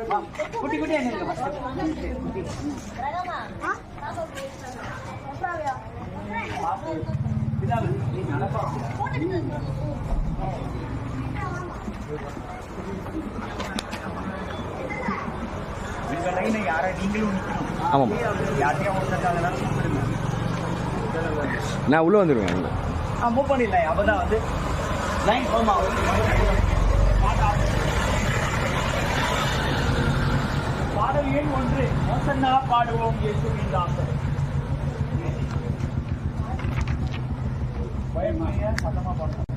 குட்டி குட்டி என்ன யாரை நீங்களும் ஆமாம் யார்ட்டையும் நான் உள்ளே வந்துடுவேன். மூவ் பண்ணிடலாம். அப்பதான் வந்து லைன் ஃபார்ம் ஆகும். பாடல் எண் 1 ஓசன்னா பாடுவோம் இயேசுவின் தாசரே. பயமாய சத்தமா பாடுவோம்.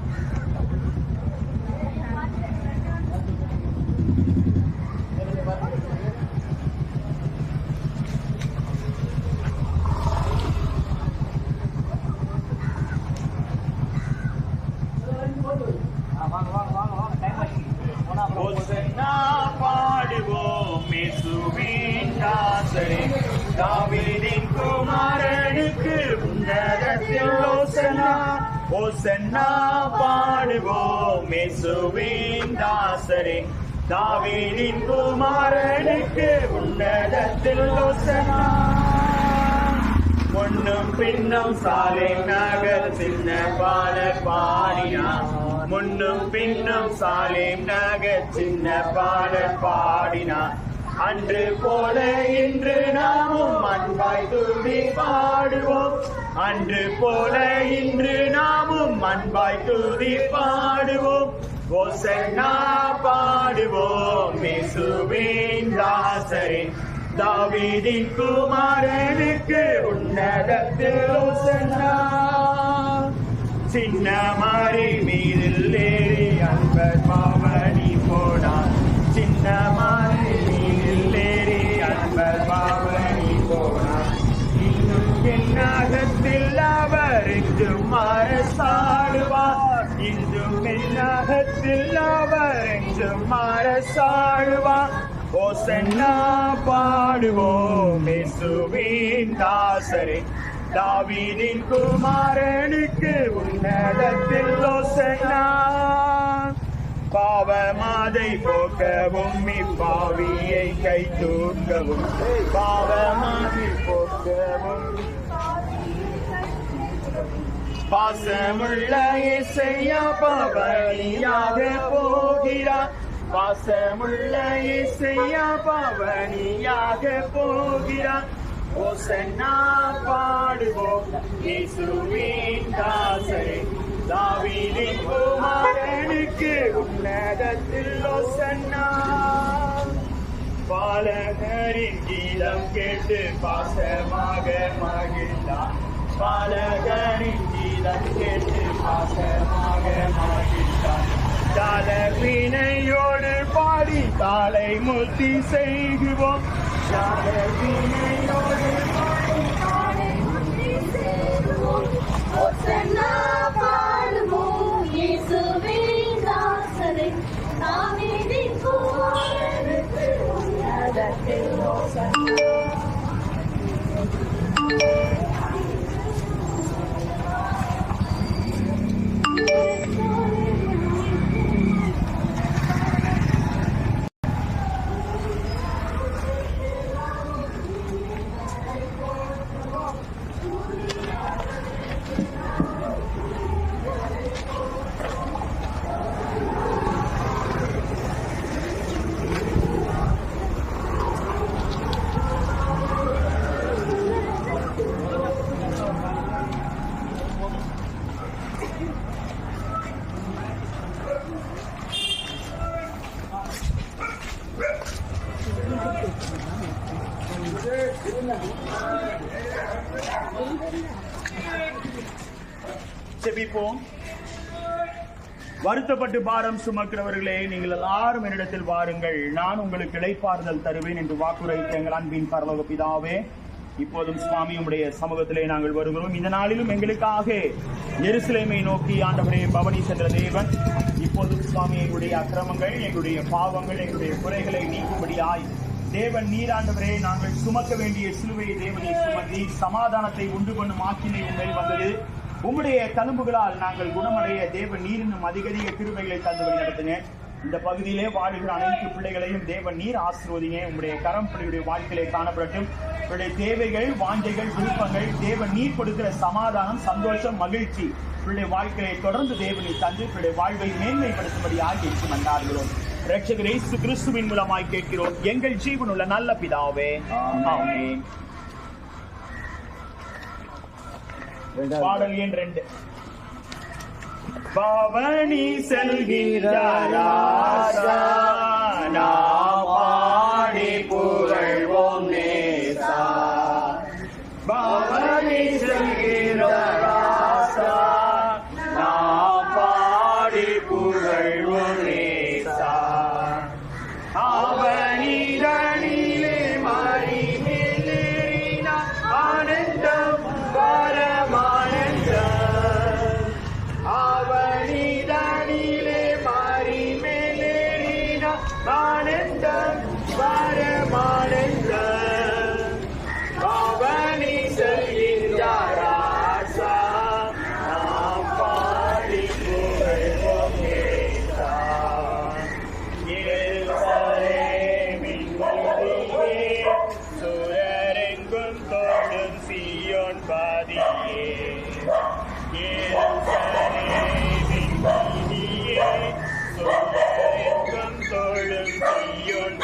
தாவீதின் குமாரனுக்கு உன்னதத்தில் ஓசன்னா, ஓசன்னா பாடுவோம் இயேசுவின் தாசரே. தாவீதின் குமாரனுக்கு உன்னதத்தில் ஓசன்னா. முன்னும் பின்னும் சாலேம் நகர் சின்ன பாடல் பாடினார். முன்னும் பின்னும் சாலேம் நகர் சின்ன பாடல் பாடினார். அன்று போல இன்று நாமும் அன்பாய் துதி பாடுவோம். அன்று போல இன்று நாமும் அன்பாய் துதி பாடுவோம். ஓசன்னா பாடுவோம் இயேசுவின் தாசரே. தாவீதின் குமாரனுக்கு உன்னதத்தில் ஓசன்னா. சின்ன மாறி மீதில் ஏறி அன்பர் பாவனி போனார். சின்ன மாறி மீதில் ஏறி அன்பர் பாவனி போனார். இன்னும் என்னாகத்தில் அவர் என்றும் அரசாடுவார். இன்றும் என்னாகத்தில் அவர் என்றும் அரசாடுவார். ஓசன்னா பாடுவோம் இயேசுவின் தாசரே. தாவீதின் குமாரனுக்கு உன்னதத்தில் ஓசன்னா. பாவமாதை போக்கவும் இப்பாவியை கை தூக்கவும். பாவமாதை போக்கவும் பாசமுள்ள இயேசையா பவனியாக போகிறார். பாசமுள்ள இயேசையா பவனியாக போகிறார். ஓசன்னா பாடுவோம் இயேசுவின் தாசரே. தாவீதின் குமாரனுக்கு உன்னதத்தில் ஓசன்னா. பாலகரின் கீதம் கேட்டு பாசமாக மகிழ்ந்தார். பாலகரின் கீதம் கேட்டு பாசமாக மகிழ்ந்தார். தாள வீணையோடு பாடி தாளை முத்தி செய்குவோம். தாள வீணையோடு பாடி தாளை முத்தி செய்குவோம். ஓசன்னா பாடுவோம் இயேசுவின் தாசரே. தாவீதின் குமாரனுக்கு உன்னதத்தில் ஓசன்னா. செபிப்போம். வருத்தப்பட்டு பாரம் சுமக்கிறவர்களே, நீங்கள் எல்லாரும் என்னிடத்தில் வாருங்கள், நான் உங்களுக்கு இளைப்பாறுதல் தருவேன் என்று வாக்குரைத்த எங்கள் அன்பின் பரலோக பிதாவே, இப்போதும் சுவாமி உம்முடைய சமூகத்திலே நாங்கள் வருகிறோம். இந்த நாளிலும் எங்களுக்காக எருசலேமை நோக்கி ஆண்டவரே பவனி சென்ற தேவன், இப்போதும் சுவாமி எங்களுடைய அக்கிரமங்கள், எங்களுடைய பாவங்கள், எங்களுடைய குறைகளை நீக்கும்படியாய் தேவன் நீராண்டவரே, நாங்கள் சுமக்க வேண்டிய சிலுவையை தேவனை சுமத்தி சமாதானத்தை உண்டு பண்ணும் ஆக்கினை உண்மையில் வந்தது. உம்முடைய தழும்புகளால் நாங்கள் குணமடைய தேவன் நீரினும் அதிக கிருபைகளை தந்து வழி நடத்தினேன். இந்த பகுதியிலே வாழுகிற அனைத்து பிள்ளைகளையும் தேவன் நீர் ஆசீர்வதிங்க. உங்களுடைய கரம் பிள்ளையுடைய வாழ்க்கையிலே காணப்படட்டும். இவருடைய தேவைகள், வாஞ்சைகள், விருப்பங்கள் தேவன் நீர் கொடுக்கிற சமாதானம், சந்தோஷம், மகிழ்ச்சி இவருடைய வாழ்க்கையை தொடர்ந்து தேவனை தந்து இவருடைய வாழ்வை மேன்மைப்படுத்தும்படி ஆகிய மன்றாடுகிறோம். இரட்சகர் இயேசு கிறிஸ்துவின் மூலமாய் கேட்கிறோம் எங்கள் ஜீவனுள்ள நல்ல பிதாவே, ஆமென். பாடல் எண் 2. பவனி செல்கிறாரா பாடி புகழ்வோம் நேசா. பவனி செல்கிறாரா பாடி புகழ்வோம் நேசா. அவனிடனிலே மாறி மேலேறினா ஆனந்தம் பரமானந்தம். அவனிடனிலே மாறி மேலேறினா ஆனந்தம் பரமானந்தம். அவனி செல்கிறாரா நாம் பாடி புகழ்வோம் நேசா. சுரரெங்கும் தோடும் சீயோன் பாதியே. சுரரெங்கும் தோடும் சீயோன்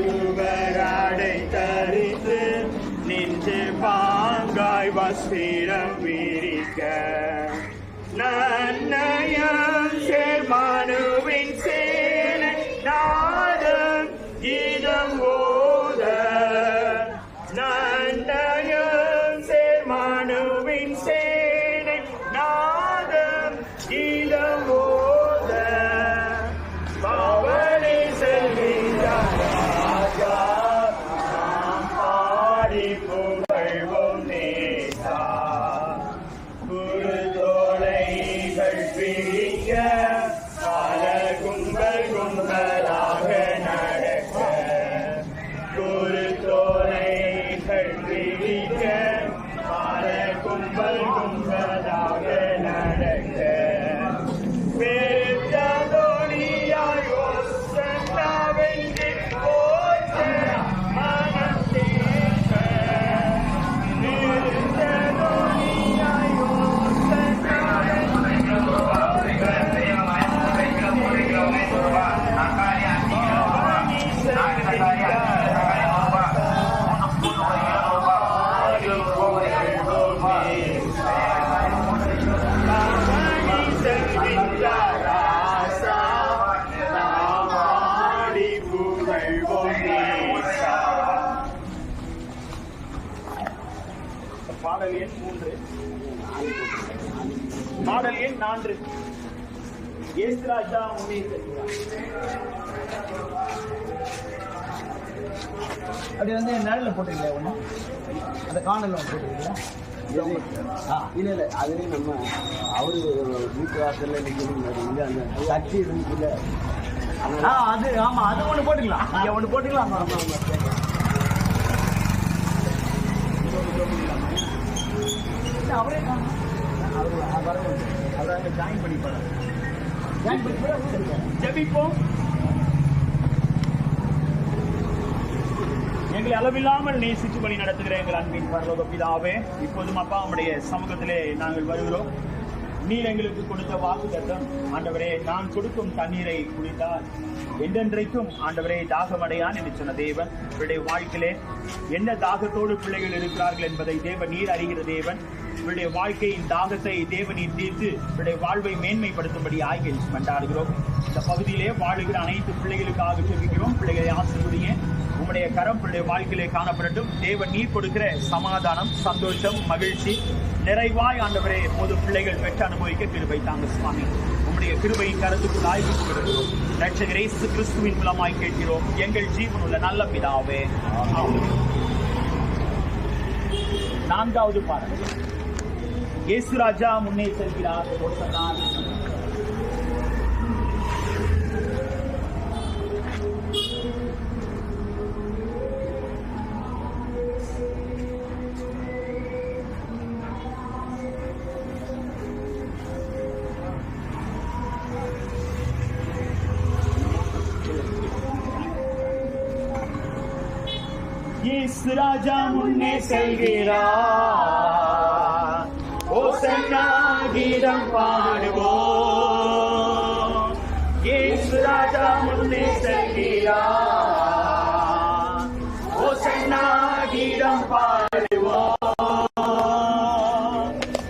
பன்னீருவராடை தரித்து நின்று பாங்காய் வஸ்திரம் விரிக்க. நன்னயம் சேர்மானுவின் சேனை நாதம் கீதம் ஓத. நன்னயம் சேர்மானுவின் சேனை நாதம் கீதம் ஓத. பவனி செல்கிறாரா நாம் பாடி புகழ்வோம் நேசா. குருதோலைகள் பிரிக்க பல கும்பல் கும்பலாக நடக்க. குருதோலைகள் பிரிக்க பல கும்பல் கும்பலாக நடக்க. பெருந்தோணியாய் ஒசன்னாவென்று போற்ற மனம் தேற்ற. பெருந்தோணியாய் ஒசன்னாவென்று பாடல் எண் 3. பாடல் எண் 4. இயேசுராஜா முன்னேறுகிறார். அப்படி வந்து நிழல்ல போட்டுருக்கீங்களா ஒண்ணு? அந்த காணல போட்டுருக்கீங்களா? இல்லை இல்லை அதுலேயும் நம்ம அவரு வீட்டு வாசலில் நிற்கணும் அந்த கட்சி இருந்துச்சுல. அது ஆமா, அது ஒண்ணு போட்டுக்கலாம். நீங்க ஒண்ணு போட்டுக்கலாம். ஆமா ஆமா. அவரே அவரை ஜாயின் பண்ணிப்பாரு. ஜெபிப்போம். எங்களை அளவில்லாமல் நேசித்து வழி நடத்துகிற எங்கள் அன்பின் பரலோக பிதாவே, இப்போதும் அப்பா உம்முடைய சமூகத்திலே நாங்கள் வருகிறோம். நீர் எங்களுக்கு கொடுத்த வாக்குத்தத்தம் ஆண்டவரே, நான் கொடுக்கும் தண்ணீரை குடித்தால் என்றென்றைக்கும் ஆண்டவரே தாகமடையான் என்று சொன்ன தேவன், இவருடைய வாழ்க்கையிலே என்ன தாகத்தோடு பிள்ளைகள் இருக்கிறார்கள் என்பதை தேவன் நீர் அறிகிற தேவன். இவருடைய வாழ்க்கையின் தாகத்தை தேவன் நீர் தீர்த்து இவருடைய வாழ்வை மேன்மைப்படுத்தும்படி ஆகிய மன்றாடுகிறோம். இந்த பகுதியிலே வாழுகிற அனைத்து பிள்ளைகளுக்காக ஜெபிக்கிறோம். பிள்ளைகளை ஆசீர்வதிங்க. உம்முடைய கரம் பிள்ளைய வாழ்க்கையிலே காணப்படட்டும். தேவன் நீர் கொடுக்கிற சமாதானம், சந்தோஷம், மகிழ்ச்சி நிறைவாய் ஆண்டவரே பொது பிள்ளைகள் பெற்று அனுபவிக்க கிருபை தாங்க சுவாமி. உம்முடைய கிருபையின் கருத்துக்குள்ளாய் விட்டுவிடுகிறோம். இரட்சகர் இயேசு கிறிஸ்துவின் மூலமாய் கேட்கிறோம் எங்கள் ஜீவனுள்ள நல்ல பிதாவே, ஆமென். 4வது பாடல். இயேசு ராஜா முன்னே செல்கிறார். இயேசு ராஜா முன்னே செல்கிறார். ஓசன்னா கீதம் பாடுவோம். இயேசு ராஜா முன்னே செல்கிறார். ஓசன்னா கீதம் பாடுவோம்.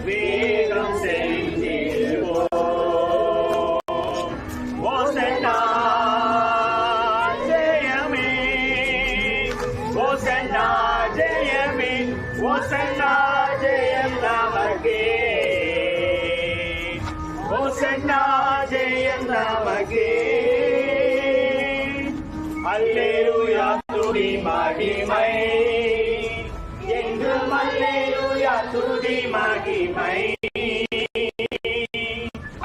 வேகம் செல்கிறோம். ஓசன்னா ஜெயமே. ஓசன்னா ஜெயமே. ஓசன்னா ஜெயம் நமக்கே. ஓசன்னா ஜெயம் நமக்கே. அல்லேலூயா துதி மகிமை என்றும். அல்லேலூயா துதி மகிமை.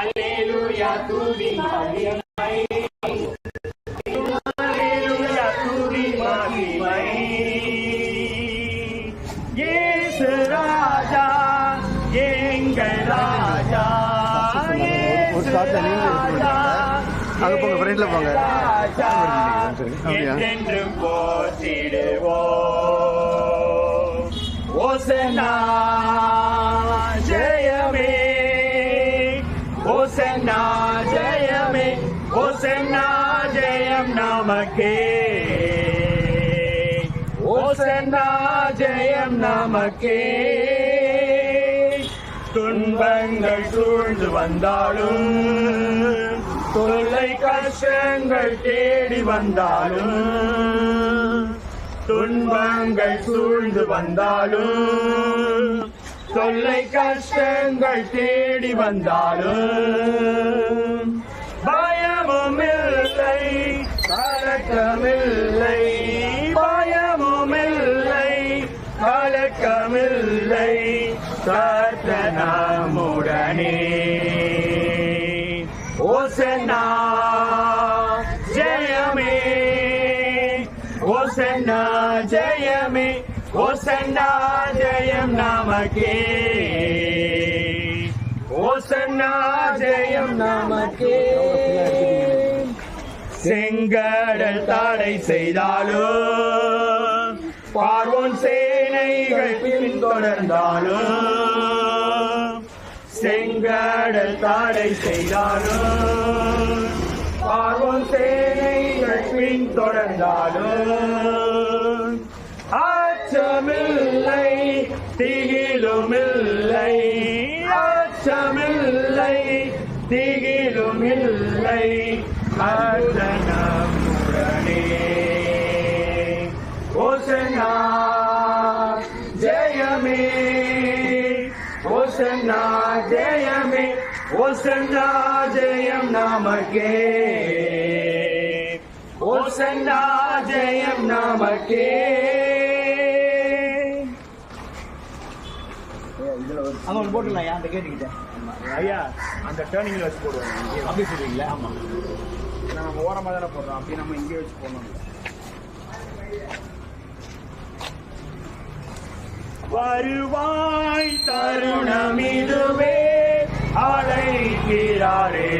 அல்லேலூயா துதி மகிமை. அல்லேலூயா துதி மகிமை. இயேசு ராஜா எங்கள் ராஜா. ஒரு சாட்டை நீங்க அங்க போங்க, ஃப்ரெண்ட்ல போங்க. என்றென்றும் போற்றிடுவோம். ஓசன்னா ஜெயமே. ஓசன்னா ஜெயமே. ஓசன்னா ஜெயம் நமக்கே. ஓசன்னா ஜெயம் நமக்கே. துன்பங்கள் சூழ்ந்து வந்தாலும், தொல்லை கஷ்டங்கள் தேடி வந்தாலும், துன்பங்கள் சூழ்ந்து வந்தாலும், தொல்லை கஷ்டங்கள் தேடி வந்தாலும், பயமும் இல்லை கலக்கமில்லை. பயமுமில்லை கலக்கமில்லை. கர்த்தர் நம்முடனே. ஓசன்னா ஜெயமே. ஓசன்னா ஜெயமே. ஓசன்னா ஜெயம் நமக்கே. ஓசன்னா ஜெயம் நமக்கே. செங்கடல் தடை செய்தாலும், பார்வோன் சேனைகள் பின்தொடர்ந்தாலும், செங்கடல் தடை செய்தாலும், பார்வோன் சேனைகள் பின்தொடர்ந்தாலும், அச்சமில்லை திகிலுமில்லை. அச்சமில்லை திகிலுமில்லை. கர்த்தர் நம்முடனே. ஓசன்னா ஜெயமே. ஓசன்னா ஜெயமே. ஓசன்னா ஜெயம் நமக்கே. ஓசன்னா ஜெயம் நமக்கே. அங்க ஒன்று போட்டுலாம் அந்த கேட்டுக்கிட்டேன். ஐயா அந்த டேர்னிங்ல வச்சு போடுவாங்க. அப்படி சொல்றீங்களா? ஆமா, நம்ம ஓரமாக தானே போடுறோம். அப்படி நம்ம இங்கே வச்சு போடணும். வருவாய் தருணம் இதுவே அழைக்கிறாரே.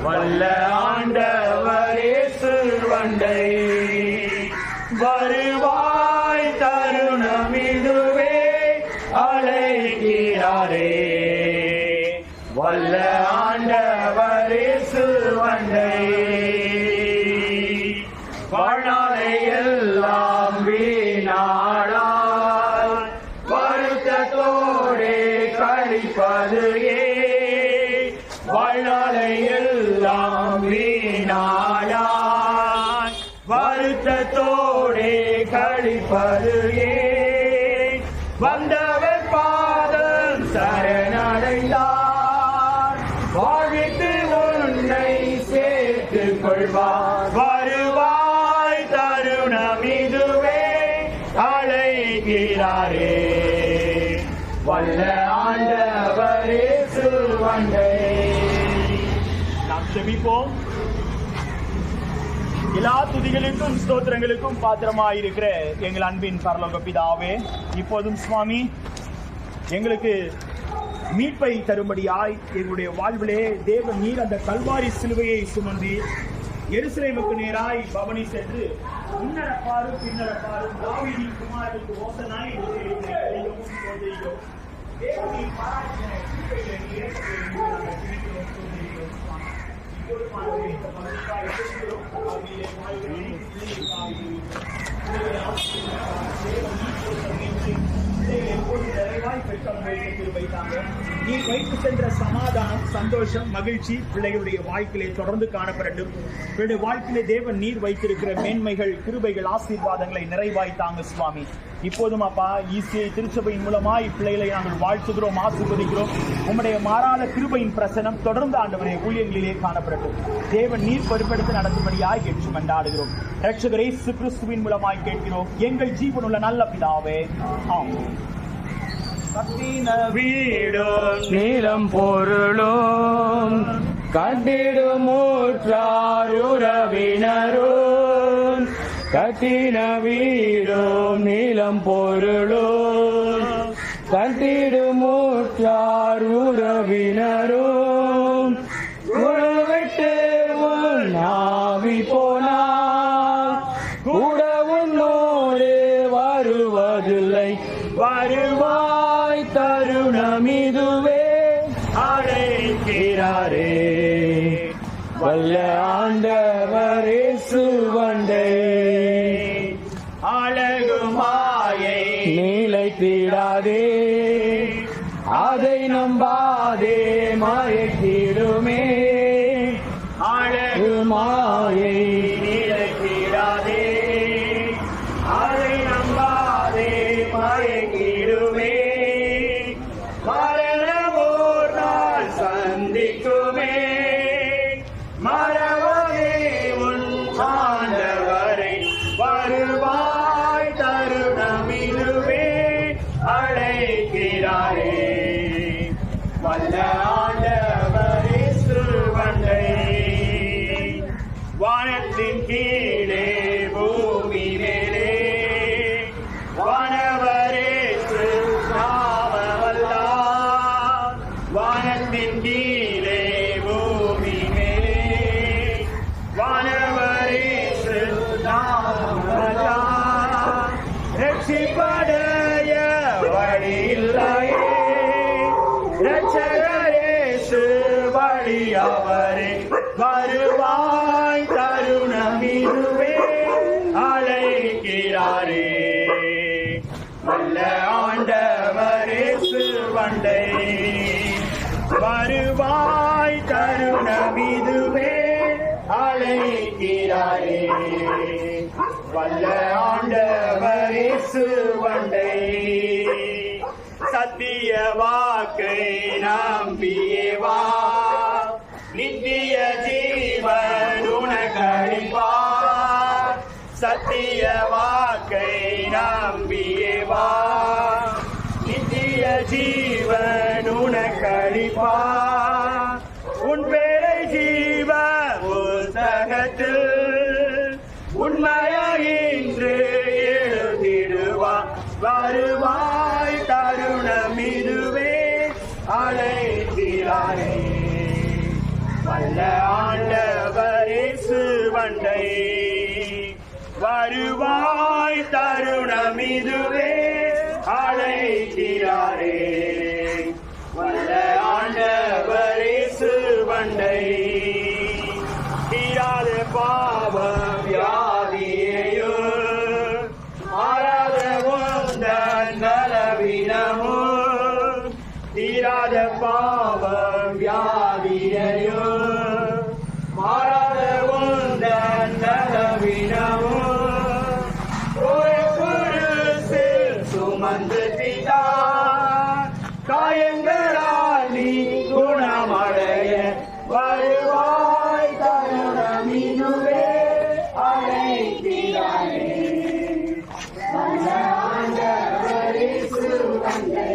வல்ல ஆண்டவரே சிறுவண்டை. வருவாய் தருணம் இதுவே அழைக்கிறாரே. வல்ல ஆண்டவரே சிறுவண்டை. வாழ்நாளை எல்லாம் வீணாடாய் வருத்தத்தோடே கழிப்பது ஏன்? வாழ்நாளை எல்லாம் வீணாடாய் வருத்தத்தோடே கழிப்பது ஏன்? வந்தவர் பாதம் சரணடைந்தார், வாழ்வித்து உன்னை சேர்த்துக் கொள்வார். வருவாய் தருணம் இதுவே அழைக்கிறாரே. வல்ல ஆண்டவரே சிறுவண்டை. நாம் ஜெபிப்போம். எல்லா துதிகளுக்கும் ஸ்தோத்திரங்களுக்கும் பாத்திரமாயிருக்கிற எங்கள் அன்பின் பரலோக பிதாவே, இப்போதும் சுவாமி எங்களுக்கு மீட்பை தரும்படியாய் எங்களுடைய வாழ்விலே தேவன் நீர் அந்த கல்வாரி சிலுவையை சுமந்து எருசலேமுக்கு நேராய் பவனி சென்று முன்னடப்பாரு பின்னடப்பாரு தாவீதின் குமாரனுக்கு ஓசனா என்று தெய்வமும் சோதரியும் தேவனின் பாராட்டின கிருபைகளை இறக்கத்தை நாங்கள் துதிக்கிறோம், சோதரிக்கிறோம் சுவாமி. இப்போது மாணவர்களே, இந்த பங்குக்காக இருக்கிறோம். ஆவியிலே வாழ்கிறேன், பிள்ளைகளை ஆசீர்வதிப்பார். தேவன் நீர் மீட்டு பிள்ளைகளை எப்போது நிறைவாய் பெற்றவர்களுக்கு கிருபை தாங்க. நீர் வைத்து சென்ற சமாதானம், சந்தோஷம், மகிழ்ச்சி பிள்ளைகளுடைய வாழ்க்கையிலே தொடர்ந்து காணப்படட்டும். பிள்ளைய வாழ்க்கையிலே தேவன் நீர் வைத்திருக்கிற மேன்மைகள், கிருபைகள், ஆசீர்வாதங்களை நிறைவாய் தாங்க சுவாமி. இப்போதும் அப்பா ஈசியை திருச்சபையின் மூலமாய் பிள்ளைகளை நாங்கள் வாழ்த்துகிறோம், ஆசீர்வதிக்கிறோம். உம்முடைய மாறாத கிருபையின் பிரசனம் தொடர்ந்து ஆண்டவரே ஊழியர்களிலே காணப்படட்டும். தேவன் நீர் பொறுப்பெடுத்து நடத்தும்படியாய் என்று கொண்டாடுகிறோம். இரட்சகர் இயேசு கிறிஸ்துவின் மூலமாய் கேட்கிறோம் எங்கள் ஜீவனுள்ள நல்ல பிதாவே, ஆமென். வீடும் நீளம் பொருளும் கட்டிடும் ஊற்றார் உறவினரும் கட்டின வீடும் நீளம் பொருளும் கட்டிடும் ஊற்றார் உறவினரும் உறவிட்டு உன் ஆவி போனால் கூட உன்னோடு வருவதில்லை. வருவாய் தருணம் இதுவே அழைக்கிறாரே வல்ல ஆண்டவரே சுவண்டை அழகு மாயை நிலைத்திடாதே அதை நம்பாதே மயக்கிடுமே அழகு மாயை நிலைத்திடாதே அதை நம்பாதே மயக்கிடுமே மரணமோர் நாள் சந்திக்குமே மறவதே உன் ஆண்டவரை வருவாய் தருணம் இதுவே அழைக்கிறாரே வல்ல ஆண்டவரே சுவண்டை வானத்தின் கீழே பூமி மேலே வானவரே நாமவல்லார் வானத்தின் கீழே பூமி மேலே வானவரே நாமவல்லார் ரட்சிப்படைய வழி இல்லையே ரட்சகரேசு வழி அவரே வருவாய் தருணம் இதுவே அழைக்கிறாரே வல்ல ஆண்டவரே சுவண்டை வருவாய் தருணம் இதுவே அழைக்கிறாரே வல்ல ஆண்டவரே சுவண்டை சத்திய வாக்கை நம்பியே வா நித்திய ஜீவன் உனக்களிப்பார் சத்திய வாக்கை நம்பியே வா நித்திய ஜீவன் உனக்களிப்பார் உன் பேரை ஜீவ புத்தகத்தில் உண்மையின்று எழுதிடுவார் வருவாய் தருணம் இதுவே அழைக்கிறாரே வல்ல ஆண்டவரே சுவண்டை வருவாய் தருணம் இதுவே அழைக்கிறாரே வல்ல ஆண்டவரே சுவண்டை தீராத பாவம் வியாதியையோ மாறாத உந்தன் நலவீனமோ தீராத பாவம் வியாதியையோ மாறாத உந்தன் நலவீனமோ ஒரு குருசில் சுமந்து தீர்த்தார் காயங்களால் நீ குணமடைய வருவாய் தருணம் இதுவே அழைக்கிறாரே வல்ல ஆண்டவரே சுவண்டை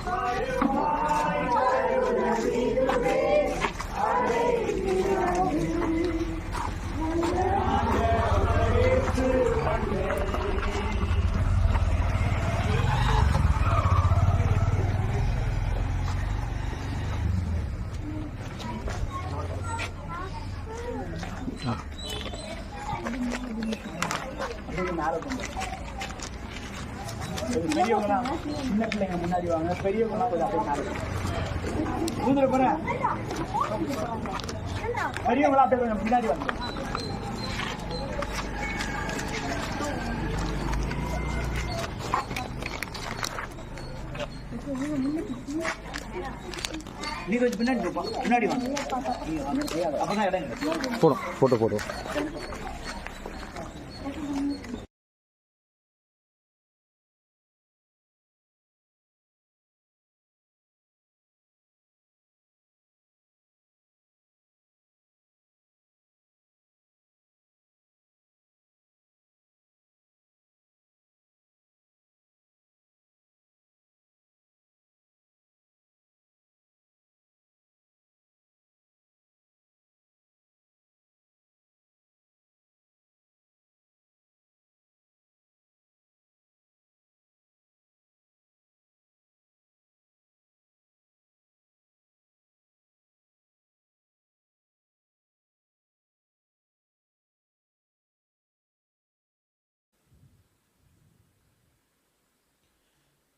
வருவாய் தருணம் இதுவே அழைக்கிறாரே வல்ல ஆண்டவரே சுவண்டை அப்படியே மேலே கொண்டு பெரியவங்களாம் சின்ன பிள்ளைங்க முன்னாடி வாங்க, பெரியவங்களாம் கொஞ்சம் அப்படியே மேலே ஊந்துட போறேன். பெரியவங்களாம் அப்படியே கொஞ்சம் முன்னாடி வாங்க. நீ கொஞ்சம் பின்னாடி போப்பா, முன்னாடி வாங்க. அப்பதான் இடம் கிடைக்கும். போடும் போட்டோ போட்டோம்.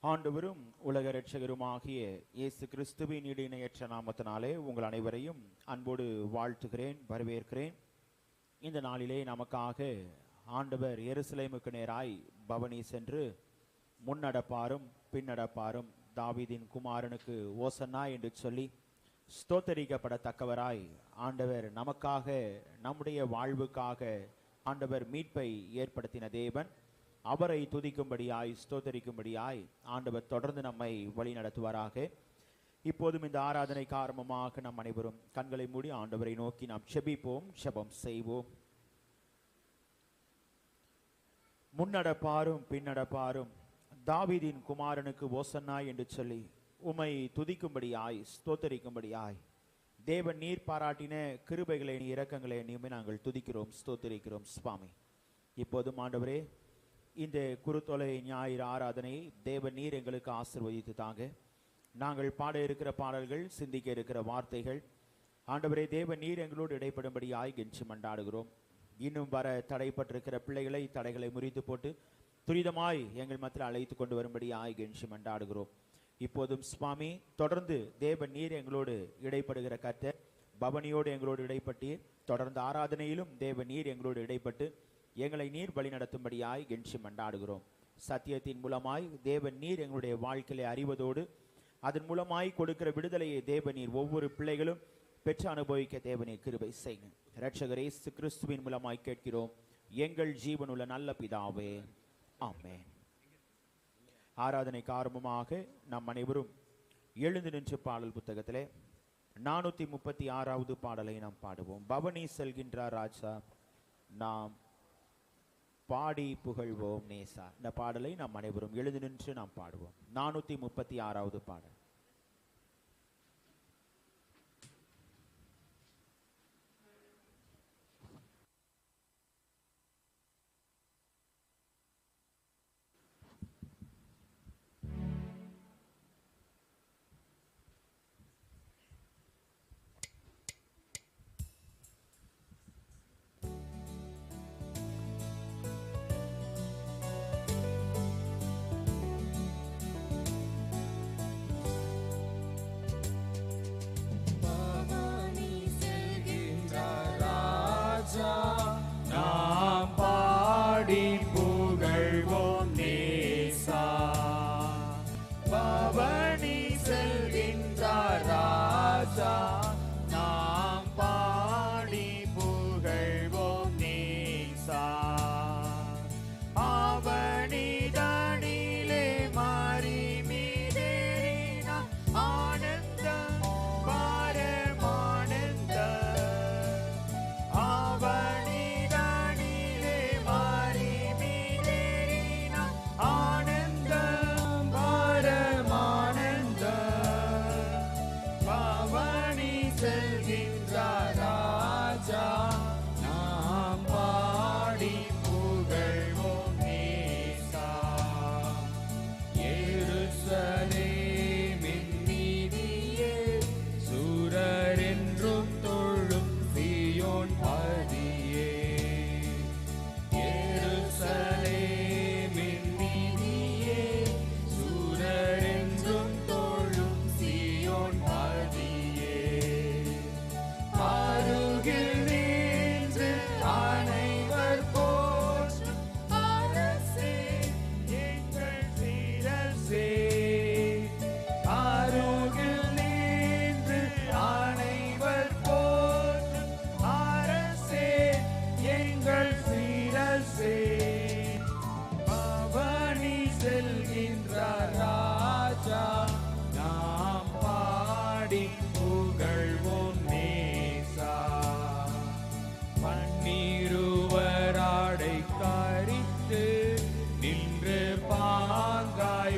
ஆண்டவரும் உலக இரட்சகருமாகிய இயேசு கிறிஸ்துவின் இணையற்ற நாமத்தினாலே உங்கள் அனைவரையும் அன்போடு வாழ்த்துகிறேன், வரவேற்கிறேன். இந்த நாளிலே நமக்காக ஆண்டவர் எருசலேமுக்கு நேராய் பவனி சென்று முன்னடப்பாரும் பின்னடப்பாரும் தாவீதின் குமாரனுக்கு ஓசன்னா என்று சொல்லி ஸ்தோத்தரிக்கப்படத்தக்கவராய் ஆண்டவர் நமக்காக, நம்முடைய வாழ்வுக்காக ஆண்டவர் மீட்பை ஏற்படுத்தின தேவன். அவரை துதிக்கும்படியாய், ஸ்தோத்தரிக்கும்படியாய் ஆண்டவர் தொடர்ந்து நம்மை வழி நடத்துவாராக. இப்போதும் இந்த ஆராதனை காரணமாக நம் அனைவரும் கண்களை மூடி ஆண்டவரை நோக்கி நாம் செபிப்போம், செபம் செய்வோம். முன்னடப்பாரும் பின்னடப்பாரும் தாவீதின் குமாரனுக்கு ஓசன்னா என்று சொல்லி உம்மை துதிக்கும்படியாய், ஸ்தோத்தரிக்கும்படியாய் தேவன் நீர் பாராட்டின கிருபைகளை, இரக்கங்களை எண்ணியுமே நாங்கள் துதிக்கிறோம், ஸ்தோத்தரிக்கிறோம் சுவாமி. இப்போதும் ஆண்டவரே, இந்த குருத்தொலை ஞாயிறு ஆராதனை தேவன் நீர் எங்களுக்கு ஆசீர்வதித்து தாங்க. நாங்கள் பாட இருக்கிற பாடல்கள், சிந்திக்க இருக்கிற வார்த்தைகள் ஆண்டவரே தேவன் நீர் எங்களோடு இடைப்படும்படியாய் கெஞ்சி மண்டாடுகிறோம். இன்னும் வர தடைப்பட்டிருக்கிற பிள்ளைகளை, தடைகளை முறித்து போட்டு துரிதமாய் எங்கள் மத்தியில் அழைத்து கொண்டு வரும்படியாய் கெஞ்சி மண்டாடுகிறோம். இப்போதும் சுவாமி, தொடர்ந்து தேவன் நீர் எங்களோடு இடைப்படுகிற கர்த்தர், பவனியோடு எங்களோடு இடைப்பட்டு தொடர்ந்து ஆராதனையிலும் தேவன் நீர் எங்களோடு இடைப்பட்டு எங்களை நீர் வழி நடத்தும்படியாய் கெஞ்சி மண்டாடுகிறோம். சத்தியத்தின் மூலமாய் தேவன் நீர் எங்களுடைய வாழ்க்கையை அறிவதோடு அதன் மூலமாய் கொடுக்கிற விடுதலையை தேவன் நீர் ஒவ்வொரு பிள்ளைகளும் பெற்று அனுபவிக்க தேவனே கிருபை செய்யுங்க. இரட்சகர் இயேசு கிறிஸ்துவின் மூலமாய் கேட்கிறோம் எங்கள் ஜீவனுள்ள நல்ல பிதாவே, ஆமென். ஆராதனைக்கு ஆரம்பமாக நாம் அனைவரும் எழுந்து நின்று பாடல் புத்தகத்திலே 436வது பாடலை நாம் பாடுவோம். பவனி செல்கின்றார் ராஜா, நாம் பாடி புகழ்வோம் நேசா. இந்த பாடலை நாம் அனைவரும் எழுந்து நின்று நாம் பாடுவோம். 436வது பாடல்.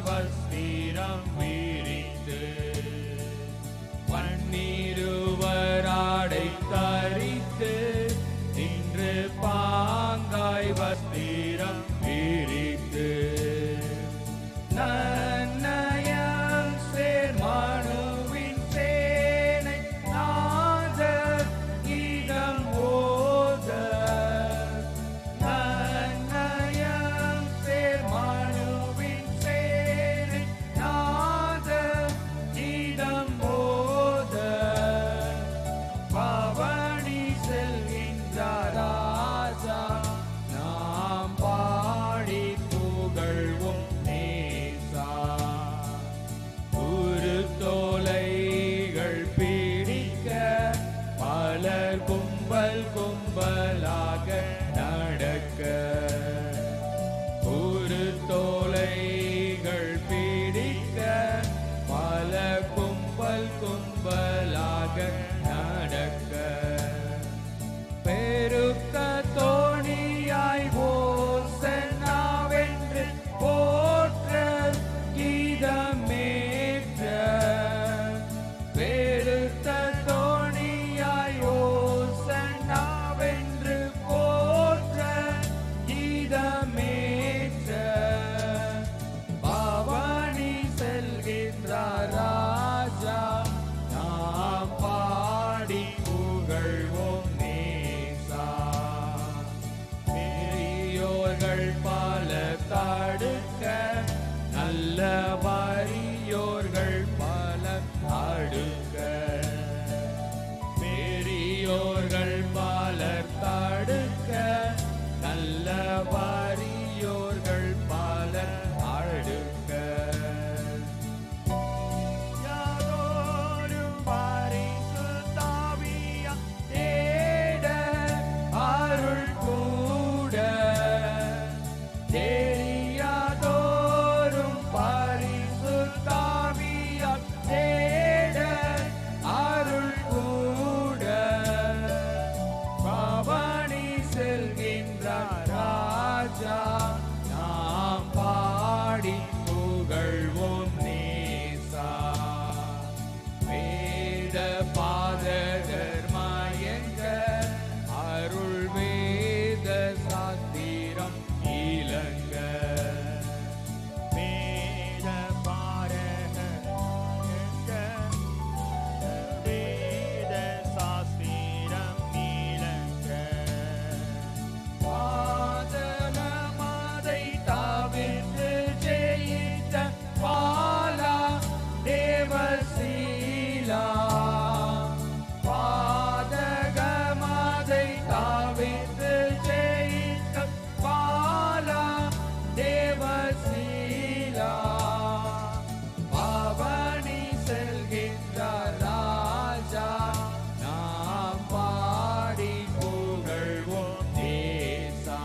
வஸ்திரம் விரித்து பன்னிருவராடை தரித்து நின்று பாங்காய் வஸ்திரம் விரித்து நன்னயம் சேர்மனுவின் சேனை நாதர் கீதம் ஓத நன்னயம் சேர்மனுவின் சேனை நாதர் கீதம் ஓத பவனி செல்கின்றார் ராஜா நாம் பாடி புகழ்வோம் நேசா உருத்தோலைகள் பிடிக்க பலர் கும்பல் கும்பலாக நடக்க உருத்தோலைகள் பிடிக்க பல கும்பல் கும்பலாக நடக்க பெருக்க தோணியாய் ஓசன்னாவென்று போற்ற கீதமேற்ற பெருத்த தோணியாய் ஓசன்னாவென்று போற்ற கீதமேற்ற பவனி செல்கின்றார் ராஜா நாம் பாடி புகழ்வோம் நேசா பெரியோர்கள் பல தடுக்க நல்ல வறியோர்கள் பல அடுக்க பெரியோர்கள் பலர் தடுக்க நல்ல வறியோர்கள் பலர் அடுக்க யாதோரும் பரிசுத்தாவியா தேட அருள் கூட தெரியாதோரும் பரிசுத்தாவியா தேட அருள் கூட பவனி செல்கின்றார் ராஜா நாம் பாடி புகழ்வோம் நேசா வேத பாதகர் மயங்க அருள் வேத சாத்திரம் இலங்க வேத பாரகர் மயங்க வேத சாஸ்திரம் இலங்க பாதகமதை தவிர்த்து ஜெயித்த பாலா தேவசீலா பாதகமதை தவிர்த்து ஜெயித்த பாலா தேவசீலா பவனி செல்கின்றார் ராஜா நாம் பாடி புகழ்வோம் நேசா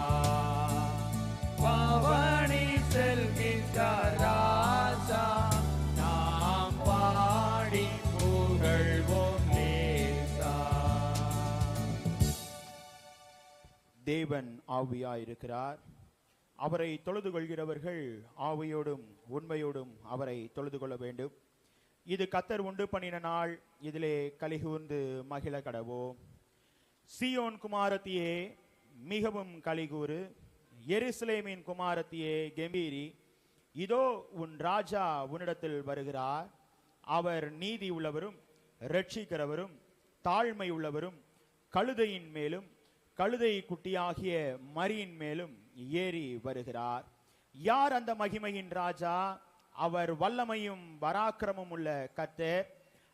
பவனி செல்கின்றார் ராஜா நாம் பாடி புகழ்வோம் நேசா தேவன் ஆவியாயிருக்கிறார். அவரை தொழுது கொள்கிறவர்கள் ஆவியோடும் உண்மையோடும் அவரை தொழுது கொள்ள வேண்டும். இது கத்தர் உண்டு பண்ணின நாள், இதிலே கலிகூர்ந்து மகிழ கடவோம். சீயோன் குமாரத்தியே மிகவும் கலிகூறு, எருசலேமின் குமாரத்தியே கெம்பீரி. இதோ உன் ராஜா உன்னிடத்தில் வருகிறார். அவர் நீதி உள்ளவரும் இரட்சிக்கிறவரும் தாழ்மை உள்ளவரும் கழுதையின் மேலும் கழுதை குட்டியாகிய மரியின் மேலும் ஏறி வருகிறார். யார் அந்த மகிமையின் ராஜா? அவர் வல்லமையும் பராக்கிரமும் உள்ள கர்த்தர்.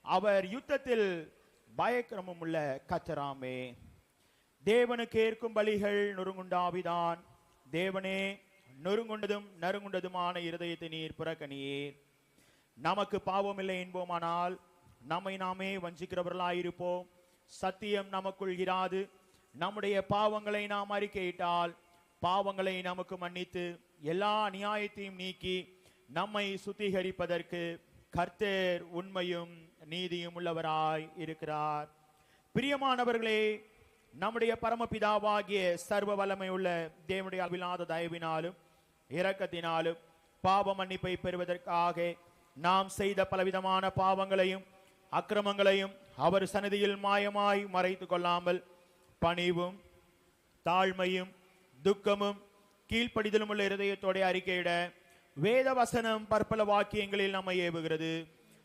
அவர் யுத்தத்தில் பயக்கிரமும் உள்ள கர்த்தராமே. தேவனுக்கு ஏற்கும் பலிகள் நொறுங்குண்டாவிதான். தேவனே, நொறுங்குண்டதும் நறுங்குண்டதுமான இருதயத்தை நீர் புறக்கணியீர். நமக்கு பாவம் இல்லை என்போமானால் நம்மை நாமே வஞ்சிக்கிறவர்களாயிருப்போம். சத்தியம் நமக்குள் இராது. நம்முடைய பாவங்களை நாம் அறிக்கையிட்டால் பாவங்களை நமக்கு மன்னித்து எல்லா நியாயத்தையும் நீக்கி நம்மை சுத்திகரிப்பதற்கு கர்த்தர் உண்மையும் நீதியும் உள்ளவராய் இருக்கிறார். பிரியமானவர்களே, நம்முடைய பரமபிதாவாகிய சர்வ வல்லமை உள்ள தேவனுடைய அபிலாத தயவினாலும் இரக்கத்தினாலும் பாவ மன்னிப்பை பெறுவதற்காக நாம் செய்த பலவிதமான பாவங்களையும் அக்கிரமங்களையும் அவர் சந்நிதியில் மாயமாய் மறைத்துக் கொள்ளாமல் பணிவும் தாழ்மையும் துக்கமும் கீழ்ப்படிதலும் உள்ள இருதயத்தோட அறிக்கையிட வேத வசனம் பற்பல வாக்கியங்களில் நம்மை ஏவுகிறது.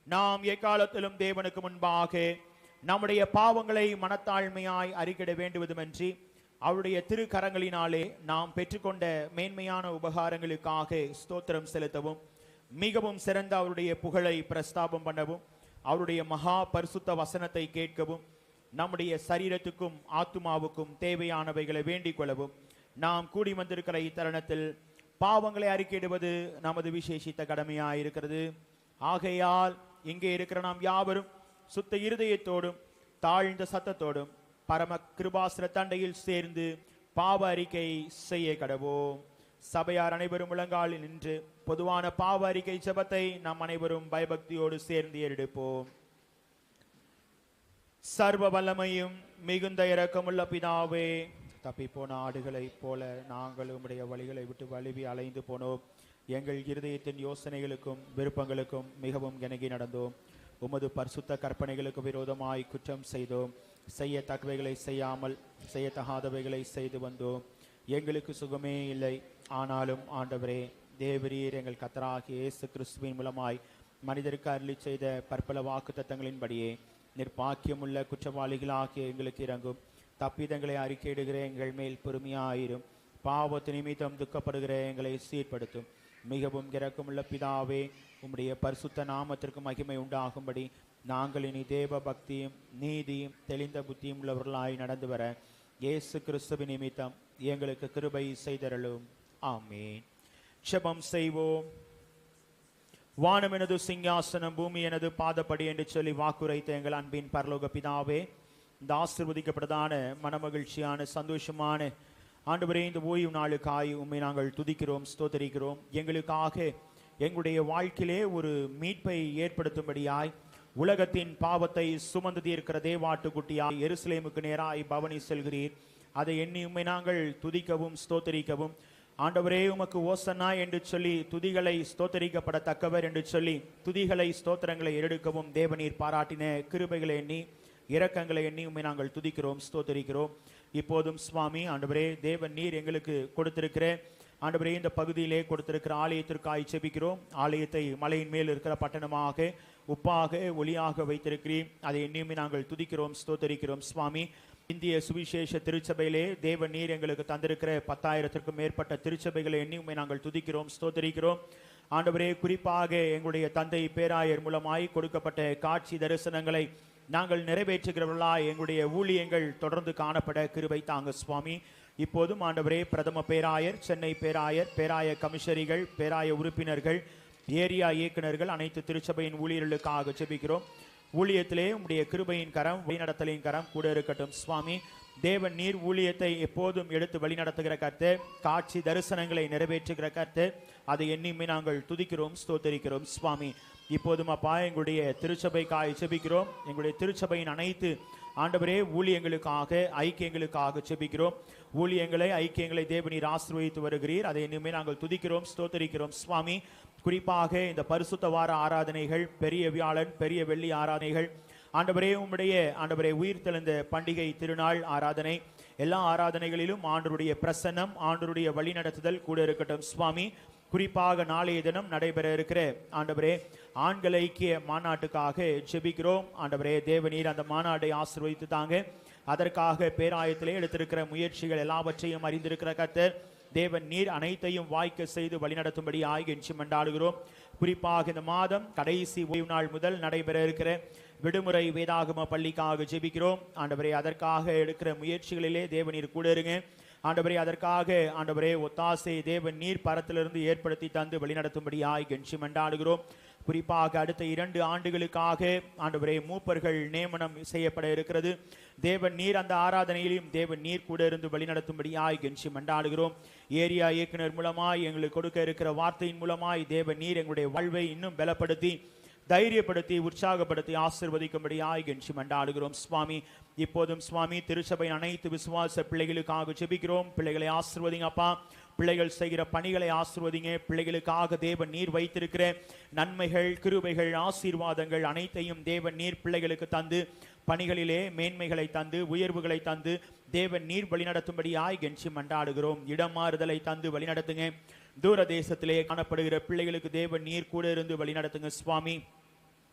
நாம் எக்காலத்திலும் தேவனுக்கு முன்பாக நம்முடைய பாவங்களை மனத்தாழ்மையாய் அறிக்கையிட வேண்டுவதுமன்றி அவருடைய திருக்கரங்களினாலே நாம் பெற்றுக்கொண்ட மேன்மையான உபகாரங்களுக்காக ஸ்தோத்திரம் செலுத்தவும் மிகவும் சிறந்த அவருடைய புகழை பிரஸ்தாபம் பண்ணவும் அவருடைய மகா பரிசுத்த வசனத்தை கேட்கவும் நம்முடைய சரீரத்துக்கும் ஆத்துமாவுக்கும் தேவையானவைகளை வேண்டிக் கொள்ளவும் நாம் கூடி வந்திருக்கிற இத்தருணத்தில் பாவங்களை அறிக்கையிடுவது நமது விசேஷித்த கடமையாயிருக்கிறது. ஆகையால் இங்கே இருக்கிற நாம் யாவரும் சுத்த இருதயத்தோடும் தாழ்ந்த சத்தத்தோடும் பரம கிருபாசன தண்டையில் சேர்ந்து பாவ அறிக்கை செய்ய கடவோம். சபையார் அனைவரும் முழங்காலில் நின்று பொதுவான பாவ அறிக்கை ஜெபத்தை நாம் அனைவரும் பயபக்தியோடு சேர்ந்து ஏறெடுப்போம். சர்வ வல்லமையும் மிகுந்த இரக்கமுள்ள பிதாவே, தப்பிப்போன ஆடுகளைப் போல நாங்கள் உம்முடைய வழிகளை விட்டு வழுவி அலைந்து போனோம். எங்கள் இருதயத்தின் யோசனைகளுக்கும் விருப்பங்களுக்கும் மிகவும் இணங்கி நடந்தோம். உமது பரிசுத்த கற்பனைகளுக்கு விரோதமாய் குற்றம் செய்தோம். செய்யத்தக்கவைகளை செய்யாமல் செய்யத்தகாதவைகளை செய்து வந்தோம். எங்களுக்கு சுகமே இல்லை. ஆனாலும் ஆண்டவரே தேவரீர் எங்கள் கர்த்தராகிய இயேசு கிறிஸ்துவின் மூலமாய் மனிதருக்கு அருளி செய்த பற்பல வாக்குத்தத்தங்களின்படியே நிர்பாக்கியமுள்ள குற்றவாளிகளாகிய எங்களுக்கு இறங்கும். தப்பிதங்களை அறிக்கையிடுகிற எங்கள் மேல் பொறுமையாயிரும். பாவத்து நிமித்தம் துக்கப்படுகிற எங்களை சீர்படுத்தும். மிகவும் இரக்கமுள்ள பிதாவே, உம்முடைய பரிசுத்த நாமத்திற்கு மகிமை உண்டாகும்படி நாங்கள் இனி தேவ பக்தியும் நீதியும் தெளிந்த புத்தியும் உள்ளவர்களாய் நடந்து வர இயேசு கிறிஸ்துவின் நிமித்தம் எங்களுக்கு கிருபை செய்தருளும். ஆமென். ஜெபம் செய்வோம். வானம் எனது சிங்காசனம், பூமி எனது பாதப்படி என்று சொல்லி வாக்குரைத்த எங்கள் அன்பின் பரலோக பிதாவே, இந்த ஆசீர்வதிக்கப்பட்டதான மனமகிழ்ச்சியான சந்தோஷமான ஆண்டவரே, இந்த ஓய்வு நாளுக்காய் உம்மை நாங்கள் துதிக்கிறோம், ஸ்தோத்தரிக்கிறோம். எங்களுக்காக எங்களுடைய வாழ்க்கையிலே ஒரு மீட்பை ஏற்படுத்தும்படியாய் உலகத்தின் பாவத்தை சுமந்து தீர்க்கிற தேவாட்டுக்குட்டியாய் எருசலேமுக்கு நேராய் பவனி செல்கிறீர். அதை எண்ணி உம்மை நாங்கள் துதிக்கவும் ஸ்தோத்தரிக்கவும், ஆண்டவரே உமக்கு ஓசன்னா என்று சொல்லி துதிகளை ஸ்தோத்தரிக்கப்படத்தக்கவர் என்று சொல்லி துதிகளை ஸ்தோத்திரங்களை எடுக்கவும் தேவநீர் பாராட்டின கிருபைகளை எண்ணி இரக்கங்களை எண்ணி உம்மை நாங்கள் துதிக்கிறோம், ஸ்தோத்தரிக்கிறோம். இப்போதும் சுவாமி ஆண்டவரே, தேவன் நீர் எங்களுக்கு கொடுத்திருக்கிற ஆண்டவரே இந்த பகுதியிலே கொடுத்திருக்கிற ஆலயத்திற்காய் செபிக்கிறோம். ஆலயத்தை மலையின் மேல் இருக்கிற பட்டணமாக உப்பாக ஒளியாக வைத்திருக்கிறீர். அதை எண்ணியுமே நாங்கள் துதிக்கிறோம், ஸ்தோத்தரிக்கிறோம். சுவாமி, இந்திய சுவிசேஷ திருச்சபையிலே தேவன் நீர் எங்களுக்கு தந்திருக்கிற 10,000க்கும் மேற்பட்ட திருச்சபைகளை எண்ணியுமே நாங்கள் துதிக்கிறோம், ஸ்தோத்தரிக்கிறோம். ஆண்டவரே, குறிப்பாக எங்களுடைய தந்தை பேராயர் மூலமாய் கொடுக்கப்பட்ட காட்சி தரிசனங்களை நாங்கள் நிறைவேற்றுகிறவர்களாய் எங்களுடைய ஊழியங்கள் தொடர்ந்து காணப்பட கிருபை தாங்க சுவாமி. இப்போதும் ஆண்டவரே, பிரதம பேராயர், சென்னை பேராயர், பேராய கமிஷனரிகள், பேராய உறுப்பினர்கள், ஏரியா இயக்குநர்கள், அனைத்து திருச்சபையின் ஊழியர்களுக்காக ஜெபிக்கிறோம். ஊழியத்திலே உம்முடைய கிருபையின் கரம், வழிநடத்தலின் கரம் கூட இருக்கட்டும் சுவாமி. தேவன் நீர் ஊழியத்தை எப்போதும் எடுத்து வழிநடத்துகிற கர்த்தர், காட்சி தரிசனங்களை நிறைவேற்றுகிற கர்த்தர், அதை எண்ணியுமே நாங்கள் துதிக்கிறோம், ஸ்தோத்தரிக்கிறோம் சுவாமி. இப்போதும் அப்பா, எங்களுடைய திருச்சபைக்காய் செபிக்கிறோம். எங்களுடைய திருச்சபையின் அனைத்து ஆண்டவரே ஊழியங்களுக்காக, ஐக்கியங்களுக்காக செபிக்கிறோம். ஊழியங்களை, ஐக்கியங்களை தேவநீர் ஆசீர்வதித்து வருகிறீர். அதை இனிமே நாங்கள் துதிக்கிறோம், ஸ்தோத்தரிக்கிறோம் சுவாமி. குறிப்பாக இந்த பரிசுத்த வார ஆராதனைகள், பெரிய வியாழன், பெரிய வெள்ளி ஆராதனைகள், ஆண்டவரே உம்முடைய ஆண்டவரே உயிர்த்தெழுந்த பண்டிகை திருநாள் ஆராதனை, எல்லா ஆராதனைகளிலும் ஆண்டவருடைய பிரசன்னம், ஆண்டவருடைய வழிநடத்துதல் கூட இருக்கட்டும் சுவாமி. குறிப்பாக நாளைய தினம் நடைபெற இருக்கிற ஆண்டவரே ஆண்கள் ஐக்கிய மாநாட்டுக்காக ஜெபிக்கிறோம். ஆண்டவரே தேவநீர் அந்த மாநாட்டை ஆசீர்வதித்து தாங்க. அதற்காக பேராயத்திலே எடுத்திருக்கிற முயற்சிகள் எல்லாவற்றையும் அறிந்திருக்கிற கர்த்தர், தேவன் நீர் அனைத்தையும் வாய்க்க செய்து வழிநடத்தும்படி ஆய்ச்சி மண்டாடுகிறோம். குறிப்பாக இந்த மாதம் கடைசி ஓய்வு நாள் முதல் நடைபெற இருக்கிற விடுமுறை வேதாகம பள்ளிக்காக ஜெபிக்கிறோம். ஆண்டவரே, அதற்காக எடுக்கிற முயற்சிகளிலே தேவநீர் கூட இருங்க. ஆண்டவரே, அதற்காக ஆண்டவரே ஒத்தாசை தேவன் நீர் பரத்திலிருந்து ஏற்படுத்தி தந்து வழிநடத்தும்படியாய் கெஞ்சி மண்டாடுகிறோம். குறிப்பாக அடுத்த 2 ஆண்டுகளுக்காக ஆண்டவரே மூப்பர்கள் நியமனம் செய்யப்பட இருக்கிறது. தேவன் நீர் அந்த ஆராதனையிலும் தேவன் நீர் கூட இருந்து வழிநடத்தும்படியாய் கெஞ்சி மண்டாடுகிறோம். ஏரியா இயக்குனர் மூலமாய் எங்களுக்கு கொடுக்க இருக்கிற வார்த்தையின் மூலமாய் தேவன் நீர் எங்களுடைய வாழ்வை இன்னும் பலப்படுத்தி, தைரியப்படுத்தி, உற்சாகப்படுத்தி ஆசீர்வதிக்கும்படியாய் கெஞ்சி மண்டாடுகிறோம் சுவாமி. இப்போதும் சுவாமி, திருச்சபையின் அனைத்து விசுவாச பிள்ளைகளுக்காக ஜெபிக்கிறோம். பிள்ளைகளை ஆசீர்வதிங்க அப்பா. பிள்ளைகள் செய்கிற பணிகளை ஆசீர்வதிங்க. பிள்ளைகளுக்காக தேவன் நீர் வைத்திருக்கிற நன்மைகள், கிருபைகள், ஆசீர்வாதங்கள் அனைத்தையும் தேவன் நீர் பிள்ளைகளுக்கு தந்து பணிகளிலே மேன்மைகளை தந்து உயர்வுகளை தந்து தேவன் நீர் வழிநடத்தும்படியாய் கெஞ்சி மன்றாடுகிறோம். இடம் மாறுதலை தந்து வழிநடத்துங்க. தூர தேசத்திலே காணப்படுகிற பிள்ளைகளுக்கு தேவன் நீர் கூட இருந்து வழிநடத்துங்க சுவாமி.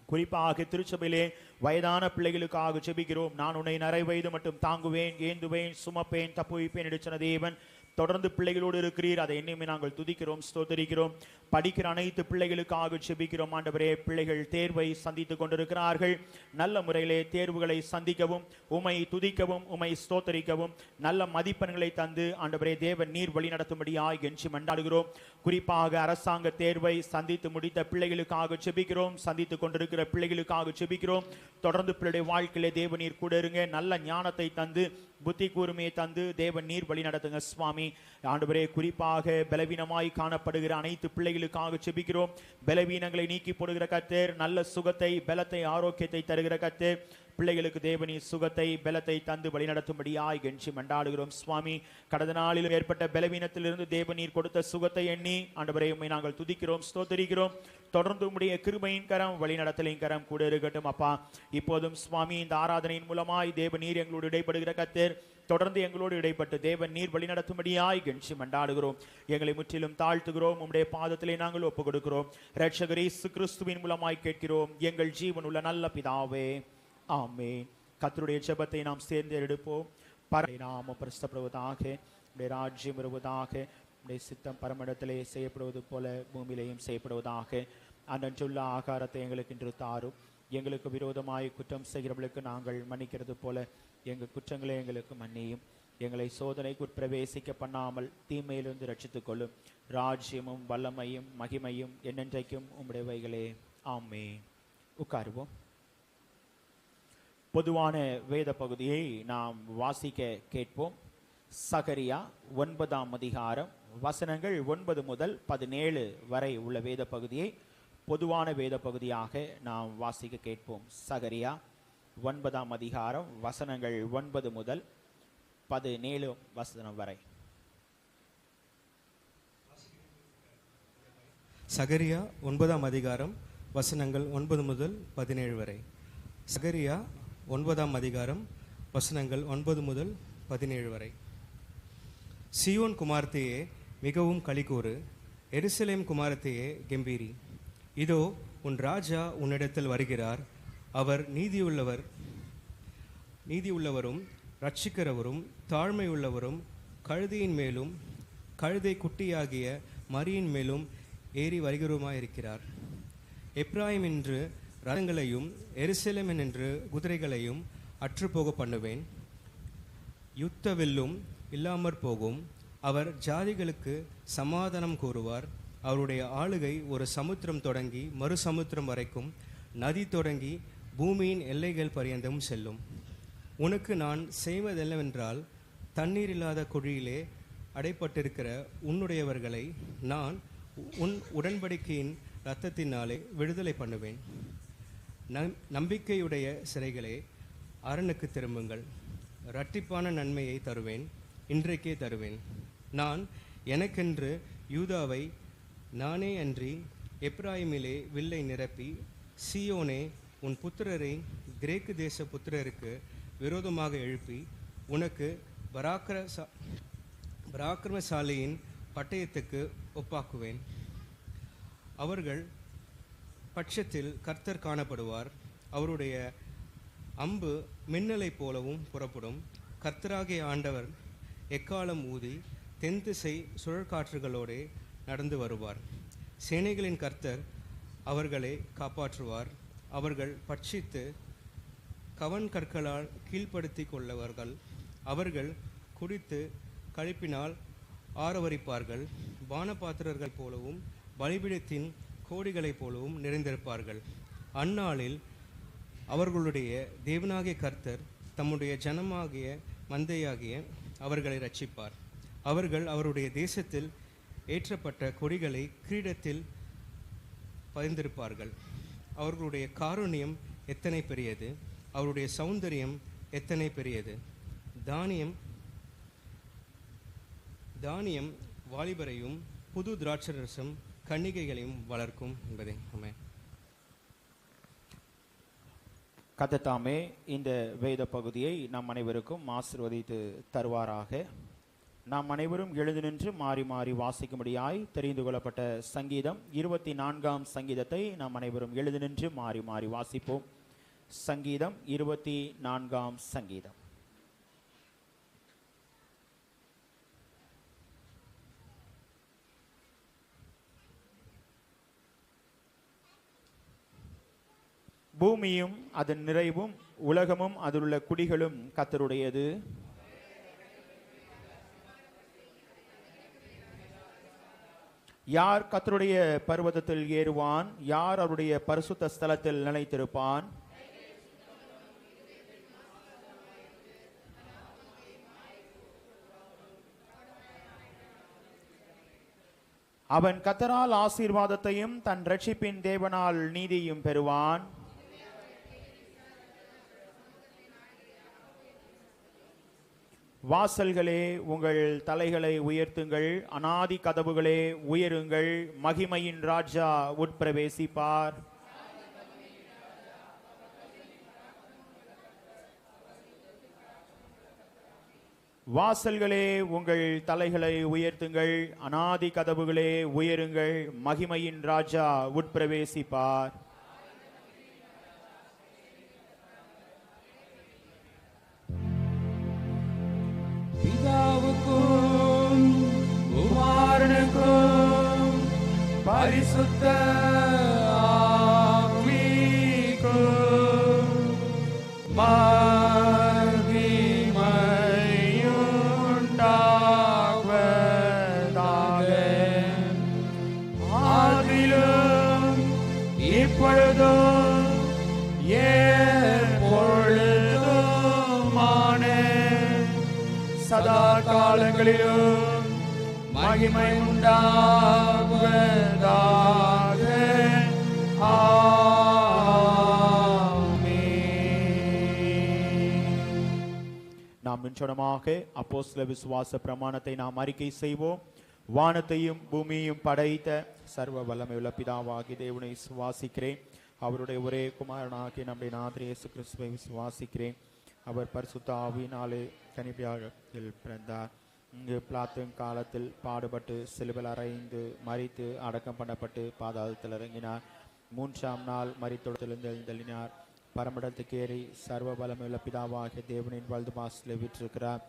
குறிப்பாக திருச்சபையிலே வயதான பிள்ளைகளுக்காக ஜெபிக்கிறோம். நான் உன்னை நரை வயது மட்டும் தாங்குவேன், ஏந்துவேன், சுமப்பேன், தப்புவிப்பேன் என்று சொன்ன தேவன் தொடர்ந்து பிள்ளைகளோடு இருக்கிறீர். அதை என்னையுமே நாங்கள் துதிக்கிறோம், ஸ்தோத்தரிக்கிறோம். படிக்கிற அனைத்து பிள்ளைகளுக்காக ஜெபிக்கிறோம் ஆண்டவரே. பிள்ளைகள் தேர்வை சந்தித்துக் கொண்டிருக்கிறார்கள். நல்ல முறையிலே தேர்வுகளை சந்திக்கவும், உமை துதிக்கவும், உமை ஸ்தோத்தரிக்கவும், நல்ல மதிப்பெண்களை தந்து ஆண்டவரே தேவன் நீர் வழி நடத்தும்படியாய் கெஞ்சி மன்றாடுகிறோம். குறிப்பாக அரசாங்க தேர்வை சந்தித்து முடித்த பிள்ளைகளுக்காக ஜெபிக்கிறோம். சந்தித்துக் கொண்டிருக்கிற பிள்ளைகளுக்காக ஜெபிக்கிறோம். தொடர்ந்து பிள்ளைடைய வாழ்க்கையிலே தேவன் நீர் கூட இருங்க. நல்ல ஞானத்தை தந்து புத்தி கூர்மையை தந்து தேவன் நீர் வழி நடத்துங்க சுவாமி. ஆண்டவரே, குறிப்பாக பலவீனமாய் காணப்படுகிற அனைத்து பிள்ளைகளுக்காக ஜெபிக்கிறோம். பலவீனங்களை நீக்கி போடுகிற கர்த்தர், நல்ல சுகத்தை, பலத்தை, ஆரோக்கியத்தை தருகிற கர்த்தர், பிள்ளைகளுக்கு தேவனி சுகத்தை, பலத்தை தந்து வழிநடத்தும்படியாய் கெஞ்சி மன்றாடுகிறோம் சுவாமி. கடந்த நாளில் ஏற்பட்ட பலவீனத்திலிருந்து தேவநீர் கொடுத்த சுகத்தை எண்ணி ஆண்டவரே உம்மை நாங்கள் துதிக்கிறோம், ஸ்தோத்திரிக்கிறோம். தொடர்ந்து உம்முடைய கிருபையின் கரம், வழிநடத்தலின் கரம் கூட இருக்கட்டும் அப்பா. இப்போதும் சுவாமி, இந்த ஆராதனையின் மூலமாய் தேவநீர் எங்களோடு இடைப்படுகிற கர்த்தர், தொடர்ந்து எங்களோடு இடைப்பட்டு தேவன் நீர் வழி நடத்தும்படியாய் கெஞ்சி மன்றாடுகிறோம். எங்களை முற்றிலும் தாழ்த்துகிறோம். உம்முடைய பாதத்திலே நாங்கள் ஒப்புக் கொடுக்கிறோம். இரட்சகர் இயேசு கிறிஸ்துவின் மூலமாய் கேட்கிறோம் எங்கள் ஜீவனுள்ள நல்ல பிதாவே, ஆமென். கர்த்தருடைய ஜெபத்தை நாம் சேர்ந்து எடுப்போம். நாமம் பரிசுத்தப்படுவதாக, உம்முடைய ராஜ்யம் வருவதாக, உம்முடைய சித்தம் பரமண்டலத்திலே செய்யப்படுவது போல பூமியிலேயும் செய்யப்படுவதாக. அன்றன்றுள்ள ஆகாரத்தை எங்களுக்கு இன்று தாரும். எங்களுக்கு விரோதமாய் குற்றம் செய்கிறவர்களுக்கு நாங்கள் மன்னிக்கிறது போல எங்கள் குற்றங்களை எங்களுக்கு மன்னியும். எங்களை சோதனைக்கு உட்பிரவேசிக்க பண்ணாமல் தீமையிலிருந்து ரட்சித்துக் கொள்ளும். ராஜ்யமும் வல்லமையும் மகிமையும் என்னென்றைக்கும் உம்முடையவைகளே, ஆமென். உட்காருவோம். பொதுவான வேத பகுதியை நாம் வாசிக்க கேட்போம். சகரியா 9ஆம் அதிகாரம் வசனங்கள் 9 முதல் 17 வரை உள்ள வேத பகுதியை பொதுவான வேத பகுதியாக நாம் வாசிக்க கேட்போம். சகரியா 9ஆம் அதிகாரம் வசனங்கள் 9 முதல் 17 வசனம் வரை. சகரியா 9ஆம் அதிகாரம் வசனங்கள் 9 முதல் 17 வரை. சகரியா 9ஆம் அதிகாரம் வசனங்கள் 9 முதல் 17 வரை. சீயோன் குமாரத்தையே மிகவும் களிகூறு, எருசலேம் குமாரத்தையே கெம்பீரி. இதோ உன் ராஜா உன்னிடத்தில் வருகிறார். அவர் நீதியுள்ளவரும் ரட்சிக்கிறவரும் தாழ்மையுள்ளவரும் கழுதையின் மேலும் கழுதை குட்டியாகிய மரியின் மேலும் ஏறி வருகிறவருமாயிருக்கிறார். எப்ராயிம் என்று ரதங்களையும் எருசலேம் என்று குதிரைகளையும் அற்றுப்போக பண்ணுவேன். யுத்த வில்லும் இல்லாமற் போகும். அவர் ஜாதிகளுக்கு சமாதானம் கூறுவார். அவருடைய ஆளுகை ஒரு சமுத்திரம் தொடங்கி மறு சமுத்திரம் வரைக்கும், நதி தொடங்கி பூமியின் எல்லைகள் பரியந்தம் செல்லும். உனக்கு நான் செய்வதென்னவென்றால், தண்ணீர் இல்லாத குழியிலே அடைப்பட்டிருக்கிற உன்னுடையவர்களை நான் உன் உடன்படிக்கையின் இரத்தத்தினாலே விடுதலை பண்ணுவேன். நம்பிக்கையுடைய சிறைகளே, அரணுக்கு திரும்புங்கள். இரட்டிப்பான நன்மையை தருவேன், இன்றைக்கே தருவேன். நான் எனக்கென்று யூதாவை நானே அன்றி எப்ராயிமிலே வில்லை நிரப்பி, சீயோனே உன் புத்திரரை கிரேக்கு தேச புத்திரருக்கு விரோதமாக எழுப்பி உனக்கு பராக்கிரமசாலியின் பட்டயத்துக்கு ஒப்பாக்குவேன். அவர்கள் பட்சத்தில் கர்த்தர் காணப்படுவார். அவருடைய அம்பு மின்னலை போலவும் புறப்படும். கர்த்தராகிய ஆண்டவர் எக்காலம் ஊதி தென் திசை சுழற்காற்றுகளோடே நடந்து வருவார். சேனைகளின் கர்த்தர் அவர்களை காப்பாற்றுவார். அவர்கள் பட்சித்து கவன் கற்களால் கீழ்ப்படுத்தி கொள்ளவர்கள். அவர்கள் குடித்து கழிப்பினால் ஆரவரிப்பார்கள். பானபாத்திரர்கள் போலவும் பலிபீடத்தின் கோடிகளைப் போலவும் நிறைந்திருப்பார்கள். அந்நாளில் அவர்களுடைய தேவனாகிய கர்த்தர் தம்முடைய ஜனமாகிய மந்தையாகிய அவர்களை ரட்சிப்பார். அவர்கள் அவருடைய தேசத்தில் ஏற்றப்பட்ட கொடிகளை கிரீடத்தில் பதிந்திருப்பார்கள். அவர்களுடைய காருண்யம் எத்தனை பெரியது, அவருடைய சௌந்தரியம் எத்தனை பெரியது. தானியம் வாலிபரையும் புது திராட்சரசம் கன்னிகைகளையும் வளர்க்கும் என்பதே. ஆமென். கர்த்தர் இந்த வேத பகுதியை நம் அனைவருக்கும் ஆசீர்வதித்து தருவாராக. நாம் அனைவரும் எழுந்து நின்று மாறி மாறி வாசிக்கும்படியாய் தெரிந்து கொள்ளப்பட்ட சங்கீதம் 24ஆம் சங்கீதத்தை நாம் அனைவரும் எழுந்து நின்று மாறி மாறி வாசிப்போம். சங்கீதம் 24ஆம் சங்கீதம். பூமியும் அதன் நிறைவும் உலகமும் அதிலுள்ள குடிகளும் கர்த்தருடையது. யார் கர்த்தருடைய பர்வதத்தில் ஏறுவான்? யார் அவருடைய பரிசுத்த ஸ்தலத்தில் நிலைத்திருப்பான்? அவன் கர்த்தரால் ஆசீர்வாதத்தையும் தன் இரட்சிப்பின் தேவனால் நீதியையும் பெறுவான். வாசல்களே உங்கள் தலைகளை உயர்த்துங்கள், அநாதி கதவுகளே உயருங்கள், மகிமையின் ராஜா உட்பிரவேசிப்பார். வாசல்களே உங்கள் தலைகளை உயர்த்துங்கள், அநாதி கதவுகளே உயருங்கள், மகிமையின் ராஜா உட்பிரவேசிப்பார். பிதாவுக்கும் குமாரனுக்கும் பரிசுத்த ஆவிக்கும் மகிமையுண்டாவதாக. ஆதியிலும் இப்பொழுதும் எப்பொழுதுமான சதா காலங்களிலும் மகிமை உண்டாவதாக. நாம் நிச்சயமாக அப்போஸ்தல விசுவாச பிரமாணத்தை நாம் அறிக்கை செய்வோம். வானத்தையும் பூமியையும் படைத்த சர்வ வல்லமையுள்ள பிதாவாகிய தேவனை விசுவாசிக்கிறேன். அவருடைய ஒரே குமாரனாகிய நம்முடைய நாதர் இயேசு கிறிஸ்துவை விசுவாசிக்கிறேன். அவர் பரிசுத்த ஆவியினாலே கன்னிகையாகத்தில் பிறந்தார். இங்கு பிலாத்தின் காலத்தில் பாடுபட்டு சிலுவையில் அறைந்து மரித்து அடக்கம் பண்ணப்பட்டு பாதாளத்தில் இறங்கினார். 3ஆம் நாள் மரித்தொடத்திலிருந்து எழுந்தள்ளினார். பரமடத்துக்கு ஏறி சர்வ பலமுள்ள பிதாவாகிய தேவனின் வலது பாசத்தில் விற்றிருக்கிறார்.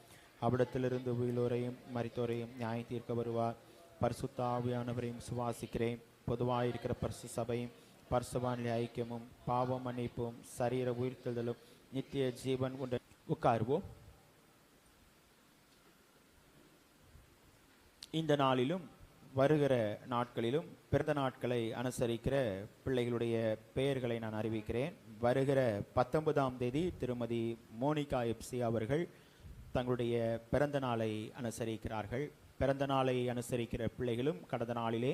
அவ்விடத்திலிருந்து உயிரோரையும் மரித்தோரையும் நியாயம் தீர்க்க வருவார். பரிசுத்த ஆவியானவரையும் சுவாசிக்கிறேன். பொதுவாயிருக்கிற பரிசு சபையும் பரிசுவானிலை ஐக்கியமும் பாவம் மன்னிப்பும் சரீர உயிர்த்தெழுதலும் நித்திய ஜீவன் உண்டு. உட்காருவோம். இந்த நாளிலும் வருகிற நாட்களிலும் பிறந்த நாட்களை அனுசரிக்கிற பிள்ளைகளுடைய பெயர்களை நான் அறிவிக்கிறேன். வருகிற 19ஆம் தேதி திருமதி மோனிகா எப்சி அவர்கள் தங்களுடைய பிறந்த நாளை அனுசரிக்கிறார்கள். பிறந்த நாளை அனுசரிக்கிற பிள்ளைகளும் கடந்த நாளிலே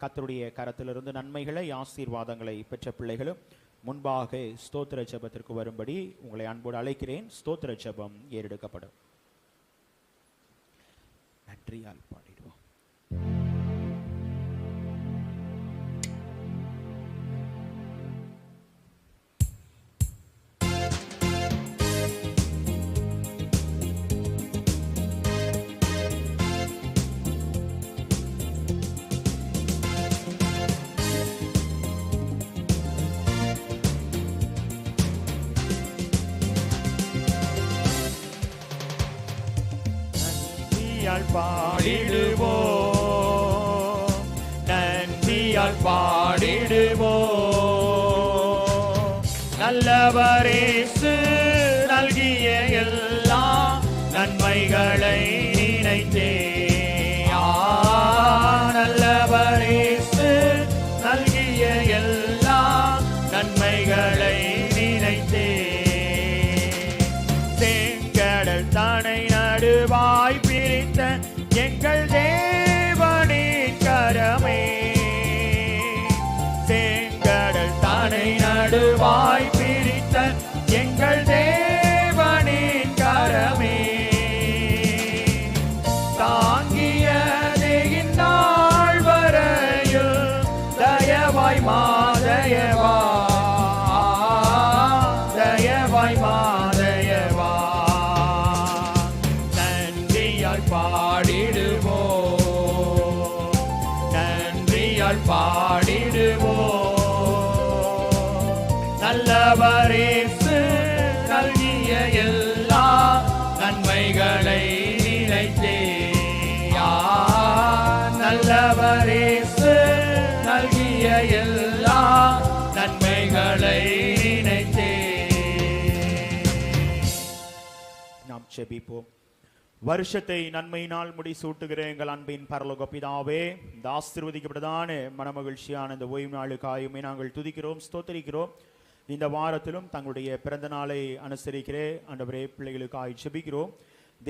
கர்த்தருடைய கரத்திலிருந்து நன்மைகளை ஆசீர்வாதங்களை பெற்ற பிள்ளைகளும் முன்பாக ஸ்தோத்திர ஜெபத்திற்கு வரும்படி உங்களை அன்போடு அழைக்கிறேன். ஸ்தோத்திர ஜெபம் ஏறெடுக்கப்படும். நன்றியால் பாடிடுவோம். பாடிடுவோம், நன்றியால் பாடிடுவோம். நல்லவரேசு நல்கிய எல்லா நன்மைகளை நினைத்தே, நல்லவரேசு நல்கிய எல்லா நன்மைகளை நினைத்தே. செங்கடல் தனை நடுவாய் எங்கள் தேவனின் கரமே, செங்கடல் தனை நடுவாய் பிரித்த எங்கள் நன்றியால் பாடிடுவோம். நல்லவரேசு நல்கிய எல்லா நன்மைகளை நினைத்தே, நல்லவரேசு நல்கிய எல்லா நன்மைகளை நினைத்தே. நாம் ஜெபிப்போம். வருஷத்தை நன்மையினால் முடிசூட்டுகிற எங்கள் அன்பின் பரலோக பிதாவே, இந்த ஆசீர்வதிக்கப்பட்டதான மனமகிழ்ச்சியான இந்த ஓய்வு நாளுக்காயுமே நாங்கள் துதிக்கிறோம், ஸ்தோத்தரிக்கிறோம். இந்த வாரத்திலும் தங்களுடைய பிறந்த நாளை அனுசரிக்கிற ஆண்டவரே பிள்ளைகளுக்காய் ஜெபிக்கிறோம்.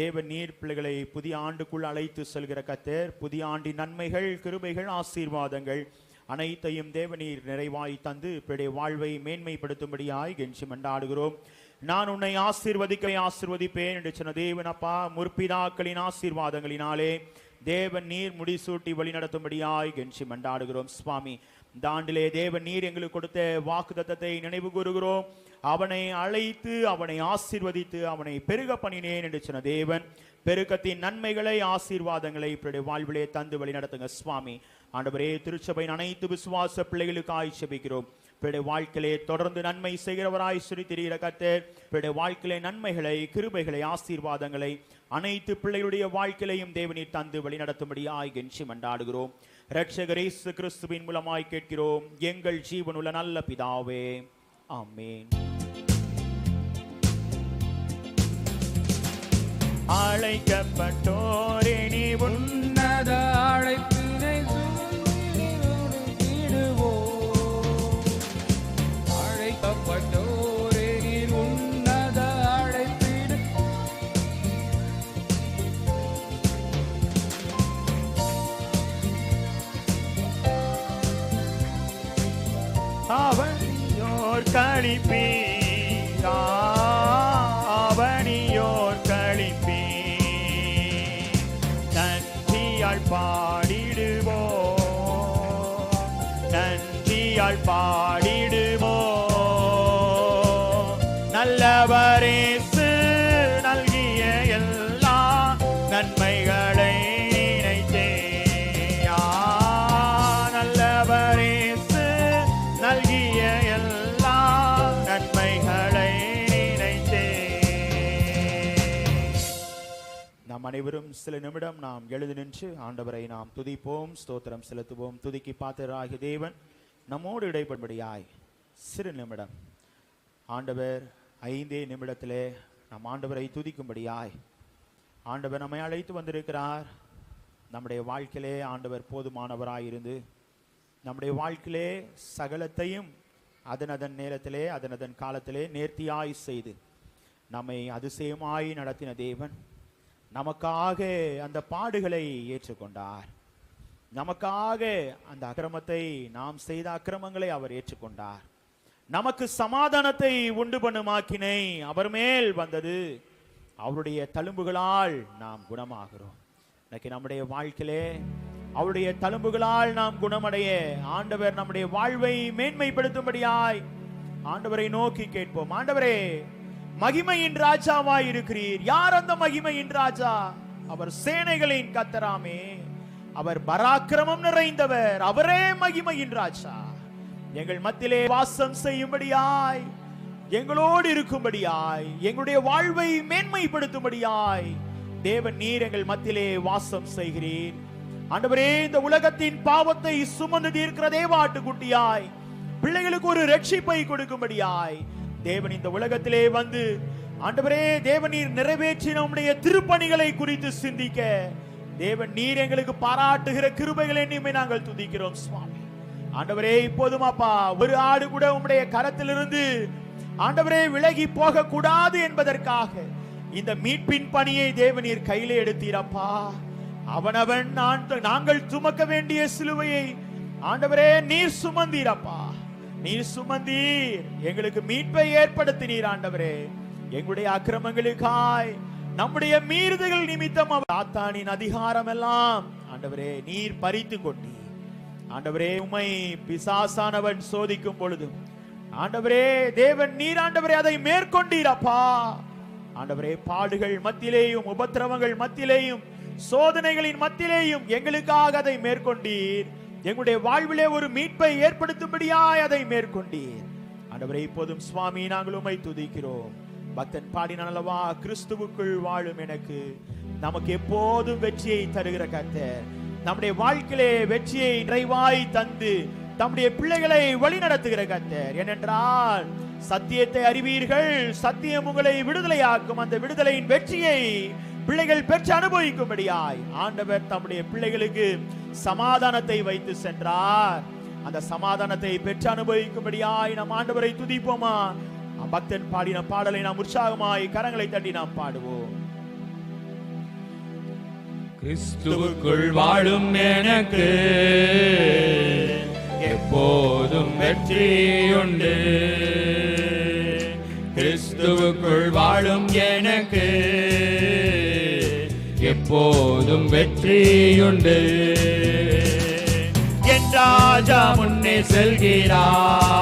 தேவன் நீர் பிள்ளைகளை புதிய ஆண்டுக்குள் அழைத்து செல்கிற கர்த்தர். புதிய ஆண்டின் நன்மைகள், கிருபைகள், ஆசீர்வாதங்கள் அனைத்தையும் தேவநீர் நிறைவாய் தந்து பிள்ளைய வாழ்வை மேன்மைப்படுத்தும்படியாய் கெஞ்சி மன்றாடுகிறோம். நான் உன்னை ஆசீர்வதிப்பேன் என்று சொன்ன தேவன் அப்பா, முற்பிதாக்களின் ஆசீர்வாதங்களினாலே தேவன் நீர் முடிசூட்டி வழி நடத்தும்படியாய் கெஞ்சி மன்றாடுகிறோம். சுவாமி, இந்த ஆண்டிலே தேவன் நீர் எங்களுக்கு கொடுத்த வாக்குத்தத்தத்தை நினைவு கூறுகிறோம். அவனை அழைத்து அவனை ஆசீர்வதித்து அவனை பெருக பண்ணினேன் என்று சொன்ன தேவன் பெருக்கத்தின் நன்மைகளை, ஆசீர்வாதங்களை இப்படி வாழ்விலே தந்து வழி நடத்துங்க சுவாமி. ஆண்டவரே, திருச்சபையின் அனைத்து விசுவாச பிள்ளைகளுக்காய் ஜெபிக்கிறோம். பிள்ளை வாழ்க்கையிலே தொடர்ந்து நன்மை செய்கிறவராய் சுரித்திரிகிற கர்த்தர் பிள்ளை வாழ்க்கையிலே நன்மைகளை, கிருபைகளை, ஆசீர்வாதங்களை அனைத்து பிள்ளைகளுடைய வாழ்க்கையிலையும் தேவனீர் தந்து வழி நடத்தும்படியாய் கெஞ்சி மன்றாடுகிறோம். இரட்சகர் இயேசு கிறிஸ்துவின் மூலமாய் கேட்கிறோம் எங்கள் ஜீவனுள்ள நல்ல பிதாவே, ஆமென். அழைக்கப்பட்டோரே நீ உன்னத அழைப்பினை சொல்லிடுவோம். அழைக்கப்பட்டோரே நீ உன்னத அழைப்பிடு அவனியோர் களிப்பீரா, அவனியோர் களிப்பீ, நன்றியால் பாடிடுவோம், நன்றியால் பாடிடுவோம். நல்லவரேசு நல்கிய எல்லா நன்மைகளை நினைத்தே, நல்லவரேசு நல்கிய எல்லா நன்மைகளை நினைத்தே. நாம் அனைவரும் சில நிமிடம் நாம் எழுந்து நின்று ஆண்டவரை நாம் துதிப்போம், ஸ்தோத்திரம் செலுத்துவோம். துதிக்கு பாத்திரராகிய தேவன் நம்மோடு இடைப்படும்படியாய் சிறு நிமிடம் ஆண்டவர் 5 நிமிடத்திலே நாம் ஆண்டவரை துதிக்கும்படியாய் ஆண்டவர் நம்மை அழைத்து வந்திருக்கிறார். நம்முடைய வாழ்க்கையிலே ஆண்டவர் போதுமானவராய் இருந்து நம்முடைய வாழ்க்கையிலே சகலத்தையும் அதனதன் நேரத்திலே அதனதன் காலத்திலே நேர்த்தியாய் செய்து நம்மை அதிசயமாய் நடத்தின தேவன் நமக்காக அந்த பாடுகளை ஏற்றுக்கொண்டார். நமக்காக அந்த அக்கிரமத்தை, நாம் செய்த அக்கிரமங்களை அவர் ஏற்றுக்கொண்டார். நமக்கு சமாதானத்தை உண்டு பண்ணுமாக்கினை அவர் மேல் வந்தது. அவருடைய தழும்புகளால் நாம் குணமாகிறோம். இன்னைக்கு நம்முடைய வாழ்க்கையிலே அவருடைய தழும்புகளால் நாம் குணமடைய ஆண்டவர் நம்முடைய வாழ்வை மேன்மைப்படுத்தும்படியாய் ஆண்டவரை நோக்கி கேட்போம். ஆண்டவரே, மகிமையின் ராஜாவாய் இருக்கிறீர். யார் அந்த மகிமையின் ராஜா? அவர் சேனைகளின் கர்த்தராமே. அவர் பராக்கிரமம் நிறைந்தவர். அவரே மகிமையின் ராஜா. எங்கள் மத்தியிலே வாசம் செய்யும்படியாய், எங்களோடு இருக்கும்படியாய், எங்களுடைய வாழ்வை மேன்மைப்படுத்தும்படியாய் தேவன் நீர் எங்கள் மத்தியிலே வாசம் செய்கிறீர். ஆண்டவரே, இந்த உலகத்தின் பாவத்தை சுமந்து தீர்க்கிற தேவாட்டுக்குட்டியாய் பிள்ளைகளுக்கு ஒரு ரட்சிப்பை கொடுக்கும்படியாய் தேவன் இந்த உலகத்திலே வந்து ஆண்டவரே, தேவன் நீர் நிறைவேற்றின உம்முடைய திருப்பணிகளை குறித்து சிந்திக்க தேவன் நீர் எங்களுக்கு பாராட்டுகிற கிருபைகளை எண்ணியுமே நாங்கள் துதிக்கிறோம் சுவாமி. ஆண்டவரே, இப்போதும் அப்பா, ஒரு ஆடு கூட உம்முடைய கரத்திலிருந்து ஆண்டவரே விலகி போக கூடாது என்பதற்காக இந்த மீட்பின் பணியை தேவனீர் கையிலே எடுத்தீரப்பா. அவனவன் நாங்கள் சுமக்க வேண்டிய சிலுவையை ஆண்டவரே நீர் சுமந்தீரப்பா. நீர் சுமந்தீர், எங்களுக்கு மீட்பை ஏற்படுத்தினீர். ஆண்டவரே, எங்களுடைய அக்கிரமங்களுக்காய், நம்முடைய மீறுதல்கள் நிமித்தம் சாத்தானின் அதிகாரம் எல்லாம் ஆண்டவரே நீர் பறித்து கொண்டீர். ஆண்டவரே, உம்மை பிசாசானவன் சோதிக்கும் பொழுது ஆண்டவரே தேவன் நீர் ஆண்டவரே அதை மேற்கொண்டீரப்பா. ஆண்டவரே, பாடுகள் மத்தியிலேயும், உபத்திரவங்கள் மத்தியிலேயும், சோதனைகளின் மத்தியிலேயும் எங்களுக்காக அதை மேற்கொண்டீர். எங்களுடைய வாழ்விலே ஒரு மீட்பை ஏற்படுத்தும்படியாய் அதை மேற்கொண்டீர். ஆண்டவரே, இப்போதும் சுவாமி நாங்கள் உம்மை துதிக்கிறோம். பக்தன் பாடினான் அல்லவா, கிறிஸ்துவுக்குள் வாழும் எனக்கு நமக்கு எப்போதும் வெற்றியை தருகிற கர்த்தர் நம்முடைய வாழ்க்கையிலே வெற்றியை நிறைவாய் தந்து தம்முடைய பிள்ளைகளை வழி நடத்துகிற கர்த்தர். ஏனென்றால் சத்தியத்தை அறிவீர்கள், சத்தியம் உங்களை விடுதலையாக்கும். அந்த விடுதலையின் வெற்றியை பிள்ளைகள் பெற்று அனுபவிக்கும்படியாய் ஆண்டவர் தம்முடைய பிள்ளைகளுக்கு சமாதானத்தை வைத்து சென்றார். அந்த சமாதானத்தை பெற்று அனுபவிக்கும்படியாய் நம் ஆண்டவரை துதிப்போமா? பக்தன் பாடின பாடலை நாம் உற்சாகமாய் கரங்களை தட்டி நாம் பாடுவோம். கிறிஸ்துவுக்குள் வாழும் எனக்கு எப்போதும் வெற்றியுண்டு. கிறிஸ்துவுக்குள் வாழும் எனக்கு எப்போதும் வெற்றியுண்டு. என் ராஜா முன்னே செல்கிறார்,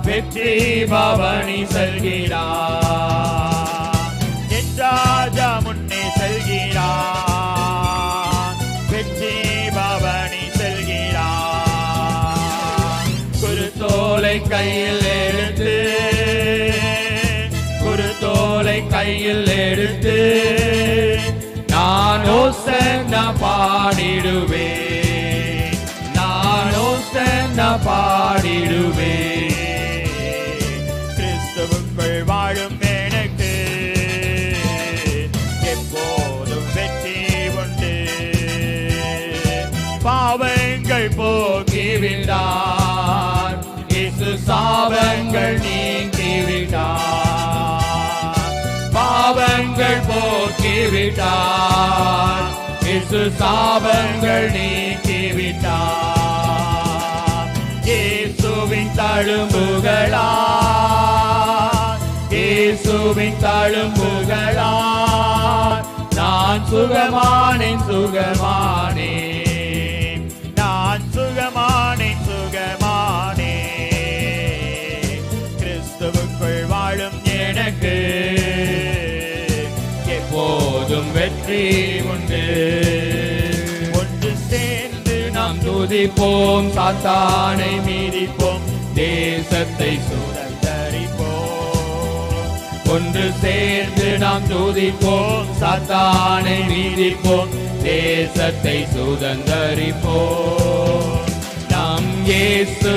வெற்றி பவனி செல்கிறார். என் ராஜா முன்னே செல்கிறார், வெற்றி பவனி செல்கிறார். குருத்தோலை கையில் எடுத்து, குருத்தோலை கையில் எடுத்து நான் ஓசன்னா பாடிடுவேன், நான் ஓசன்னா பாடிடுவேன். கிறிஸ்துவுக்குள் வாழும் எனக்கு எப்போதும் வெற்றி உண்டு. பாவங்கள் போக்கிவிட்டார், இயேசு சாபங்கள் நீக்கிவிட்டார். பாவங்கள் போக்கிவிட்டார், இயேசு சாபங்கள் நீக்கிவிட்டார். இயேசுவின் தழும்புகளால், இயேசுவின் தழும்புகளால் நான் சுகமானேன், சுகமானேன், நான் சுகமானேன், சுகமானேன். கிறிஸ்துவுக்குள் வாழும் எனக்கு எப்போதும் வெற்றி உண்டு. ஒன்று சேர்ந்து நாம் துதிப்போம், சாத்தானை மீதிப்போம், தேசத்தை சுதந்தரிப்போம். ஒன்று சேர்ந்து நாம் துதிப்போம், சாத்தானை மீதிப்போம், தேசத்தை சுதந்தரிப்போம். நம் இயேசு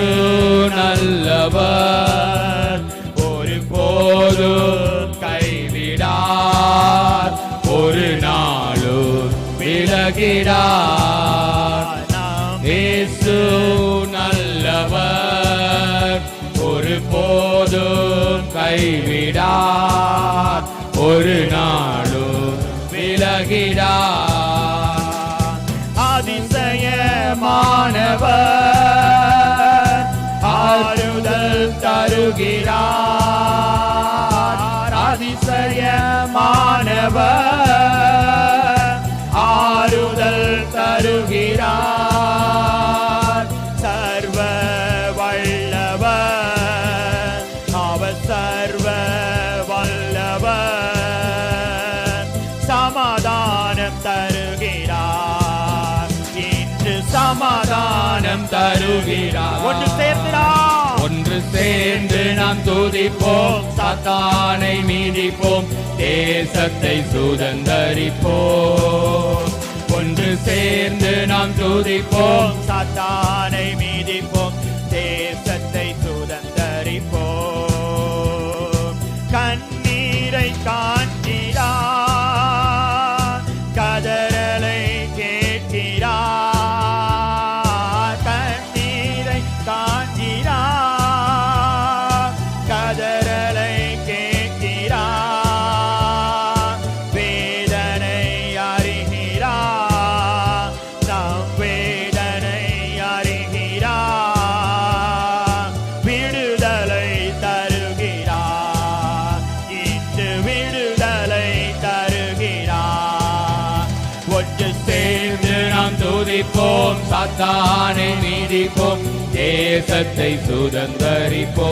நல்லவர், ஒரு போதும் கைவிடார், ஒரு நாளும் விலகிடார். நம் இயேசு நல்லவர், ஒரு போதும் கைவிடார், ஒரு நாளும் விலகிடார். அதிசயமானவர், ஆறுதல் தருகிறார். அதிசயமானவர், ஆறுதல் தருகிறார். சர்வ வல்லவர், அவர் சர்வ வல்லவர், சமாதானம் தருகிறார். இன்று சமாதானம் தருகிறார். ஒன்று சேர்ந்துடாம், ஒன்று சேர்ந்து நாம் துதிப்போம், சாத்தானை மீதிப்போம், தேசத்தை சுதந்தரிப்போம். ஒன்று சேர்ந்து நாம் துதிப்போம், சாத்தானை மீதிப்போம், தேசத்தை சுதந்தரிப்போம். கண்ணீரை காண்கிறார், கதறலை கேட்கிறார். கண்ணீரை காண்கிறார், கதறலை கேட்கிறார். வேதனை அறிகிறார், நம் வேதனை அறிகிறார். விடுதலை தருகிறார், இன்று விடுதலை தருகிறார். ஒன்று சேர்ந்து நாம் துதிப்போம், சாத்தானை மீதிப்போம், தேசத்தை சுதந்தரிப்போம்.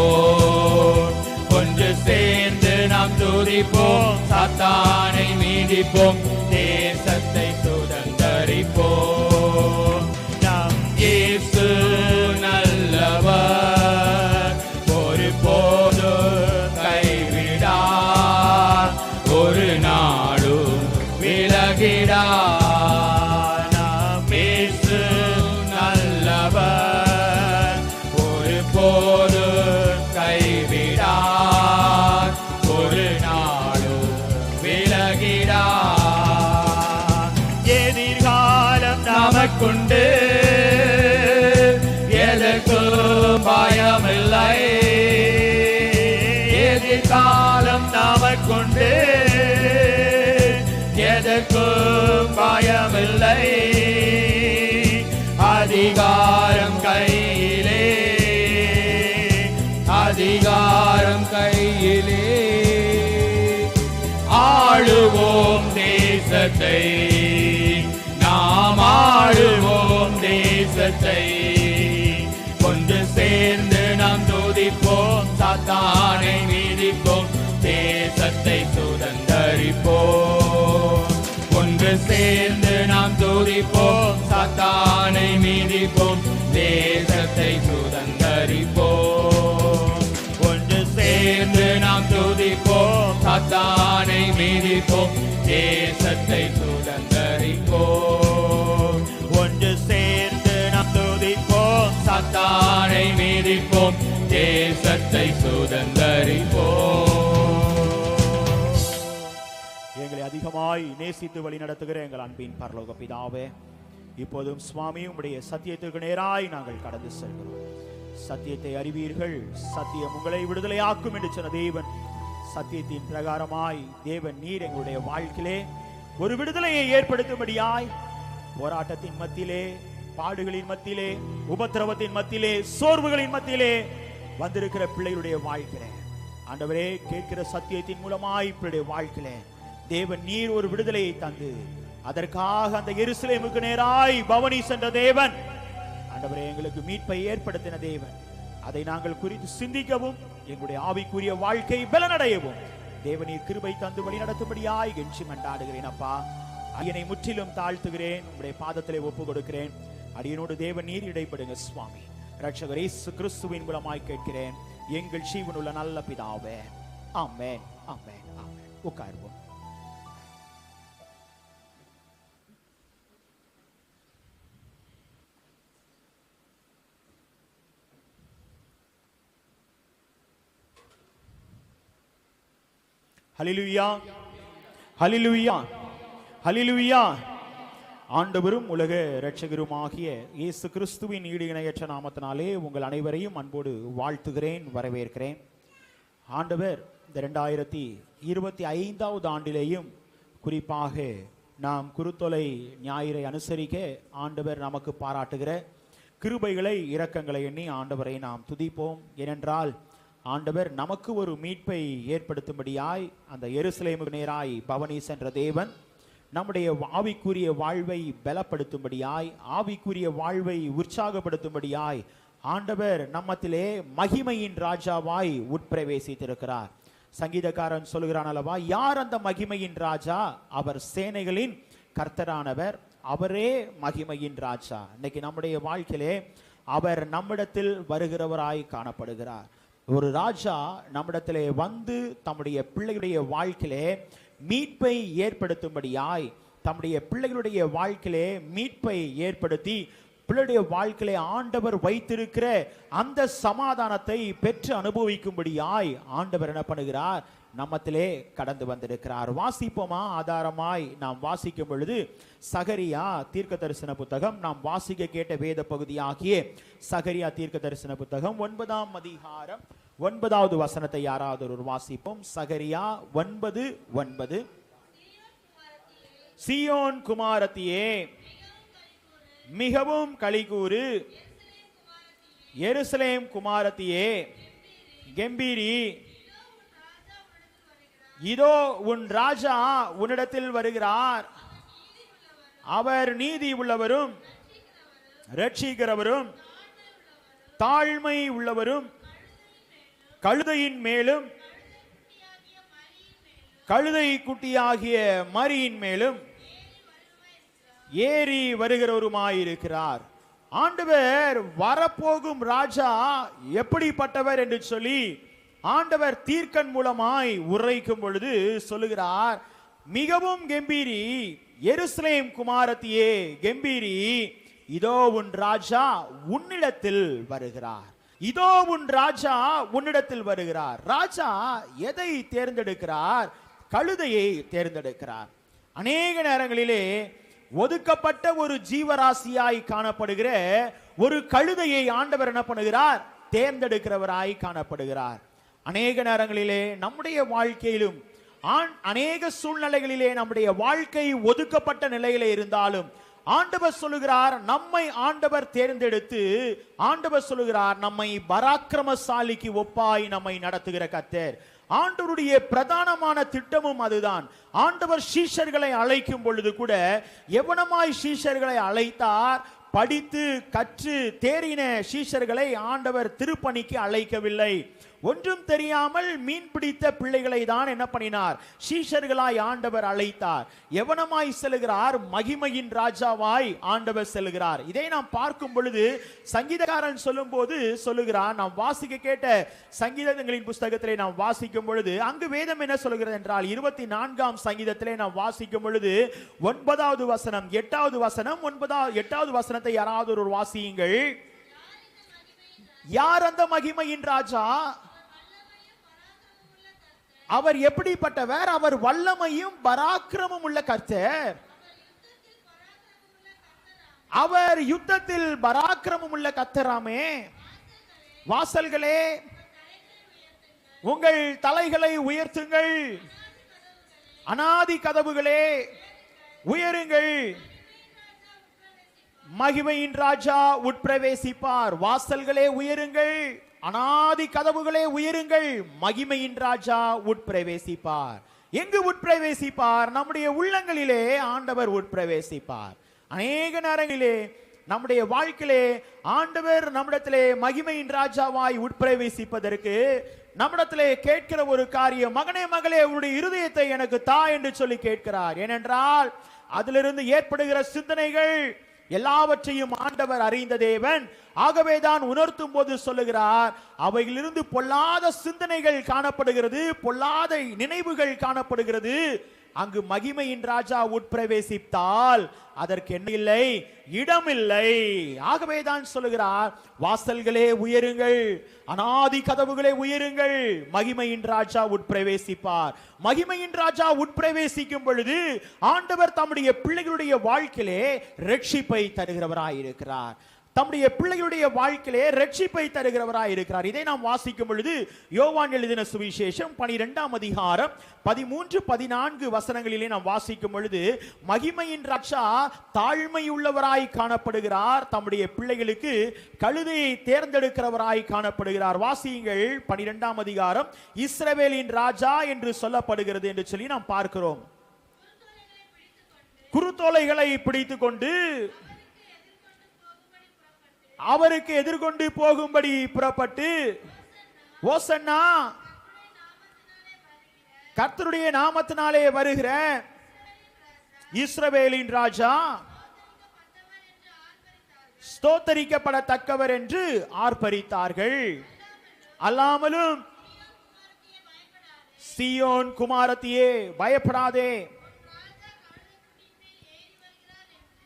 ஒன்று சேர்ந்து நாம் துதிப்போம், சாத்தானை மீதிப்போம், தேசத்தை சுதந்தரிப்போம். நம் இல்லை, அதிகாரம் கையிலே, அதிகாரம் கையிலே. ஆளுவோம் தேசத்தை, நாம் ஆளுவோம் தேசத்தை. ஒன்று சேர்ந்து நாம் துதிப்போம், சாத்தானை மீதிப்போம், தேசத்தை சுதந்தரிப்போம். ஒன்று சேர்ந்து நாம் துதிப்போம், சாத்தானை மீதிப்போம், தேசத்தை சுதந்தரிப்போம். ஒன்று சேர்ந்து நாம் துதிப்போம், சாத்தானை மீதிப்போம், தேசத்தை சுதந்தரிப்போம். ஒன்று சேர்ந்து நாம் துதிப்போம், சாத்தானை மீதிப்போம், தேசத்தை சுதந்தரிப்போம். எங்களை அதிகமாய் நேசித்து வழி நடத்துகிற எங்கள் அன்பின் பரலோக பிதாவே, இப்போதும் சுவாமி உம்முடைய சத்தியத்திற்கு நேராய் நாங்கள் கடந்து செல்கிறோம். சத்தியத்தை அறிவீர்கள், சத்தியம் உங்களை விடுதலையாக்கும் என்று சொன்ன தேவன், சத்தியத்தின் பிரகாரமாய் தேவன் நீர் எங்களுடைய வாழ்க்கையிலே ஒரு விடுதலையை ஏற்படுத்தும்படியாய் போராட்டத்தின் மத்தியிலே, பாடுகளின் மத்தியிலே, உபத்திரவத்தின் மத்தியிலே, சோர்வுகளின் மத்தியிலே வந்திருக்கிற பிள்ளைகளுடைய வாழ்க்கையிலே ஆண்டவரே, கேட்கிற சத்தியத்தின் மூலமாய் பிள்ளைடைய வாழ்க்கையிலே தேவன் நீர் ஒரு விடுதலையை தந்து அதற்காக அந்த எருசலேமுக்கு நேராய் பவனி சென்ற தேவன் ஆண்டவரே, எங்களுக்கு மீட்பை ஏற்படுத்தின தேவன். அதை நாங்கள் குறித்து சிந்திக்கவும் எங்களுடைய ஆவிக்குரிய வாழ்க்கை பலனடையவும் தேவனீர் கிருபை தந்து வழி நடத்தும்படியாய் கெஞ்சி மண்டாடுகிறேன். அப்பா, அடியனை முற்றிலும் தாழ்த்துகிறேன், உங்களுடைய பாதத்திலே ஒப்பு கொடுக்கிறேன். அடியனோடு தேவன் நீர் இடைப்படுங்க சுவாமி. ரட்சகர் இயேசு கிறிஸ்துவின் மூலமாய் கேட்கிறேன் எங்கள் ஜீவனுள்ள நல்ல பிதாவே, ஆமென், ஆமென், ஆமென். உட்காருவோம். ஹல்லேலூயா, ஹல்லேலூயா, ஹல்லேலூயா. ஆண்டவரும் உலக இரட்சகருமாகிய இயேசு கிறிஸ்துவின் ஈடு இணையற்ற நாமத்தினாலே உங்கள் அனைவரையும் அன்போடு வாழ்த்துகிறேன், வரவேற்கிறேன். ஆண்டவர் இந்த 2025 ஆண்டிலேயும் குறிப்பாக நாம் குருத்தொலை ஞாயிறை அனுசரிக்க ஆண்டவர் நமக்கு பாராட்டுகிற கிருபைகளை, இரக்கங்களை எண்ணி ஆண்டவரை நாம் துதிப்போம். ஏனென்றால் ஆண்டவர் நமக்கு ஒரு மீட்பை ஏற்படுத்தும்படியாய் அந்த எருசலேமுக்கு நேராய் பவனி சென்ற தேவன் நம்முடைய ஆவிக்குரிய வாழ்வை பலப்படுத்தும்படியாய், ஆவிக்குரிய வாழ்வை உற்சாகப்படுத்தும்படியாய் ஆண்டவர் நம்மத்திலே மகிமையின் ராஜாவாய் உட்பிரவேசித்திருக்கிறார். சங்கீதக்காரன் சொல்கிறான் அல்லவா, யார் அந்த மகிமையின் ராஜா? அவர் சேனைகளின் கர்த்தரானவர், அவரே மகிமையின் ராஜா. இன்னைக்கு நம்முடைய வாழ்க்கையிலே அவர் நம்மிடத்தில் வருகிறவராய் காணப்படுகிறார். ஒரு ராஜா நம்மிடத்திலே வந்து தம்முடைய பிள்ளைகளுடைய வாழ்க்கையிலே மீட்பை ஏற்படுத்தும்படியாய், தம்முடைய பிள்ளைகளுடைய வாழ்க்கையிலே மீட்பை ஏற்படுத்தி பிள்ளைடைய வாழ்க்கையிலே ஆண்டவர் வைத்திருக்கிற அந்த சமாதானத்தை பெற்று அனுபவிக்கும்படியாய் ஆண்டவர் என்ன பண்ணுகிறார்? நம்மத்திலே கடந்து வந்திருக்கிறார். வாசிப்போமா? ஆதாரமாய் நாம் வாசிக்கும் பொழுது சகரியா தீர்க்க தரிசன புத்தகம், நாம் வாசிக்க கேட்ட வேத பகுதியாகிய சகரியா தீர்க்க தரிசன புத்தகம் 9ஆம் அதிகாரம் 9வது வசனத்தை யாராவது ஒரு வாசிப்போம். சகரியா 9:9. சீயோன் குமாரத்தியே மிகவும் களிகூறு, எருசலேம் குமாரத்தியே கெம்பீரி, இதோ உன் ராஜா உன்னிடத்தில் வருகிறார், அவர் நீதி உள்ளவரும் ரட்சிக்கிறவரும் தாழ்மை உள்ளவரும் கழுதையின் மேலும் கழுதை குட்டியாகிய மரியின் மேலும் ஏறி வருகிறவருமாயிருக்கிறார். ஆண்டவர் வரப்போகும் ராஜா எப்படிப்பட்டவர் என்று சொல்லி ஆண்டவர் தீர்க்கன் மூலமாய் உரைக்கும் பொழுது சொல்லுகிறார், மிகவும் கெம்பீரி, எருசலேம் குமாரத்தியே கெம்பீரி, இதோ உன் ராஜா உன்னிடத்தில் வருகிறார். இதோ உன் ராஜா உன்னிடத்தில் வருகிறார். ராஜா எதை தேர்ந்தெடுக்கிறார்? கழுதையை தேர்ந்தெடுக்கிறார். அநேக நேரங்களிலே ஒதுக்கப்பட்ட ஒரு ஜீவராசியாய் காணப்படுகிற ஒரு கழுதையை ஆண்டவர் என்ன பண்ணுகிறார்? தேர்ந்தெடுக்கிறவராய் காணப்படுகிறார். அநேக நேரங்களிலே நம்முடைய வாழ்க்கையிலும் அநேக சூழ்நிலைகளிலே நம்முடைய வாழ்க்கை ஒதுக்கப்பட்ட நிலையிலே இருந்தாலும் ஆண்டவர் சொல்லுகிறார் நம்மை ஆண்டவர் தேர்ந்தெடுத்து ஆண்டவர் சொல்லுகிறார் நம்மை பராக்கிரமசாலிக்கு ஒப்பாய் நம்மை நடத்துகிற கர்த்தர். ஆண்டவருடைய பிரதானமான திட்டமும் அதுதான். ஆண்டவர் சீஷர்களை அழைக்கும் பொழுது கூட எவனமாய் சீஷர்களை அழைத்தார்? படித்து கற்று தேறின சீஷர்களை ஆண்டவர் திருப்பணிக்கு அழைக்கவில்லை. ஒன்றும் தெரியாமல் மீன் பிடித்த பிள்ளைகளை தான் என்ன பண்ணினார்? சீஷர்களாய் ஆண்டவர் அழைத்தார். எவனமாய் செல்கிறார்? மகிமையின் ராஜாவாய் ஆண்டவர் செல்கிறார். இதை நாம் பார்க்கும் பொழுது சங்கீதக்காரன் சொல்லும் போது சொல்லுகிறார், நாம் வாசிக்க கேட்ட சங்கீதங்களின் புஸ்தகத்திலே நாம் வாசிக்கும் பொழுது அங்கு வேதம் என்ன சொல்கிறது என்றால் 24ஆம் சங்கீதத்திலே நாம் வாசிக்கும் பொழுது 9வது வசனம் 8வது வசனம் 8வது வசனத்தை யாராவது ஒரு வாசியுங்கள். யார் அந்த மகிமையின் ராஜா? அவர் எப்படிப்பட்டவர்? அவர் வல்லமையும் பராக்கிரமும் உள்ள கர்த்தர். அவர் யுத்தத்தில் பராக்கிரமும் உள்ள கர்த்தராமே. வாசல்களே உங்கள் தலைகளை உயர்த்துங்கள், அநாதி கதவுகளே உயருங்கள், மகிமையின் ராஜா உட்பிரவேசிப்பார். வாசல்களே உயருங்கள், அநாதி கதவுகளே உயருங்கள், மகிமையின் ராஜா உட்பிரவேசிப்பார். எங்கு உட்பிரவேசிப்பார்? நம்முடைய உள்ளங்களிலே ஆண்டவர் உட்பிரவேசிப்பார். அநேக நேரங்களிலே நம்முடைய வாழ்க்கையிலே ஆண்டவர் நம்மிடத்திலே மகிமையின் ராஜாவாய் உட்பிரவேசிப்பதற்கு நம்மிடத்திலே கேட்கிற ஒரு காரியம், மகனே மகளே உன்னுடைய இருதயத்தை எனக்கு தா என்று சொல்லி கேட்கிறார். ஏனென்றால் அதிலிருந்து ஏற்படுகிற சிந்தனைகள் எல்லாவற்றையும் ஆண்டவர் அறிந்த தேவன். ஆகவேதான் உணர்த்தும் போது சொல்லுகிறார், அவைகளிலிருந்து பொல்லாத சிந்தனைகள் காணப்படுகிறது, பொல்லாத நினைவுகள் காணப்படுகிறது. அங்கு மகிமையின் ராஜா உட்பிரவேசித்தால் அதற்கு என்ன இல்லை? இடமில்லை. ஆகவேதான் சொல்லுகிறார், வாசல்களே உயருங்கள், அநாதி கதவுகளே உயருங்கள், மகிமையின் ராஜா உட்பிரவேசிப்பார். மகிமையின் ராஜா உட்பிரவேசிக்கும் பொழுது ஆண்டவர் தம்முடைய பிள்ளைகளுடைய வாழ்க்கையிலே ரட்சிப்பை தருகிறவராயிருக்கிறார். தம்முடைய பிள்ளைகளுடைய வாழ்க்கையிலே ரட்சிப்பை தருகிறவராய் இருக்கிறார். இதை நாம் வாசிக்கும் பொழுது யோவான் எழுதின சுவிசேஷம் 12ஆம் அதிகாரம் 13, 14 வசனங்களிலே நாம் வாசிக்கும் பொழுது மகிமையின் ராஜா தாழ்மை உள்ளவராய் காணப்படுகிறார். தம்முடைய பிள்ளைகளுக்கு கழுதையை தேர்ந்தெடுக்கிறவராய் காணப்படுகிறார். வாசியுங்கள் 12ஆம் அதிகாரம். இஸ்ரவேலின் ராஜா என்று சொல்லப்படுகிறது என்று சொல்லி நாம் பார்க்கிறோம். குருத்தோலைகளை பிடித்துக் கொண்டு அவருக்கு எதிர்கொண்டு போகும்படி புறப்பட்டு, ஓசன்னா கர்த்தருடைய நாமத்தினாலே வருகிற இஸ்ரவேலின் ராஜா ஸ்தோத்தரிக்கப்படத்தக்கவர் என்று ஆர்ப்பரித்தார்கள். அல்லாமலும் சீயோன் குமாரத்தியே பயப்படாதே,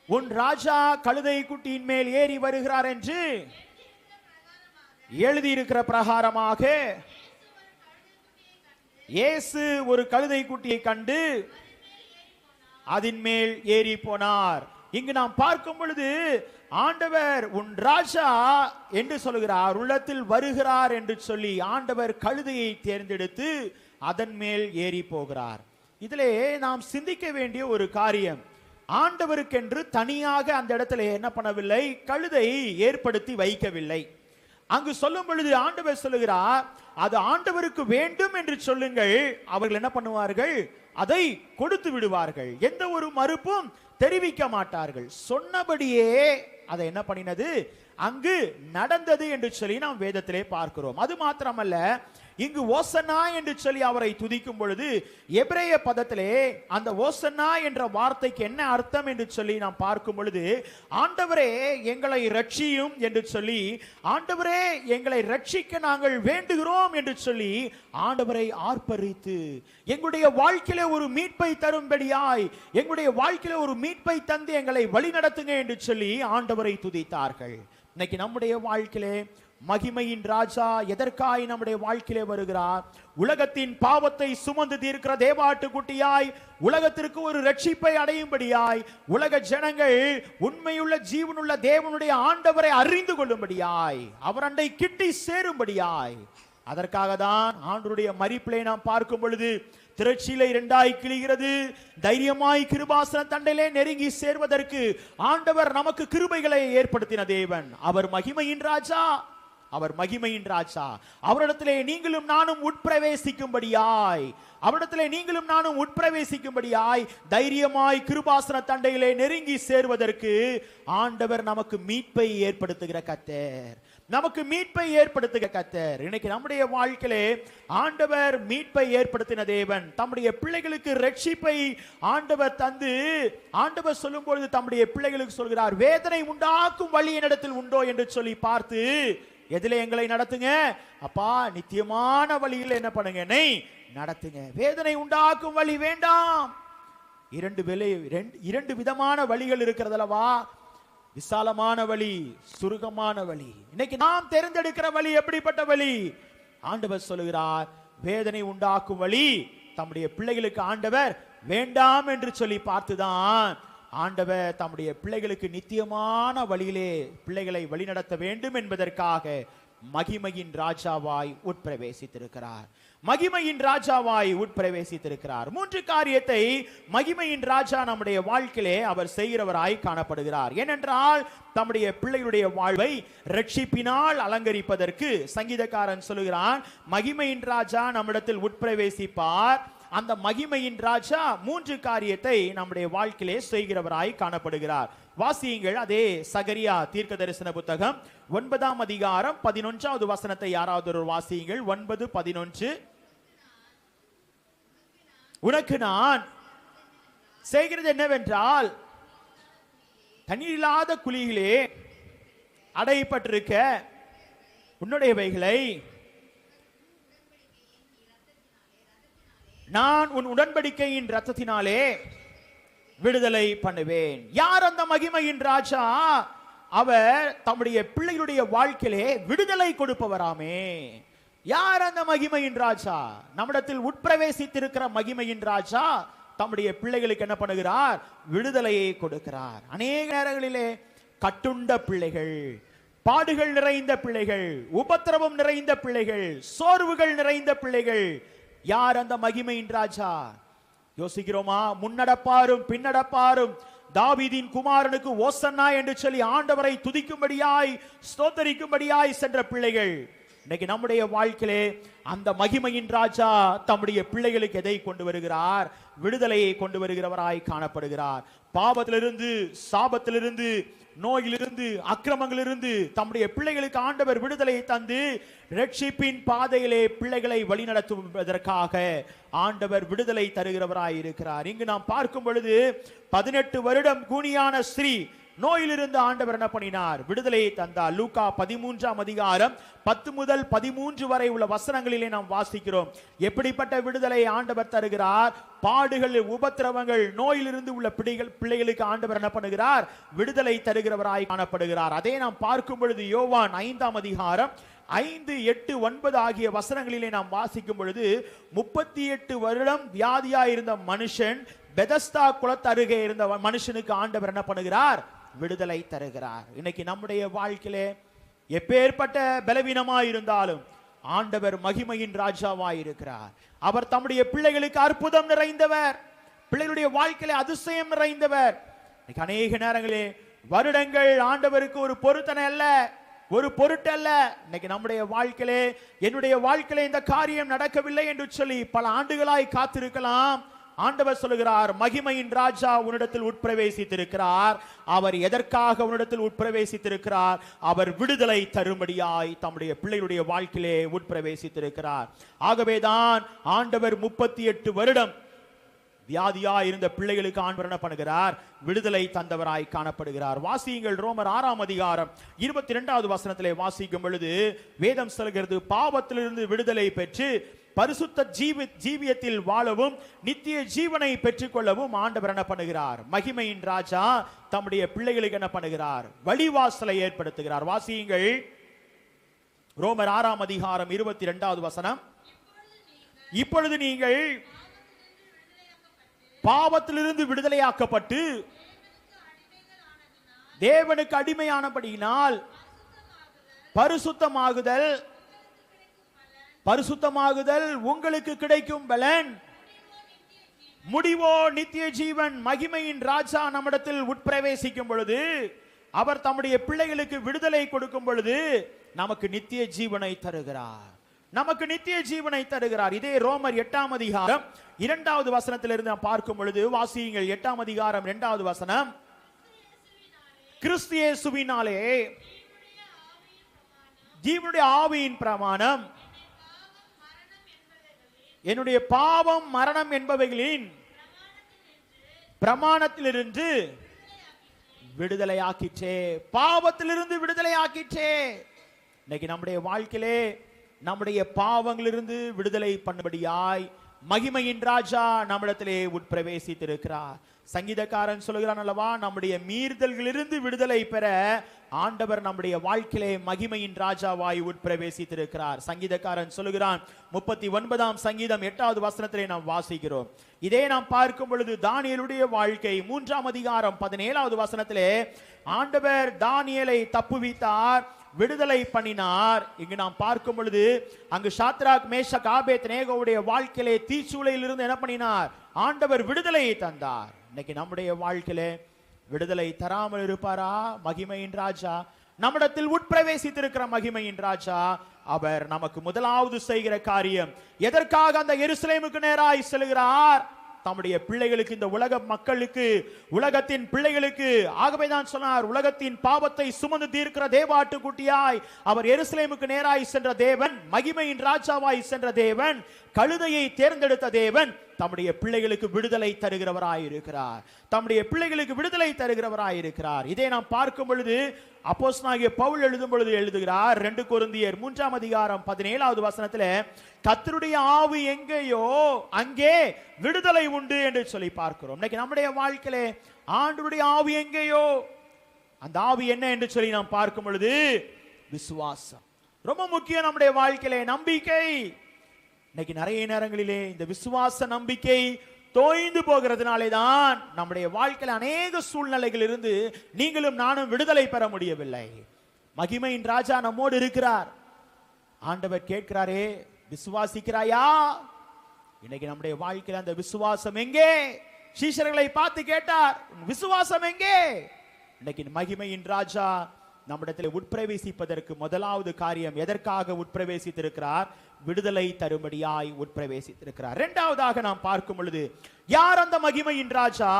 உன் ராஜா கழுதை குட்டியின் மேல் ஏறி வருகிறார் என்று எழுதியிருக்கிற பிரகாரமாக இயேசு ஒரு கழுதை குட்டியை கண்டு அதன் மேல் ஏறி போனார். இங்கு நாம் பார்க்கும் பொழுது ஆண்டவர் உன் ராஜா என்று சொல்கிறார், உள்ளத்தில் வருகிறார் என்று சொல்லி ஆண்டவர் கழுதையை தேர்ந்தெடுத்து அதன் மேல் ஏறி போகிறார். இதிலே நாம் சிந்திக்க வேண்டிய ஒரு காரியம், ஆண்டவருக்கென்று தனியாக அந்த இடத்துல என்ன பண்ணவில்லை? கழுதை ஏற்படுத்தி வைக்கவில்லை. அங்கு சொல்லும் பொழுது ஆண்டவர் சொல்லுகிறார், அது ஆண்டவருக்கு வேண்டும் என்று சொல்லுங்கள், அவர்கள் என்ன பண்ணுவார்கள்? அதை கொடுத்து விடுவார்கள். எந்த ஒரு மறுப்பும் தெரிவிக்க மாட்டார்கள். சொன்னபடியே அதை என்ன பண்ணினது? அங்கு நடந்தது என்று சொல்லி நாம் வேதத்திலே பார்க்கிறோம். அது மாத்திரமல்ல, இங்கு ஓசன்னா என்று சொல்லி அவரை துதிக்கும் பொழுது எபிரேய பதத்திலே அந்த ஓசன்னா என்ற வார்த்தைக்கு என்ன அர்த்தம் என்று சொல்லி நாம் பார்க்கும் பொழுது, ஆண்டவரே எங்களை ரட்சியும் என்று சொல்லி, ஆண்டவரே எங்களை ரட்சிக்க நாங்கள் வேண்டுகிறோம் என்று சொல்லி ஆண்டவரை ஆர்ப்பரித்து எங்களுடைய வாழ்க்கையிலே ஒரு மீட்பை தரும்படியாய், எங்களுடைய வாழ்க்கையிலே ஒரு மீட்பை தந்து எங்களை வழி நடத்துங்க என்று சொல்லி ஆண்டவரை துதித்தார்கள். இன்னைக்கு நம்முடைய வாழ்க்கையிலே மகிமையின் ராஜா எதற்காய் நம்முடைய வாழ்க்கையிலே வருகிறார்? உலகத்தின் பாவத்தை சுமந்து தீர்க்கிற தேவாட்டுக்குட்டியாய், உலகத்திற்கு ஒரு ரட்சிப்பை அடையும்படியாய், உலக ஜனங்கள் உண்மையுள்ள ஜீவனுள்ள தேவனுடைய ஆண்டவரை அறிந்து கொள்ளும்படியாய், அவர் அண்டை கிட்டி சேரும்படியாய், அதற்காக தான் ஆண்டவருடைய மரிப்பிலே நாம் பார்க்கும் பொழுது திரட்சியில இரண்டாய் கிழிகிறது. தைரியமாய் கிருபாசன தண்டையிலே நெருங்கி சேர்வதற்கு ஆண்டவர் நமக்கு கிருபைகளை ஏற்படுத்தின தேவன். அவர் மகிமையின் ராஜா, அவர் மகிமையின் ராஜா. அவரிடத்திலே நீங்களும் நானும் உட்பிரவேசிக்கும்படியாய், அவரிடத்திலே நீங்களும் நானும் உட்பிரவேசிக்கும்படியாய் தைரியமாய் கிருபாசன தண்டையிலே நெருங்கி சேர்வதற்கு ஆண்டவர் நமக்கு மீட்பை ஏற்படுத்துகிற கர்த்தர், நமக்கு மீட்பை ஏற்படுத்துகிற கர்த்தர். இன்னைக்கு நம்முடைய வாழ்க்கையிலே ஆண்டவர் மீட்பை ஏற்படுத்தின தேவன். தம்முடைய பிள்ளைகளுக்கு ரட்சிப்பை ஆண்டவர் தந்து, ஆண்டவர் சொல்லும் பொழுது தம்முடைய பிள்ளைகளுக்கு சொல்கிறார், வேதனை உண்டாக்கும் வழி என்னிடத்தில் உண்டோ என்று சொல்லி பார்த்து எதிலே எங்களை நடத்துங்க அப்பா, நித்தியமான வழியில் என்ன பண்ணுங்க, என்னை நடத்துங்க. வேதனை உண்டாக்கும் வழி வேண்டாம். இரண்டு விதமான வழிகள் இருக்கிறதல்லவா, விசாலமான வழி, சுருக்கமான வழி. இன்னைக்கு நாம் தேர்ந்தெடுக்கிற வழி எப்படிப்பட்ட வழி? ஆண்டவர் சொல்லுகிறார், வேதனை உண்டாக்கும் வழி தம்முடைய பிள்ளைகளுக்கு ஆண்டவர் வேண்டாம் என்று சொல்லி பார்த்துதான் ஆண்டவர் தம்முடைய பிள்ளைகளுக்கு நித்தியமான வழியிலே பிள்ளைகளை வழிநடத்த வேண்டும் என்பதற்காக மகிமையின் ராஜாவாய் உட்பிரவேசித்திருக்கிறார். மகிமையின் ராஜாவாய் உட்பிரவேசித்திருக்கிறார். 3 காரியத்தை மகிமையின் ராஜா நம்முடைய வாழ்க்கையிலே அவர் செய்கிறவராய் காணப்படுகிறார். ஏனென்றால் தம்முடைய பிள்ளைகளுடைய வாழ்வை ரட்சிப்பினால் அலங்கரிப்பதற்கு சங்கீதக்காரன் சொல்லுகிறான், மகிமையின் ராஜா நம்மிடத்தில் உட்பிரவேசிப்பார். அந்த மகிமையின் ராஜா 3 காரியத்தை நம்முடைய வாழ்க்கையிலே செய்கிறவராய் காணப்படுகிறார். வாசியுங்கள், அதே சகரியா தீர்க்க தரிசன புத்தகம் 9ஆம் அதிகாரம் 11வது வசனத்தை யாராவது ஒரு வாசியுங்கள். 9:11. உனக்கு நான் செய்கிறது என்னவென்றால், தண்ணீர் இல்லாத குழியிலே அடைப்பட்டிருக்க உன்னுடையவைகளை நான் உன் உடன்படிக்கையின் இரத்தத்தினாலே விடுதலை பண்ணுவேன். யார் அந்த மகிமையின் ராஜா? அவர் தம்முடைய பிள்ளைகளுடைய வாழ்க்கையிலே விடுதலை கொடுப்பவராமே. யார் அந்த மகிமையின் ராஜா? நம்மிடத்தில் உட்பிரவேசித்திருக்கிற மகிமையின் ராஜா தம்முடைய பிள்ளைகளுக்கு என்ன பண்ணுகிறார்? விடுதலையை கொடுக்கிறார். அநேக நேரங்களிலே கட்டுண்ட பிள்ளைகள், பாடுகள் நிறைந்த பிள்ளைகள், உபத்திரவம் நிறைந்த பிள்ளைகள், சோர்வுகள் நிறைந்த பிள்ளைகள். யார் அந்த மகிமையின் ராஜா? யோசிக்கிறோமா? முன்னடப்பாரும் பின்னடப்பாரும் தாவீதின் குமாரனுக்கு ஓசன்னா என்று சொல்லி ஆண்டவரை துதிக்கும்படியாய் ஸ்தோத்தரிக்கும்படியாய் சென்ற பிள்ளைகள். இன்னைக்கு நம்முடைய வாழ்க்கையிலே அந்த மகிமையின் ராஜா தம்முடைய பிள்ளைகளுக்கு எதை கொண்டு வருகிறார்? விடுதலையை கொண்டு வருகிறவராய் காணப்படுகிறார். பாவத்திலிருந்து, சாபத்திலிருந்து, நோயிலிருந்து, அக்கிரமங்களிலிருந்து தம்முடைய பிள்ளைகளுக்கு ஆண்டவர் விடுதலையை தந்து ரட்சிப்பின் பாதையிலே பிள்ளைகளை வழிநடத்துவதற்காக ஆண்டவர் விடுதலை தருகிறவராய் இருக்கிறார். இங்கு நாம் பார்க்கும் பொழுது 18 வருடம் கூனியான ஸ்ரீ நோயிலிருந்து ஆண்டவர் என்ன பண்ணினார்? விடுதலையை தந்தார். லூக்கா 13ஆம் அதிகாரம் 10 முதல் 13 வரை உள்ள வசனங்களிலே நாம் வாசிக்கிறோம். எப்படிப்பட்ட விடுதலை ஆண்டவர் தருகிறார்? பாடுகள், உபத்திரவங்கள், நோயிலிருந்து உள்ள பிள்ளைகளுக்கு ஆண்டவர் என்ன பண்ணுகிறார்? விடுதலை தருகிறவராய் காணப்படுகிறார். அதை நாம் பார்க்கும் பொழுது யோவான் 5ஆம் அதிகாரம் 5, 8, 9 ஆகிய வசனங்களிலே நாம் வாசிக்கும் பொழுது 38 வருடம் வியாதியா இருந்த மனுஷன், பெதஸ்தா குளத்து அருகே இருந்த மனுஷனுக்கு ஆண்டவர் என்ன பண்ணுகிறார்? விடுதலை தருகிறார். இன்னைக்கு நம்முடைய வாழ்க்கையிலே எப்பேற்பட்ட பலவீனமாய் இருந்தாலும் ஆண்டவர் மகிமையின் ராஜாவாய் இருக்கிறார். அவர் தம்முடைய பிள்ளைகளுக்கு அற்புதம் நிறைந்தவர், பிள்ளைகளுடைய வாழ்க்கையிலே அதிசயம் நிறைந்தவர். இன்னைக்கு அநேக நேரங்களே வருடங்கள் ஆண்டவருக்கு ஒரு பொருத்தனை அல்ல, ஒரு பொருட்டல்ல. இன்னைக்கு நம்முடைய வாழ்க்கையிலே, என்னுடைய வாழ்க்கையிலே இந்த காரியம் நடக்கவில்லை என்று சொல்லி பல ஆண்டுகளாய் காத்திருக்கலாம். ஆண்டவர் சொல்லுகிறார், மகிமையின் ராஜா உன்னிடத்தில் உட்பிரவேசித்திருக்கிறார். அவர் எதற்காக உன்னிடத்தில் உட்பிரவேசித்திருக்கிறார்? அவர் விடுதலை தரும்படியாய் தம்முடைய பிள்ளைகளுடைய வாழ்க்கையிலே உட்பிரவேசித்திருக்கிறார். ஆகவேதான் ஆண்டவர் 38 வருடம் வியாதியா இருந்த பிள்ளைகளுக்கு ஆண்டவர் என்ன பண்ணுகிறார்? விடுதலை தந்தவராய் காணப்படுகிறார். வாசியுங்கள், ரோமர் 6ஆம் அதிகாரம் 22வது வசனத்திலே வாசிக்கும் பொழுது வேதம் சொல்கிறது, பாவத்திலிருந்து விடுதலை பெற்று பரிசுத்த ஜீவியத்தில் வாழவும் நித்திய ஜீவனை பெற்றுக்கொள்ளவும் ஆண்டவர் என்ன பண்ணுகிறார்? மகிமையின் ராஜா தம்முடைய பிள்ளைகளுக்கு என்ன பண்ணுகிறார்? வழிவாசலை ஏற்படுத்துகிறார். வாசியுங்கள், ரோமர் 6ஆம் அதிகாரம் 22வது வசனம். இப்பொழுது நீங்கள் பாவத்திலிருந்து விடுதலையாக்கப்பட்டு தேவனுக்கு அடிமையானபடியினால் பரிசுத்தமாகுதல் உங்களுக்கு கிடைக்கும் பலன் முடிவோ நித்திய ஜீவன். மகிமையின் ராஜா நம்மிடத்தில் உட்பிரவேசிக்கும் பொழுது, அவர் தம்முடைய பிள்ளைகளுக்கு விடுதலை கொடுக்கும் பொழுது நமக்கு நித்திய ஜீவனை தருகிறார். நமக்கு நித்திய ஜீவனை தருகிறார். இதே ரோமர் 8ஆம் அதிகாரம் 2வது வசனத்திலிருந்து நாம் பார்க்கும் பொழுது, வாசியுங்கள். 8ஆம் அதிகாரம் 2வது வசனம். கிறிஸ்து இயேசுவினாலே ஜீவனுடைய ஆவியின் பிரமாணம் என்னுடைய பாவம் மரணம் என்பவைகளின் பிரமாணத்திலிருந்து விடுதலை ஆக்கிற்றே. பாவத்திலிருந்து விடுதலை ஆக்கிற்றே. இன்னைக்கு நம்முடைய வாழ்க்கையிலே நம்முடைய பாவங்களிலிருந்து விடுதலை பண்ணும்படியாய் மகிமையின் ராஜா நம்மிடத்திலே உட்பிரவேசித்திருக்கிறார். சங்கீதக்காரன் சொல்கிறான் அல்லவா, நம்முடைய மீறுதல்களிலிருந்து விடுதலை பெற ஆண்டவர் நம்முடைய வாழ்க்கையிலே மகிமையின் ராஜாவாய் உட்பிரவேசித்திருக்கிறார். சங்கீதக்காரன் சொல்கிறான், 39ஆம் சங்கீதம் 8வது வசனத்திலே நாம் வாசிக்கிறோம். இதே நாம் பார்க்கும் பொழுது தானியேலுடைய வாழ்க்கை 3ஆம் அதிகாரம் 17வது வசனத்திலே ஆண்டவர் தானியேலை தப்புவித்தார், விடுதலை பண்ணினார். இங்கு நாம் பார்க்கும் பொழுது அங்கு சாத்ராக் மேஷக் ஆபேத்நேகோவுடைய வாழ்க்கையிலே தீச்சூளையில் இருந்து என்ன பண்ணினார்? ஆண்டவர் விடுதலையை தந்தார். இன்னைக்கு நம்முடைய வாழ்க்கையிலே விடுதலை தராமல் இருப்பாரா? மகிமையின் ராஜா நம்மிடத்தில் உட்பிரவேசித்திருக்கிற மகிமையின் ராஜா அவர் நமக்கு முதலாவது செய்கிற காரியம், எதற்காக அந்த எருசலேமுக்கு நேராய் செல்கிறார்? தம்முடைய பிள்ளைகளுக்கு, இந்த உலக மக்களுக்கு, உலகத்தின் பிள்ளைகளுக்கு. ஆகவேதான் சொன்னார், உலகத்தின் பாவத்தை சுமந்து தீர்க்கிற தேவாட்டுக்குட்டியாய் அவர் எருசலேமுக்கு நேராய் சென்ற தேவன், மகிமையின் ராஜாவாய் சென்ற தேவன், கழுதையை தேர்ந்தெடுத்த தேவன் தம்முடைய பிள்ளைகளுக்கு விடுதலை தருகிறவராய் இருக்கிறார். தம்முடைய பிள்ளைகளுக்கு விடுதலை தருகிறவராய் இருக்கிறார். இதை நாம் பார்க்கும் பொழுது அப்போஸ்தலனாகிய பவுல் எழுதும் பொழுது எழுதுகிறார், 2 கொரிந்தியர் 3ஆம் அதிகாரம் 17வது வசனத்திலே, கர்த்தருடைய ஆவி எங்கேயோ அங்கே விடுதலை உண்டு என்று சொல்லி பார்க்கிறோம். இன்னைக்கு நம்முடைய வாழ்க்கையிலே ஆண்டவருடைய ஆவி எங்கேயோ, அந்த ஆவி என்ன என்று சொல்லி நாம் பார்க்கும் பொழுது விசுவாசம் ரொம்ப முக்கியம். நம்முடைய வாழ்க்கையிலே நம்பிக்கை. இன்னைக்கு நிறைய நேரங்களிலே இந்த விசுவாச நம்பிக்கை தோய்ந்து போகிறதுனாலே தான் நம்முடைய வாழ்க்கையில் அநேக சூழ்நிலைகள் இருந்து நீங்களும் நானும் விடுதலை பெற முடியவில்லை. மகிமையின் ராஜா நம்மோடு இருக்கிறார். ஆண்டவர் கேட்கிறாரே, விசுவாசிக்கிறாயா? இன்னைக்கு நம்முடைய வாழ்க்கையில் அந்த விசுவாசம் எங்கே? சீஷர்களை பார்த்து கேட்டார், விசுவாசம் எங்கே? இன்னைக்கு மகிமையின் ராஜா நம்மிடத்தில் உட்பிரவேசிப்பதற்கு முதலாவது காரியம், எதற்காக உட்பிரவேசித்திருக்கிறார்? விடுதலை தரும்படியாய் உட்பிரவேசித்திருக்கிறார். இரண்டாவதாக நாம் பார்க்கும் பொழுது, யார் அந்த மகிமையின் ராஜா?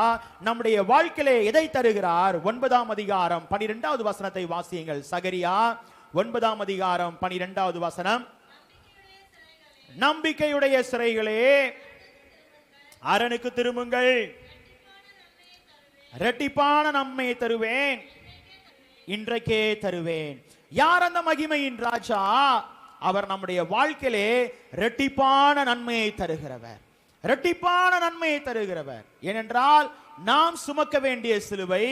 நம்முடைய வாழ்க்கையிலே எதை தருகிறார்? 9ஆம் அதிகாரம் 12வது வசனத்தை வாசியுங்கள். சகரியா 9ஆம் அதிகாரம் 12வது வசனம். நம்பிக்கையுடைய சிறைகளே அரணுக்கு திரும்புங்கள், இரட்டிப்பான நன்மையை தருவேன், இன்றைக்கே தருவேன். யார் அந்த மகிமையின் ராஜா? அவர் நம்முடைய வாழ்க்கையிலே இரட்டிப்பான நன்மையை தருகிறவர், இரட்டிப்பான நன்மையை தருகிறவர். ஏனென்றால் நாம் சுமக்க வேண்டிய சிலுவை,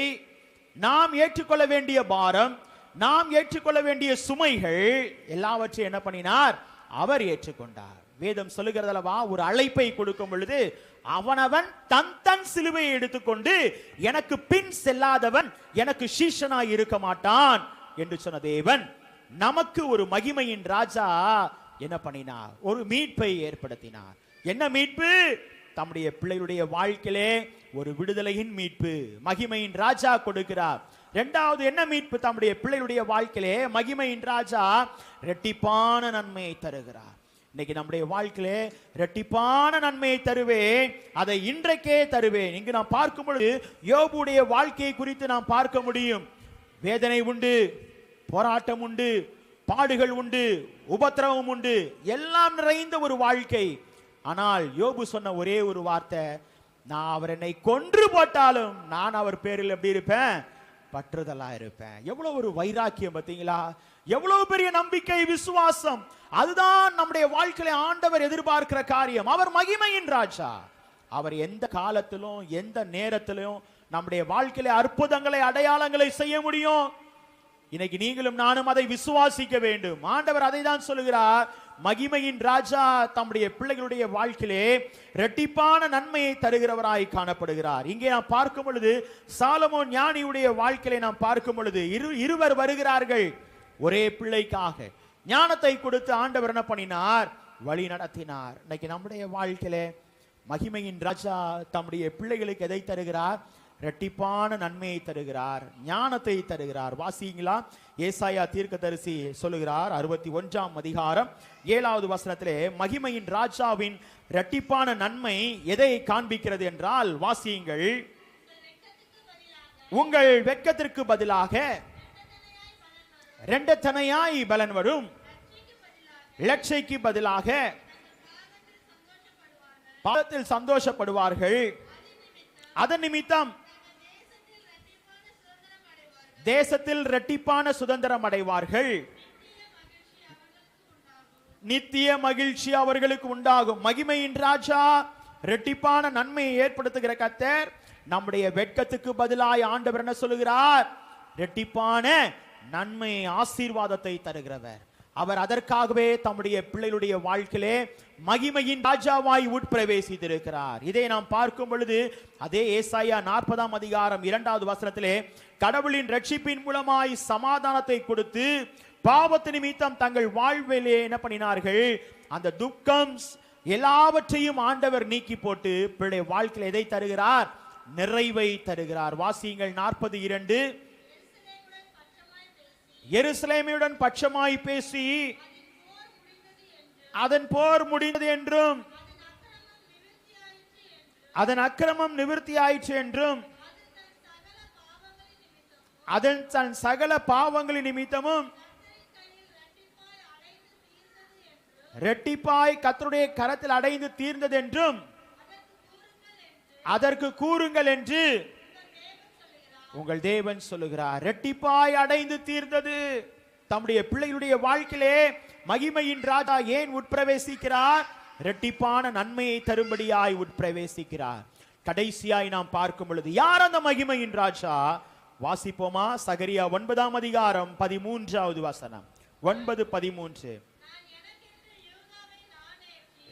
நாம் ஏற்றுக்கொள்ள வேண்டிய பாரம், நாம் ஏற்றுக்கொள்ள வேண்டிய சுமைகள் எல்லாவற்றையும் என்ன பண்ணினார்? அவர் ஏற்றுக்கொண்டார். வேதம் சொல்லுகிறதல்லவா, ஒரு அழைப்பை கொடுக்கும் பொழுது அவனவன் தன் தன் சிலுவையை எடுத்துக்கொண்டு எனக்கு பின் செல்லாதவன் எனக்கு சீஷனாய் இருக்க மாட்டான் என்று சொன்ன தேவன் நமக்கு ஒரு மகிமையின் ராஜா என்ன பண்ணினார்? ஒரு மீட்பை ஏற்படுத்தினார். என்ன மீட்பு? தம்முடைய பிள்ளைகளுடைய வாழ்க்கையிலே ஒரு விடுதலையின் மீட்பு மகிமையின் ராஜா கொடுக்கிறார். இரண்டாவது என்ன மீட்பு? தம்முடைய பிள்ளைகளுடைய வாழ்க்கையிலே மகிமையின் ராஜா இரட்டிப்பான நன்மையை தருகிறார். இன்னைக்கு நம்முடைய வாழ்க்கையிலே இரட்டிப்பான நன்மையை தருவேன், அதை இன்றைக்கே தருவேன். இங்கு நாம் பார்க்கும் பொழுது யோபுடைய வாழ்க்கையை குறித்து நாம் பார்க்க முடியும். வேதனை உண்டு, போராட்டம் உண்டு, பாடுகள் உண்டு, உபத்திரவம் உண்டு, எல்லாம் நிறைந்த ஒரு வாழ்க்கை. ஆனால் யோபு சொன்ன ஒரே ஒரு வார்த்தை, நான் அவர் என்னை கொன்று போட்டாலும் நான் அவர் பேரில் எப்படி இருப்பேன்? பற்றுதலா இருப்பேன். எவ்வளவு ஒரு வைராக்கியம் பார்த்தீங்களா? எவ்வளவு பெரிய நம்பிக்கை, விசுவாசம். அதுதான் நம்முடைய வாழ்க்கையில ஆண்டவர் எதிர்பார்க்கிற காரியம். அவர் மகிமையின் ராஜா. அவர் எந்த காலத்திலும் எந்த நேரத்திலும் நம்முடைய வாழ்க்கையில அற்புதங்களை, அடையாளங்களை செய்ய முடியும். இன்னைக்கு நீங்களும் நானும் அதை விசுவாசிக்க வேண்டும். ஆண்டவர் அதை தான் சொல்லுகிறார். மகிமையின் ராஜா தம்முடைய பிள்ளைகளுடைய வாழ்க்கையிலே இரட்டிப்பான நன்மையை தருகிறவராய் காணப்படுகிறார். இங்கே நாம் பார்க்கும் பொழுது சாலமோன் ஞானியுடைய வாழ்க்கையிலே நாம் பார்க்கும் பொழுது இருவர் வருகிறார்கள் ஒரே பிள்ளைக்காக. ஞானத்தை கொடுத்து ஆண்டவர் என்ன பண்ணினார்? வழி நடத்தினார். இன்னைக்கு நம்முடைய வாழ்க்கையிலே மகிமையின் ராஜா தம்முடைய பிள்ளைகளுக்கு எதை தருகிறார்? இரட்டிப்பான நன்மையை தருகிறார், ஞானத்தை தருகிறார். வாசிங்களா, ஏசாயா தீர்க்கதரிசி சொல்லுகிறார் 61ஆம் அதிகாரம் 7வது வசனத்திலே, மகிமையின் ராஜாவின் இரட்டிப்பான நன்மை எதை காண்பிக்கிறது என்றால், வாசியுங்கள், உங்கள் வெட்கத்திற்கு பதிலாக இரண்டத்தனையாய் பலன் வரும், இலட்சைக்கு பதிலாக பாவத்தில் சந்தோஷப்படுவார்கள், அதன் நிமித்தம் தேசத்தில் இரட்டிப்பான சுதந்திரம் அடைவார்கள், நித்திய மகிழ்ச்சி அவர்களுக்கு உண்டாகும். மகிமையின் ராஜா இரட்டிப்பான நன்மையை ஏற்படுத்துகிற கர்த்தர். நம்முடைய வெட்கத்துக்கு பதிலாய் ஆண்டவர் என்ன சொல்லுகிறார்? இரட்டிப்பான நன்மை, ஆசீர்வாதத்தை தருகிறவர். அவர் அதற்காகவே தம்முடைய பிள்ளைகளுடைய வாழ்க்கையிலே மகிமையின் ராஜாவாய் உட்பிரவேசித்திருக்கிறார். இதை நாம் பார்க்கும் பொழுது அதே ஏசாயா 40ஆம் அதிகாரம் 2வது வசனத்திலே, கடவுளின் ரட்சிப்பின் மூலமாய் சமாதானத்தை கொடுத்து பாவத்து நிமித்தம் தங்கள் வாழ்விலே என்ன பண்ணினார்கள்? அந்த துக்கம் எல்லாவற்றையும் ஆண்டவர் நீக்கி போட்டு பிள்ளை வாழ்க்கையில் எதை தருகிறார்? நிறைவை தருகிறார். வாசியுங்கள் 42. எருசலேமுடன் பட்சமாய் பேசி அதன் போர் முடிந்தது என்றும் அதன் அக்கிரமம் நிவிர்த்தியாயிற்று என்றும் அதன் தன் சகல பாவங்களின் நிமித்தமும் இரட்டிப்பாய் கர்த்தருடைய கரத்தில் அடைந்து தீர்ந்தது என்றும் அதற்கு கூறுங்கள் என்று உங்கள் தேவன் சொல்லுகிறார். இரட்டிப்பாய் அடைந்து தீர்ந்தது. தம்முடைய பிள்ளைகளுடைய வாழ்க்கையிலே மகிமையின் ராஜா ஏன் உட்பிரவேசிக்கிறார்? இரட்டிப்பான நன்மையை தரும்படியாய் உட்பிரவேசிக்கிறார். கடைசியாய் நாம் பார்க்கும் பொழுது யார் அந்த மகிமையின் ராஜா? வாசிப்போமா? சகரியா 9ஆம் அதிகாரம் 13வது வசனம். 9:13.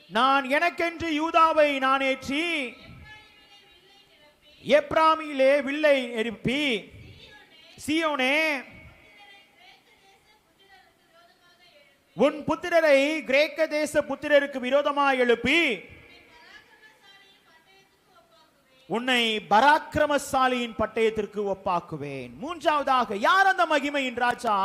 நான் எனக்கென்று யூதாவை நான் ஏற்றி எப்ராமிலே வில்லை எழுப்பி, சீயோனே உன் புத்திரரை கிரேக்க தேச புத்திரருக்கு விரோதமாய் எழுப்பி உன்னை பராக்கிரமசாலியின் பட்டயத்திற்கு ஒப்பாக்குவேன். மூன்றாவதாக யார் அந்த மகிமையின் ராஜா?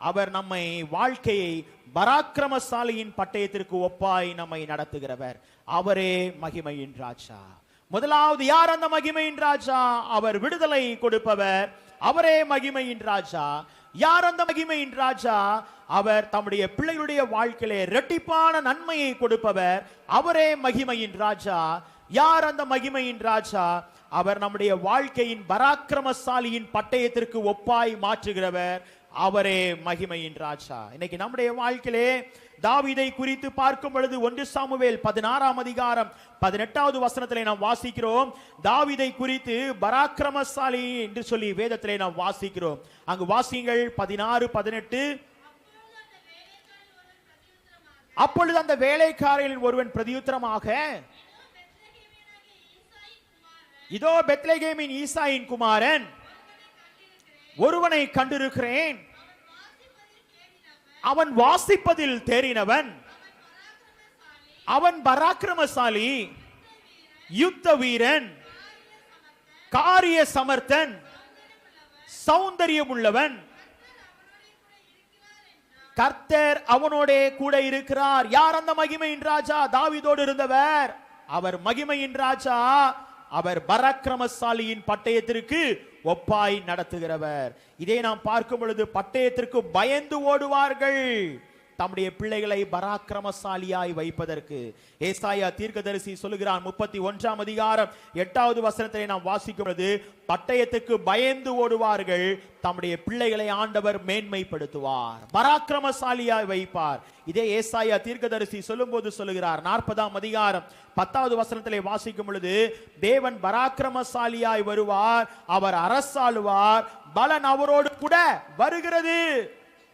அவர் நம்மை வாழ்க்கையை பராக்கிரமசாலியின் பட்டயத்திற்கு ஒப்பாய் நம்மை நடத்துகிறவர். அவரே மகிமையின் ராஜா. முதலாவது யார் அந்த மகிமையின் ராஜா? அவர் விடுதலை கொடுப்பவர். அவரே மகிமையின் ராஜா. யார் அந்த மகிமையின் ராஜா? அவர் தம்முடைய பிள்ளைகளுடைய வாழ்க்கையிலே இரட்டிப்பான நன்மையை கொடுப்பவர். அவரே மகிமையின் ராஜா. யார் அந்த மகிமையின் ராஜா? அவர் நம்முடைய வாழ்க்கையின் பராக்கிரமசாலியின் பட்டயத்திற்கு ஒப்பாய் மாற்றுகிறவர். அவரே மகிமையின் ராஜா. இன்னைக்கு நம்முடைய வாழ்க்கையிலே தாவீதை குறித்து பார்க்கும் பொழுது 1 சாமுவேல் 16ஆம் அதிகாரம் 18வது வசனத்திலே நாம் வாசிக்கிறோம். தாவீதை குறித்து பராக்கிரமசாலி என்று சொல்லி வேதத்திலே நாம் வாசிக்கிறோம். அங்கு வாசியுங்கள் 16-18. அப்பொழுது அந்த வேலைக்காரரில் ஒருவன் பிரதியுத்தரமாக, இதோ பெத்லகேமின் ஈசாயின் குமாரன் ஒருவனை கண்டிருக்கிறேன், அவன் வாசிப்பதில் தேறினவன், அவன் பராக்கிரமசாலி, யுத்த வீரன், காரிய சமர்த்தன், சௌந்தரியம் உள்ளவன், கர்த்தர் அவனோட கூட இருக்கிறார். யார் அந்த மகிமையின் ராஜா? தாவீதோடு இருந்தவர். அவர் மகிமையின் ராஜா. அவர் பராக்கிரமசாலியின் பட்டயத்திற்கு ஒப்பாய் நடத்துகிறவர். இதை நாம் பார்க்கும் பொழுது பட்டயத்திற்கு பயந்து ஓடுவார்கள். தம்முடைய பிள்ளைகளை பராக்கிரமசாலியாய் வைப்பதற்கு ஏசாயா தீர்க்கதரிசி சொல்லுகிறான் 31ஆம் அதிகாரம் 8வது வசனத்தை நாம் வாசிக்கும் பொழுது, பட்டயத்துக்கு பயந்து ஓடுவார்கள். தம்முடைய பிள்ளைகளை ஆண்டவர் மேன்மைப்படுத்துவார், பராக்கிரமசாலியாய் வைப்பார். இதே ஏசாயா தீர்க்கதரிசி சொல்லும் போது சொல்லுகிறார் 40ஆம் அதிகாரம் 10வது வசனத்திலே வாசிக்கும் பொழுது, தேவன் பராக்கிரமசாலியாய் வருவார், அவர் அரசாளுவார், பலன் அவரோடு கூட வருகிறது.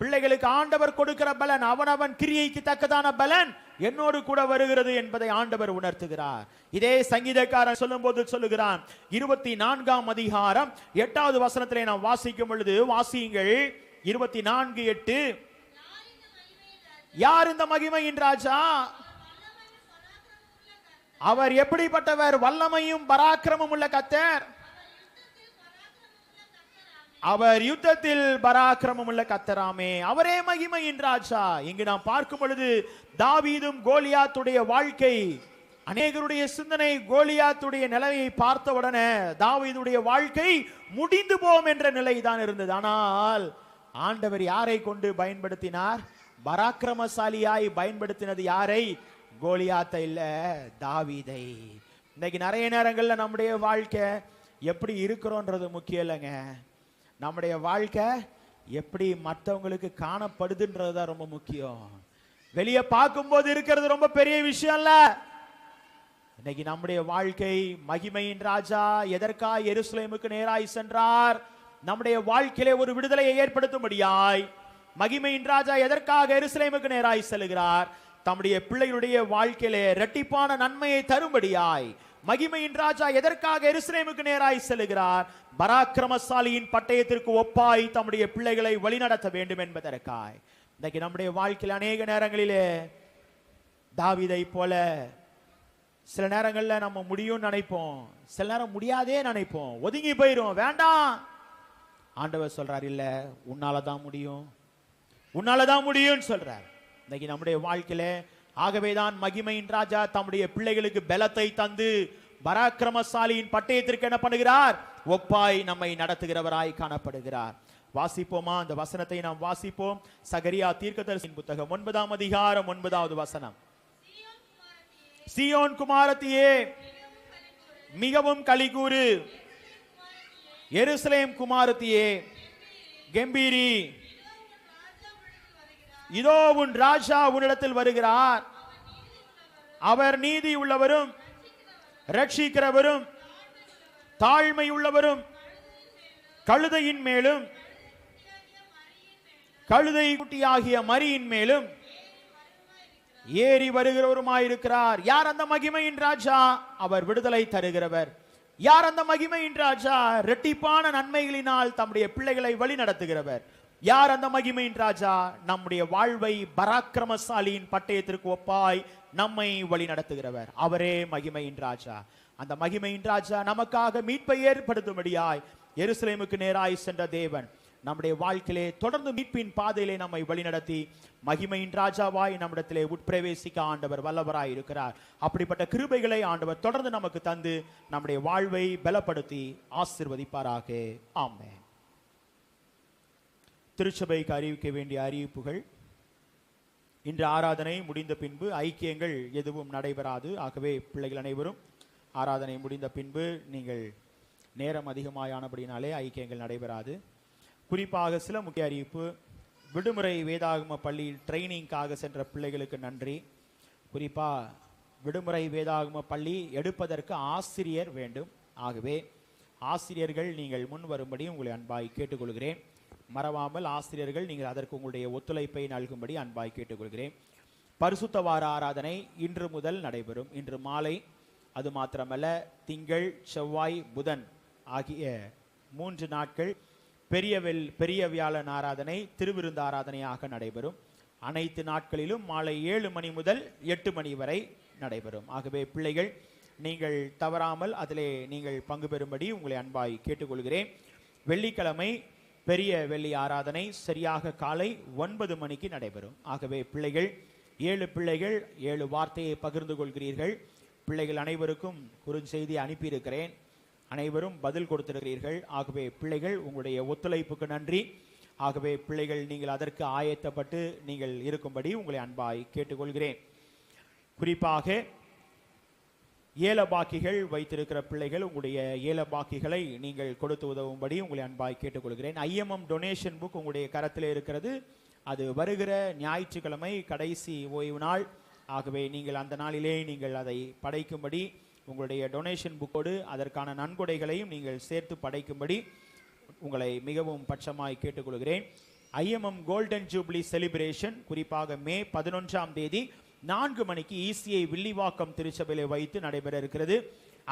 பிள்ளைகளுக்கு ஆண்டவர் கொடுக்கிற பலன் அவனவன் கிரியைக்கு தக்கதான பலன் என்னோடு கூட வருகிறது என்பதை ஆண்டவர் உணர்த்துகிறார். இதே சங்கீதக்காரன் சொல்லும் போது சொல்லுகிறான் 24ஆம் அதிகாரம் 8வது வசனத்திலே நாம் வாசிக்கும் பொழுது, வாசியுங்கள் 24:8. யார் இந்த மகிமையின் ராஜா? அவர் எப்படிப்பட்டவர்? வல்லமையும் பராக்கிரமும் உள்ள கர்த்தர். அவர் யுத்தத்தில் பராக்கிரமம் உள்ள கர்த்தராமே. அவரே மகிமையின் ராஜா. இங்கு நாம் பார்க்கும் பொழுது தாவீதும் கோலியாத்துடைய வாழ்க்கை, அநேகருடைய சிந்தனை கோலியாத்துடைய நிலையை பார்த்தவுடனே தாவீதுடைய வாழ்க்கை முடிந்து போம் என்ற நிலை தான் இருந்தது. ஆனால் ஆண்டவர் யாரை கொண்டு பயன்படுத்தினார்? பராக்கிரமசாலியாய் பயன்படுத்தினது யாரை? கோலியாத்தை இல்ல, தாவீதை. இன்னைக்கு நிறைய நேரங்கள்ல நம்முடைய வாழ்க்கை எப்படி இருக்கிறோன்றது முக்கியம் இல்லைங்க. நம்முடைய வாழ்க்கை எப்படி மற்றவங்களுக்கு காணப்படுதுன்றது தான் ரொம்ப முக்கியம். வெளியே பார்க்கும்போது இருக்கிறது ரொம்ப பெரிய விஷயம் இல்ல. இன்னைக்கு நம்முடைய வாழ்க்கை மகிமையின் ராஜா எதற்காக எருசலேமுக்கு நேராய் சென்றார்? நம்முடைய வாழ்க்கையிலே ஒரு விடுதலையை ஏற்படுத்தும்படியாய். மகிமையின் ராஜா எதற்காக எருசலேமுக்கு நேராய் செல்கிறார்? தம்முடைய பிள்ளைகளுடைய வாழ்க்கையிலே இரட்டிப்பான நன்மையை தரும்படியாய். மகிமையின் ராஜா எதற்காக எருசலேமுக்கு நேராய் செல்கிறார்? பராக்கிரமசாலியின் பட்டயத்திற்கு ஒப்பாய் தம்முடைய பிள்ளைகளை வழிநடத்த வேண்டும் என்பதற்காய். இன்னைக்கு நம்முடைய வாழ்க்கையில் அநேக நேரங்களிலே தாவீதை போல சில நேரங்கள்ல நம்ம முடியும் நினைப்போம், சில நேரம் முடியாதே நினைப்போம், ஒதுங்கி போயிரும், வேண்டாம். ஆண்டவர் சொல்றார், இல்ல உன்னாலதான் முடியும், உன்னாலதான் முடியும் சொல்றார். இன்னைக்கு நம்முடைய வாழ்க்கையில ஆகவேதான் மகிமையின் ராஜா தம்முடைய பிள்ளைகளுக்கு பலத்தை தந்து பராக்கிரமசாலியின் பட்டயத்திற்கு என்ன பண்ணுகிறார்? ஒப்பாய் நம்மை நடத்துகிறவராய் காணப்படுகிறார். வாசிப்போமா? அந்த வசனத்தை நாம் வாசிப்போம். சகரியா தீர்க்கதரிசியின் புத்தகம் 9ஆம் அதிகாரம் 9வது வசனம். சீயோன் குமாரத்தியே மிகவும் களிகூறு, எருசலேம் குமாரத்தியே கம்பீரி, இதோ உன் ராஜா உன்னிடத்தில் வருகிறார். அவர் நீதி உள்ளவரும் ரட்சிக்கிறவரும் தாழ்மை உள்ளவரும் கழுதையின் மேலும் கழுதை குட்டியாகிய மரியின் மேலும் ஏறி வருகிறவருமாயிருக்கிறார். யார் அந்த மகிமையின் ராஜா? அவர் விடுதலை தருகிறவர். யார் அந்த மகிமையின் ராஜா? இரட்டிப்பான நன்மைகளினால் தம்முடைய பிள்ளைகளை வழி நடத்துகிறவர். யார் அந்த மகிமையின் ராஜா? நம்முடைய வாழ்வை பராக்கிரமசாலியின் பட்டயத்திற்கு ஒப்பாய் நம்மை வழி நடத்துகிறவர். அவரே மகிமையின் ராஜா. அந்த மகிமையின் ராஜா நமக்காக மீட்பை ஏற்படுத்தும்படியாய் எருசலேமுக்கு நேராய் சென்ற தேவன் நம்முடைய வாழ்க்கையிலே தொடர்ந்து மீட்பின் பாதையிலே நம்மை வழிநடத்தி மகிமையின் ராஜாவாய் நம்மிடத்திலே உட்பிரவேசிக்க ஆண்டவர் வல்லவராய் இருக்கிறார். அப்படிப்பட்ட கிருபைகளை ஆண்டவர் தொடர்ந்து நமக்கு தந்து நம்முடைய வாழ்வை பலப்படுத்தி ஆசீர்வதிப்பாராக. ஆமென். திருச்சபைக்கு அறிவிக்க வேண்டிய அறிவிப்புகள். இன்று ஆராதனை முடிந்த பின்பு ஐக்கியங்கள் எதுவும் நடைபெறாது. ஆகவே பிள்ளைகள் அனைவரும் ஆராதனை முடிந்த பின்பு நீங்கள் நேரம் அதிகமாயானபடினாலே ஐக்கியங்கள் நடைபெறாது. குறிப்பாக சில முக்கிய அறிவிப்பு. விடுமுறை வேதாகம பள்ளியில் ட்ரைனிங்காக சென்ற பிள்ளைகளுக்கு நன்றி. குறிப்பாக விடுமுறை வேதாகம பள்ளி எடுப்பதற்கு ஆசிரியர் வேண்டும். ஆகவே ஆசிரியர்கள் நீங்கள் முன் வரும்படி உங்களை அன்பாய் கேட்டுக்கொள்கிறேன். மறவாமல் ஆசிரியர்கள் நீங்கள் அதற்கு உங்களுடைய ஒத்துழைப்பை நல்கும்படி அன்பாய் கேட்டுக்கொள்கிறேன். பரிசுத்த வார ஆராதனை இன்று முதல் நடைபெறும். இன்று மாலை. அது மாத்திரமல்ல, திங்கள் செவ்வாய் புதன் ஆகிய 3 நாட்கள் பெரிய வியாழன் ஆராதனை திருவிருந்து ஆராதனையாக நடைபெறும். அனைத்து நாட்களிலும் மாலை 7 மணி முதல் 8 மணி வரை நடைபெறும். ஆகவே பிள்ளைகள் நீங்கள் தவறாமல் அதிலே நீங்கள் பங்கு பெறும்படி உங்களை அன்பாய் கேட்டுக்கொள்கிறேன். வெள்ளிக்கிழமை பெரிய வெள்ளி ஆராதனை சரியாக காலை 9 மணிக்கு நடைபெறும். ஆகவே பிள்ளைகள் 7 பிள்ளைகள் 7 வார்த்தையை பகிர்ந்து கொள்கிறீர்கள். பிள்ளைகள் அனைவருக்கும் குறுஞ்செய்தி அனுப்பியிருக்கிறேன். அனைவரும் பதில் கொடுத்திருக்கிறீர்கள். ஆகவே பிள்ளைகள் உங்களுடைய ஒத்துழைப்புக்கு நன்றி. ஆகவே பிள்ளைகள் நீங்கள் அதற்கு ஆயத்தப்பட்டு நீங்கள் இருக்கும்படி உங்களை அன்பாய் கேட்டுக்கொள்கிறேன். குறிப்பாக ஏலபாக்கிகள் வைத்திருக்கிற பிள்ளைகள் உங்களுடைய ஏலபாக்கிகளை நீங்கள் கொடுத்து உதவும்படி உங்களை அன்பாய் கேட்டுக்கொள்கிறேன். ஐஎம்எம் டொனேஷன் புக் உங்களுடைய கரத்தில் இருக்கிறது. அது வருகிற ஞாயிற்றுக்கிழமை கடைசி ஓய்வு நாள். ஆகவே நீங்கள் அந்த நாளிலே நீங்கள் அதை படைக்கும்படி உங்களுடைய டொனேஷன் புக்கோடு அதற்கான நன்கொடைகளையும் நீங்கள் சேர்த்து படைக்கும்படி உங்களை மிகவும் பட்சமாய் கேட்டுக்கொள்கிறேன். ஐஎம்எம் கோல்டன் ஜூப்ளி செலிப்ரேஷன் குறிப்பாக மே 11ஆம் தேதி 4 மணிக்கு ECI வில்லிவாக்கம் திருச்சபையிலே வைத்து நடைபெற இருக்கிறது.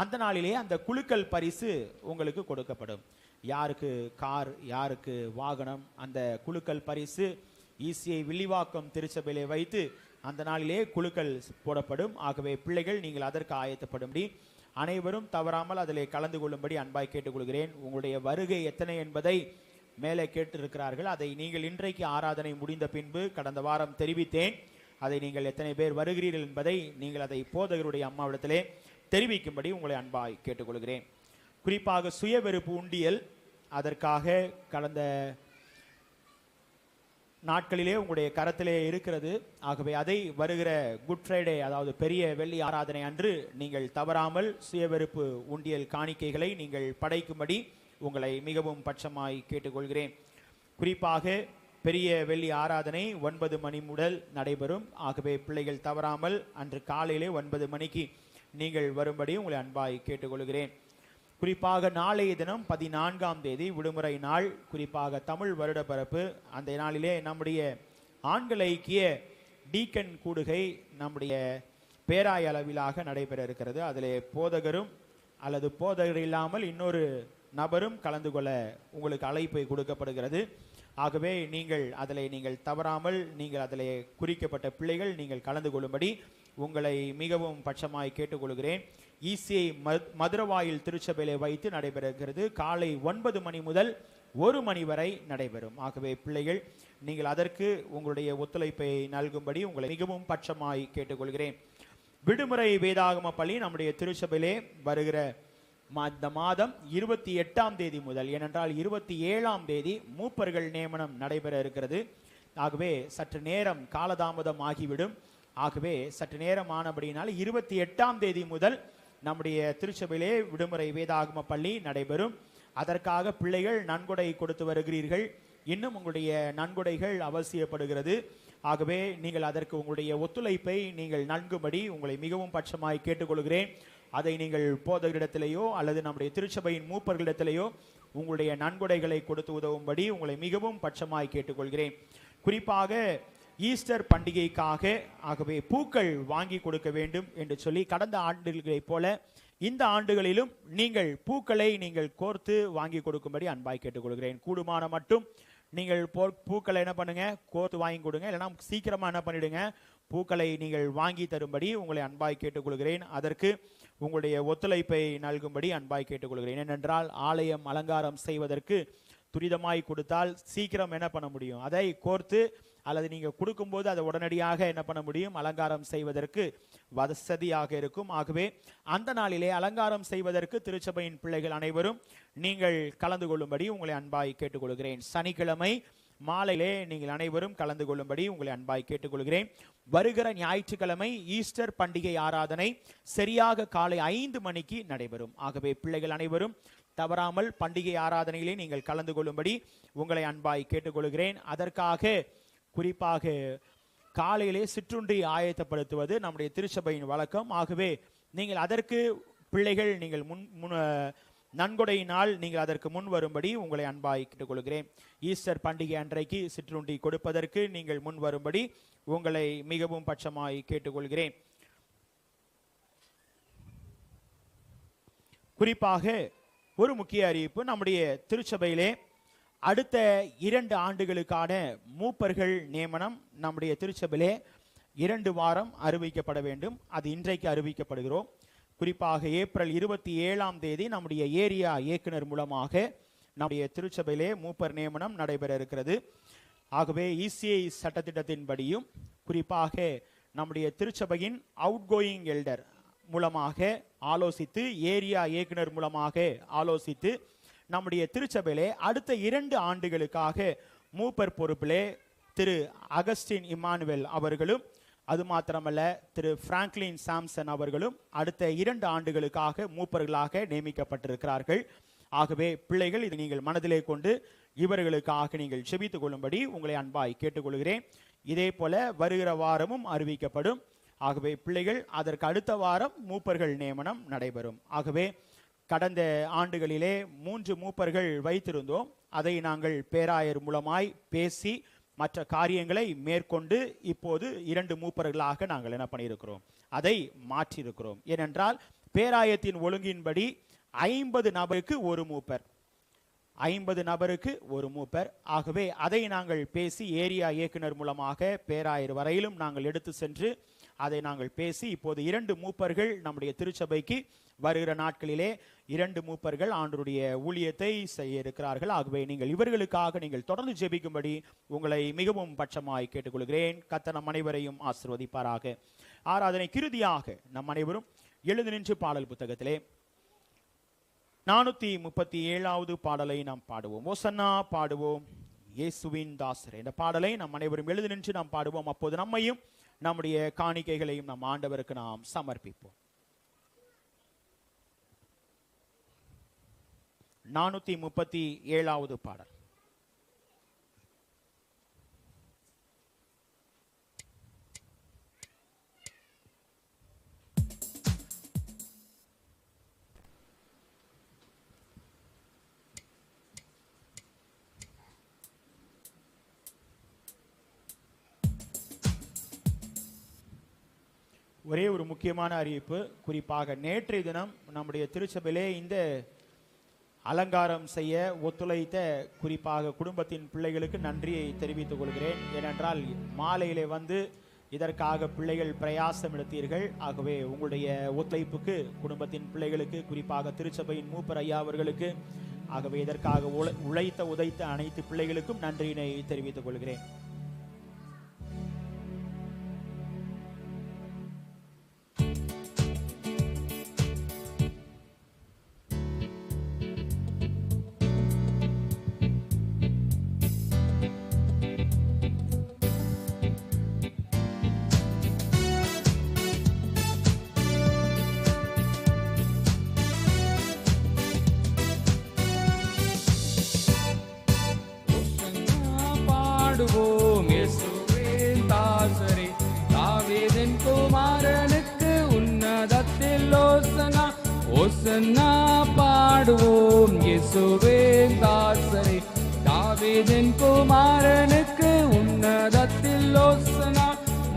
அந்த நாளிலே அந்த குலுக்கல் பரிசு உங்களுக்கு கொடுக்கப்படும். யாருக்கு கார், யாருக்கு வாகனம், அந்த குலுக்கல் பரிசு ECI வில்லிவாக்கம் திருச்சபையிலே வைத்து அந்த நாளிலே குழுக்கள் போடப்படும். ஆகவே பிள்ளைகள் நீங்கள் அதற்கு ஆயத்தப்படும்படி அனைவரும் தவறாமல் அதிலே கலந்து கொள்ளும்படி அன்பாய் கேட்டுக்கொள்கிறேன். உங்களுடைய வருகை எத்தனை என்பதை மேலே கேட்டிருக்கிறார்கள். அதை நீங்கள் இன்றைக்கு ஆராதனை முடிந்த பின்பு கடந்த வாரம் தெரிவித்தேன். அதை நீங்கள் எத்தனை பேர் வருகிறீர்கள் என்பதை நீங்கள் அதை போதகருடைய அம்மாவிடத்திலே தெரிவிக்கும்படி உங்களை அன்பாய் கேட்டுக்கொள்கிறேன். குறிப்பாக சுயவெறுப்பு உண்டியல், அதற்காக கடந்த நாட்களிலே உங்களுடைய கரத்திலே இருக்கிறது. ஆகவே அதை வருகிற குட் ஃப்ரைடே, அதாவது பெரிய வெள்ளி ஆராதனை அன்று நீங்கள் தவறாமல் சுயவெறுப்பு உண்டியல் காணிக்கைகளை நீங்கள் படைக்கும்படி உங்களை மிகவும் பட்சமாய் கேட்டுக்கொள்கிறேன். குறிப்பாக பெரிய வெள்ளி ஆராதனை 9 மணி முதல் நடைபெறும். ஆகவே பிள்ளைகள் தவறாமல் அன்று காலையிலே 9 மணிக்கு நீங்கள் வரும்படி உங்களை அன்பாய் கேட்டுக்கொள்கிறேன். குறிப்பாக நாளைய தினம் 14ஆம் தேதி விடுமுறை நாள், குறிப்பாக தமிழ் வருட பிறப்பு. அந்த நாளிலே நம்முடைய ஆண்கள் ஐக்கிய டீக்கன் கூடுகை நம்முடைய பேராய அளவிலாக நடைபெற இருக்கிறது. அதிலே போதகரும் அல்லது போதகர் இல்லாமல் இன்னொரு நபரும் கலந்து கொள்ள உங்களுக்கு அழைப்பு கொடுக்கப்படுகிறது. ஆகவே நீங்கள் தவறாமல் நீங்கள் அதிலே குறிக்கப்பட்ட பிள்ளைகள் நீங்கள் கலந்து கொள்ளும்படி உங்களை மிகவும் பட்சமாய் கேட்டுக்கொள்கிறேன். இசிஐ மதுரவாயில் திருச்சபையிலே வைத்து நடைபெறுகிறது. காலை 9 மணி முதல் 1 மணி வரை நடைபெறும். ஆகவே பிள்ளைகள் நீங்கள் அதற்கு உங்களுடைய ஒத்துழைப்பை நல்கும்படி உங்களை மிகவும் பட்சமாய் கேட்டுக்கொள்கிறேன். விடுமுறை வேதாகம பள்ளி நம்முடைய திருச்சபையிலே வருகிற இந்த மாதம் 28ஆம் தேதி முதல், ஏனென்றால் 27ஆம் தேதி மூப்பர்கள் நியமனம் நடைபெற இருக்கிறது. ஆகவே சற்று நேரம் காலதாமதம் ஆகிவிடும். ஆகவே சற்று நேரம் ஆனபடியினால் 28ஆம் தேதி முதல் நம்முடைய திருச்சபையிலே விடுமுறை வேதாகம பள்ளி நடைபெறும். அதற்காக பிள்ளைகள் நன்கொடை கொடுத்து வருகிறீர்கள். இன்னும் உங்களுடைய நன்கொடைகள் அவசியப்படுகிறது. ஆகவே நீங்கள் அதற்கு உங்களுடைய ஒத்துழைப்பை நீங்கள் நல்கும்படி உங்களை மிகவும் பட்சமாய் கேட்டுக்கொள்கிறேன். அதை நீங்கள் போதகரிடத்திலேயோ அல்லது நம்முடைய திருச்சபையின் மூப்பர்களிடத்திலேயோ உங்களுடைய நன்கொடைகளை கொடுத்து உதவும்படி உங்களை மிகவும் பட்சமாய் கேட்டுக்கொள்கிறேன். குறிப்பாக ஈஸ்டர் பண்டிகைக்காக ஆகவே பூக்கள் வாங்கி கொடுக்க வேண்டும் என்று சொல்லி கடந்த ஆண்டுகளைப் போல இந்த ஆண்டுகளிலும் நீங்கள் பூக்களை நீங்கள் கோர்த்து வாங்கி கொடுக்கும்படி அன்பாய் கேட்டுக்கொள்கிறேன். கூடுமான மட்டும் நீங்கள் பூக்களை என்ன பண்ணுங்க, கோர்த்து வாங்கி கொடுங்க. இல்லைன்னா சீக்கிரமா என்ன பண்ணிடுங்க, பூக்களை நீங்கள் வாங்கி தரும்படி உங்களை அன்பாய் கேட்டுக்கொள்கிறேன். அதற்கு உங்களுடைய ஒத்துழைப்பை நல்கும்படி அன்பாய் கேட்டுக்கொள்கிறேன். ஏனென்றால் ஆலயம் அலங்காரம் செய்வதற்கு துரிதமாய் கொடுத்தால் சீக்கிரம் என்ன பண்ண முடியும், அதை கோர்த்து அல்லது நீங்க கொடுக்கும்போது அதை உடனடியாக என்ன பண்ண முடியும், அலங்காரம் செய்வதற்கு வசதியாக இருக்கும். ஆகவே அந்த நாளிலே அலங்காரம் செய்வதற்கு திருச்சபையின் பிள்ளைகள் அனைவரும் நீங்கள் கலந்து கொள்ளும்படி உங்களை அன்பாய் கேட்டுக்கொள்கிறேன். சனிக்கிழமை மாலையிலே நீங்கள் அனைவரும் கலந்து கொள்ளும்படி உங்களை அன்பாய் கேட்டுக்கொள்கிறேன். வருகிற ஞாயிற்றுக்கிழமை ஈஸ்டர் பண்டிகை ஆராதனை சரியாக காலை 5 மணிக்கு நடைபெறும். ஆகவே பிள்ளைகள் அனைவரும் தவறாமல் பண்டிகை ஆராதனையிலே நீங்கள் கலந்து கொள்ளும்படி உங்களை அன்பாய் கேட்டுக்கொள்கிறேன். அதற்காக குறிப்பாக காலையிலே சிற்றுண்டி ஆயத்தப்படுத்துவது நம்முடைய திருச்சபையின் வழக்கம். ஆகவே நீங்கள் அதற்கு பிள்ளைகள் நீங்கள் நன்கொடையினால் நீங்கள் அதற்கு முன் வரும்படி உங்களை அன்பாய் கேட்டுக்கொள்கிறேன். ஈஸ்டர் பண்டிகை அன்றைக்கு சிற்றுண்டி கொடுப்பதற்கு நீங்கள் முன் வரும்படி உங்களை மிகவும் பட்சமாய் கேட்டுக்கொள்கிறேன். குறிப்பாக ஒரு முக்கிய அறிவிப்பு, நம்முடைய திருச்சபையிலே அடுத்த 2 ஆண்டுகளுக்கான மூப்பர்கள் நியமனம் நம்முடைய திருச்சபையிலே 2 வாரம் அறிவிக்கப்பட வேண்டும். அது இன்றைக்கு அறிவிக்கப்படுகிறோம். குறிப்பாக ஏப்ரல் 27ஆம் தேதி நம்முடைய ஏரியா இயக்குனர் மூலமாக நம்முடைய திருச்சபையிலே மூப்பர் நியமனம் நடைபெற இருக்கிறது. ஆகவே இசிஐ சட்டத்திட்டத்தின்படியும் குறிப்பாக நம்முடைய திருச்சபையின் அவுட் கோயிங் எல்டர் மூலமாக ஆலோசித்து, ஏரியா இயக்குனர் மூலமாக ஆலோசித்து நம்முடைய திருச்சபையிலே அடுத்த 2 ஆண்டுகளுக்காக மூப்பர் பொறுப்பிலே திரு அகஸ்டின் இம்மானுவேல் அவர்களும், அது மாத்திரமல்ல திரு பிராங்க்லின் சாம்சன் அவர்களும் அடுத்த 2 ஆண்டுகளுக்காக மூப்பர்களாக நியமிக்கப்பட்டிருக்கிறார்கள். ஆகவே பிள்ளைகள் இதை நீங்கள் மனதிலே கொண்டு இவர்களுக்காக நீங்கள் செபித்துக் கொள்ளும்படி உங்களை அன்பாய் கேட்டுக்கொள்கிறேன். இதே போல வருகிற வாரமும் அறிவிக்கப்படும். ஆகவே பிள்ளைகள் அதற்கு அடுத்த வாரம் மூப்பர்கள் நியமனம் நடைபெறும். ஆகவே கடந்த ஆண்டுகளிலே 3 மூப்பர்கள் வைத்திருந்தோம். அதை நாங்கள் பேராயர் மூலமாய் பேசி மற்ற காரியங்களை மேற்கொண்டு இப்போது 2 மூப்பர்களாக நாங்கள் என்ன பண்ணியிருக்கிறோம், அதை மாற்றியிருக்கிறோம். ஏனென்றால் பேராயத்தின் ஒழுங்கின்படி 50 நபருக்கு ஒரு மூப்பர், 50 நபருக்கு ஒரு மூப்பர். ஆகவே அதை நாங்கள் பேசி ஏரியா இயக்குனர் மூலமாக பேராயர் வரையிலும் நாங்கள் எடுத்து சென்று அதை நாங்கள் பேசி இப்போது 2 மூப்பர்கள் நம்முடைய திருச்சபைக்கு வருகிற நாட்களிலே 2 மூப்பர்கள் ஆண்டவருடைய ஊழியத்தை செய்ய இருக்கிறார்கள். ஆகவே நீங்கள் இவர்களுக்காக நீங்கள் தொடர்ந்து ஜெபிக்கும்படி உங்களை மிகவும் பட்சமாய் கேட்டுக்கொள்கிறேன். கர்த்தர் நம் அனைவரையும் ஆசீர்வதிப்பாராக. ஆராதனை கிருதியாக நம் அனைவரும் எழுந்து நின்று பாடல் புத்தகத்திலே 437வது பாடலை நாம் பாடுவோம். ஓசன்னா பாடுவோம் இயேசுவின் தாசரே. இந்த பாடலை நம் அனைவரும் எழுந்து நின்று நாம் பாடுவோம். அப்போது நம்மையும் நம்முடைய காணிக்கைகளையும் நம் ஆண்டவருக்கு நாம் சமர்ப்பிப்போம். 437வது பாடல். ஒரே ஒரு முக்கியமான அறிவிப்பு. குறிப்பாக நேற்றைய தினம் நம்முடைய திருச்சபையிலே இந்த அலங்காரம் செய்ய ஒத்துழைத்த குறிப்பாக குடும்பத்தின் பிள்ளைகளுக்கு நன்றியை தெரிவித்துக் கொள்கிறேன். ஏனென்றால் மாலையிலே வந்து இதற்காக பிள்ளைகள் பிரயாசம் எடுத்தீர்கள். ஆகவே உங்களுடைய ஒத்துழைப்புக்கு குடும்பத்தின் பிள்ளைகளுக்கு குறிப்பாக திருச்சபையின் மூப்பர் ஐயா அவர்களுக்கு ஆகவே இதற்காக உழைத்த அனைத்து பிள்ளைகளுக்கும் நன்றியினை தெரிவித்துக் கொள்கிறேன். பாடுவோம் இயேசுவின் தாசரே, தாவீதின் குமாரனுக்கு உன்னதத்தில் ஓசன்னா. ஓசன்னா பாடுவோம் இயேசுவின் தாசரே, தாவீதின் குமாரனுக்கு உன்னதத்தில் ஓசன்னா.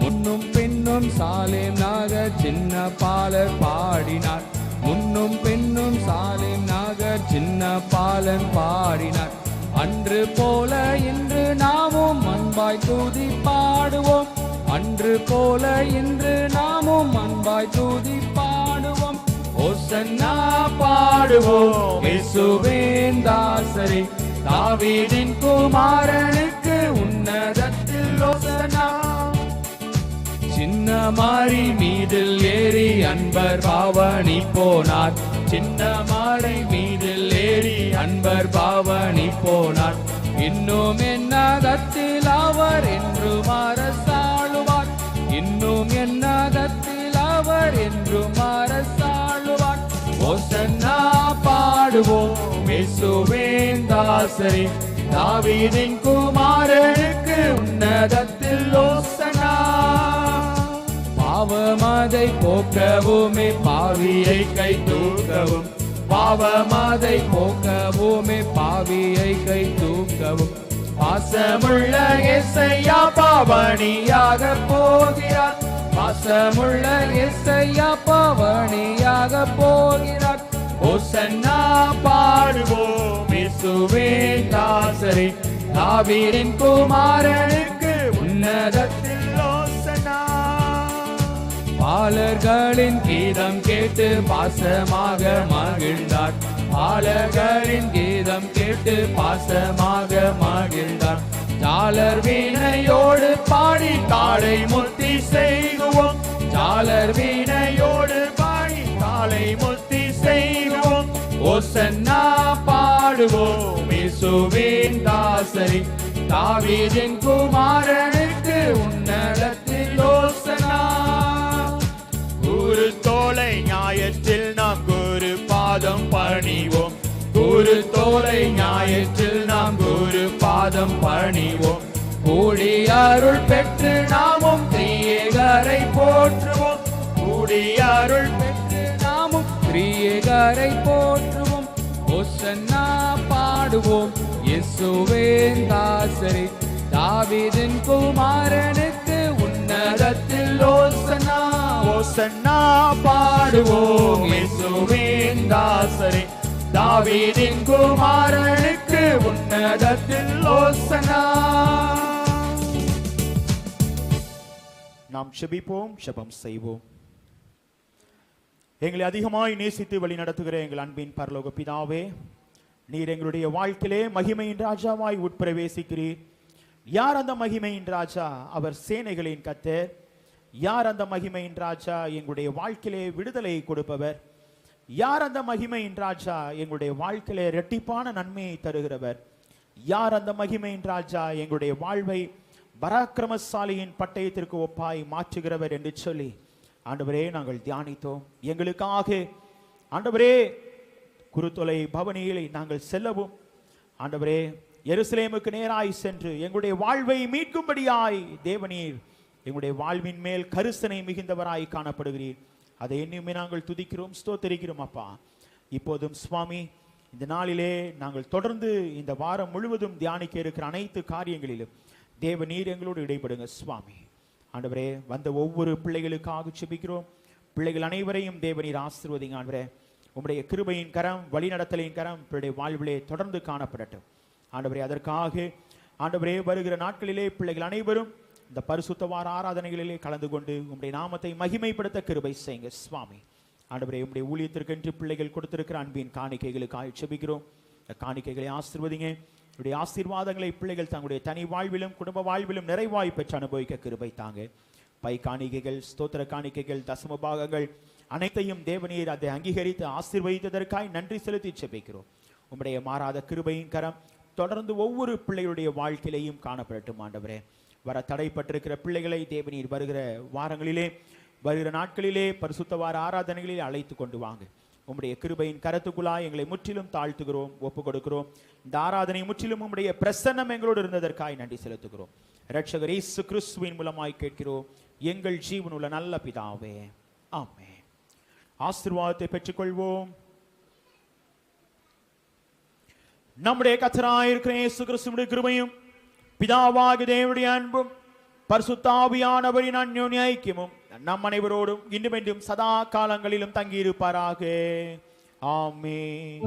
முன்னும் பின்னும் சாலேம் நகர் சின்ன பாலர் பாடினார். முன்னும் பின்னும் சாலேம் நகர் சின்ன பாலன் பாடினார். அன்று போல இன்று நாமும் அன்பாய் துதி பாடுவோம். அன்று போல இன்று நாமும் அன்பாய் துதி பாடுவோம். ஓசன்னா பாடுவோம் இயேசுவின் தாசரே, தாவீதின் குமாரனுக்கு உன்னதத்தில் ஓசன்னா. சின்ன மாறி மீதில் ஏறி அன்பர் பாவனி போனார். சின்ன மாறி மீதில் ஏறி அன்பர் பாவனி போனார். இன்னும் என்னகத்தில் அவர் என்றும் அரசாளுவார். இன்னும் என்னகத்தில் அவர் என்றும் அரசாளுவார். ஓசன்னா பாடுவோம் இயேசுவின் தாசரே, தாவீதின் குமாரனுக்கு உன்னதத்தில் ஓசன்னா. பாவமதை போக்கவுமே பாவியை கை தூக்கவும். பாவமதை போக்கவுமே பாவியை கை தூக்கவும். பாசமுள்ள இயேசையா பாவனியாக போகிறார். பாசமுள்ள இயேசையா பாவனியாக போகிறார். ஓசன்னா பாடுவோம் இயேசுவின் தாசரே, தாவீதின் குமாரனுக்கு உன்னதத்தில் ஓசன்னா. பாலர்களின் கீதம் கேட்டு பாசமாக மகிழ்ந்தார். பாலர்களின் கீதம் கேட்டு பாசமாக மகிழ்ந்தார். ஜாலர் வீணையோடு பாடி தாளை முத்தி செய்குவோம். ஜாலர் வீணையோடு பாடி தாளை முத்தி செய்குவோம். ஓசன்னா பாடுவோம் இயேசுவின் தாசரே, தாவீதின் குமாரனுக்கு உன்னதத்தில் ஓசன்னா. குரு தோலை ஞாயிற்றில் நாம் குரு பாதம் பணிவோம். குரு தோலை ஞாயிற்றில் நாம் குரு பாதம் பணிவோம். கூடி அருள் பெற்று நாமும் திரியேகரை போற்றுவோம். கூடி அருள் பெற்று நாமும் திரியேகரை போற்றுவோம். ஓசன்னா பாடுவோம் இயேசுவின் தாசரே, தாவீதின் குமாரனுக்கு உன்னதத்தில் ஓசன்னா. ஓசன்னா பாடுவோம் இயேசுவின் தாசரே, தாவீதின் குமாரனுக்கு உன்னதத்தில் ஓசனா. நாம் செபிப்போம், செபம் செய்வோம். எங்களை அதிகமாய் நேசித்து வழி நடத்துகிற எங்கள் அன்பின் பரலோக பிதாவே, நீர் எங்களுடைய வாழ்க்கையிலே மகிமையின் ராஜாவாய் உட்பிரவேசிக்கிறீர். யார் அந்த மகிமையின் ராஜா? அவர் சேனைகளின் கர்த்தர். யார் அந்த மகிமையின் ராஜா? எங்களுடைய வாழ்க்கையிலே விடுதலை கொடுப்பவர். யார் அந்த மகிமையின் ராஜா? எங்களுடைய வாழ்க்கையிலே இரட்டிப்பான நன்மையை தருகிறவர். யார் அந்த மகிமையின் ராஜா? எங்களுடைய வாழ்வை பராக்கிரமசாலியின் பட்டயத்திற்கு ஒப்பாய் மாற்றுகிறவர் என்று சொல்லி ஆண்டவரே நாங்கள் தியானித்தோம். எங்களுக்காக ஆண்டவரே குருத்தொலை பவனியில் நாங்கள் செல்லவும் ஆண்டவரே எருசலேமுக்கு நேராய் சென்று எங்களுடைய வாழ்வை மீட்கும்படியாய் தேவனீர் எங்களுடைய வாழ்வின் மேல் கரிசனை மிகுந்தவராய் காணப்படுகிறீர். அதை எண்ணியுமே நாங்கள் துதிக்கிறோம், ஸ்தோத்திரிக்கிறோம் அப்பா. இப்போதும் சுவாமி, இந்த நாளிலே நாங்கள் தொடர்ந்து இந்த வாரம் முழுவதும் தியானிக்க இருக்கிற அனைத்து காரியங்களிலும் தேவநீர் எங்களோடு இடைப்படுங்க சுவாமி. ஆண்டவரே, வந்த ஒவ்வொரு பிள்ளைகளுக்காக செபிக்கிறோம். பிள்ளைகள் அனைவரையும் தேவநீர் ஆசீர்வதிங்க ஆண்டவரே. உம்முடைய கிருபையின் கரம், வழிநடத்தலின் கரம் பிள்ளைடைய வாழ்விலே தொடர்ந்து காணப்படட்டும் ஆண்டவரே. அதற்காக ஆண்டவரே வருகிற நாட்களிலே பிள்ளைகள் அனைவரும் இந்த பரிசுத்த வார ஆராதனைகளிலே கலந்து கொண்டு உம்முடைய நாமத்தை மகிமைப்படுத்த கிருபை செய்யுங்க சுவாமி. ஆண்டவரே, உம்முடைய ஊழியத்திற்கென்று பிள்ளைகள் கொடுத்திருக்கிற அன்பின் காணிக்கைகளுக்காக செபிக்கிறோம். இந்த காணிக்கைகளை ஆசீர்வதிங்க. உடைய ஆசீர்வாதங்களை பிள்ளைகள் தங்களுடைய தனி வாழ்விலும் குடும்ப வாழ்விலும் நிறைவாய் பெற்று அனுபவிக்க கிருபை தாங்க. பை காணிக்கைகள், ஸ்தோத்திர காணிக்கைகள், தசம பாகங்கள் அனைத்தையும் தேவநீர் அதை அங்கீகரித்து ஆசீர்வதித்ததற்காய் நன்றி செலுத்தி செபிக்கிறோம். உம்முடைய மாறாத கிருபையின் கரம் தொடர்ந்து ஒவ்வொரு பிள்ளைகளுடைய வாழ்க்கையிலையும் காணப்படட்டும் ஆண்டவரே. வர தடைப்பட்டிருக்கிற பிள்ளைகளை தேவநீர் வருகிற வாரங்களிலே வருகிற நாட்களிலே பரிசுத்த வார ஆராதனைகளிலே அழைத்து கொண்டு வாங்க. உம்முடைய கிருபையின் கரத்துக்குள்ளாய் எங்களை முற்றிலும் தாழ்த்துகிறோம், ஒப்பு கொடுக்கிறோம். இந்த ஆராதனை முற்றிலும் உம்முடைய பிரசன்னம் எங்களோடு இருந்ததற்காய் நன்றி செலுத்துகிறோம். இரட்சகர் இயேசு கிறிஸ்துவின் மூலமாய் கேட்கிறோம் எங்கள் ஜீவனுள்ள நல்ல பிதாவே, ஆமென். ஆசீர்வாதத்தை பெற்றுக்கொள்வோம். நம்முடைய கர்த்தராய் இருக்கிற இயேசு கிறிஸ்துவின் கிருபையும் பிதாவாகிய தேவனுடைய அன்பும் பரிசுத்த ஆவியானவரின் அன்யோன்ய ஐக்கியமும் நம் அனைவரோடும் இன்றுமென்றும் சதா காலங்களிலும் தங்கியிருப்பாராக. ஆமென்.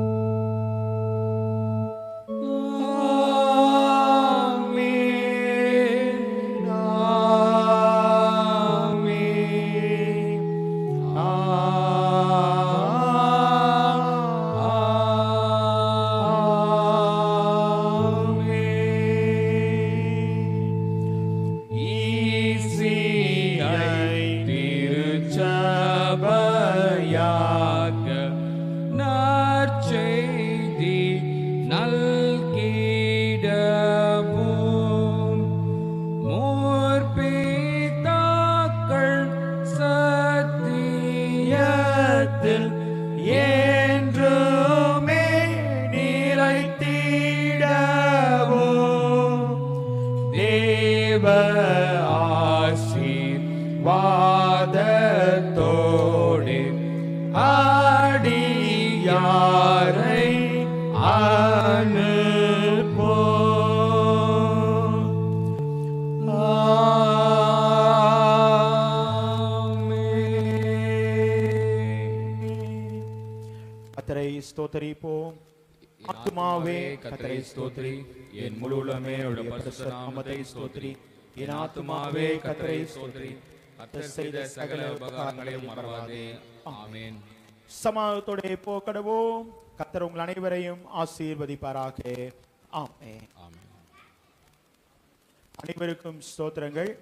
ஸ்தோத்திரிப்போம். ஆத்துமாவே கர்த்தரை ஸ்தோத்திரி, என் முழு உள்ளமே அவருடைய பரிசுத்த நாமத்தை ஸ்தோத்திரி. என் ஆத்துமாவே கர்த்தரை ஸ்தோத்திரி, கர்த்தர் செய்த சகல உபகாரங்களையும் மறவாதே. ஆமென். சமாதானத்தோட போக்கடவோம். கர்த்தர் உங்கள் அனைவரையும் ஆசீர்வதிப்பாராக. ஆமென். அனைவருக்கும் ஸ்தோத்திரங்கள்.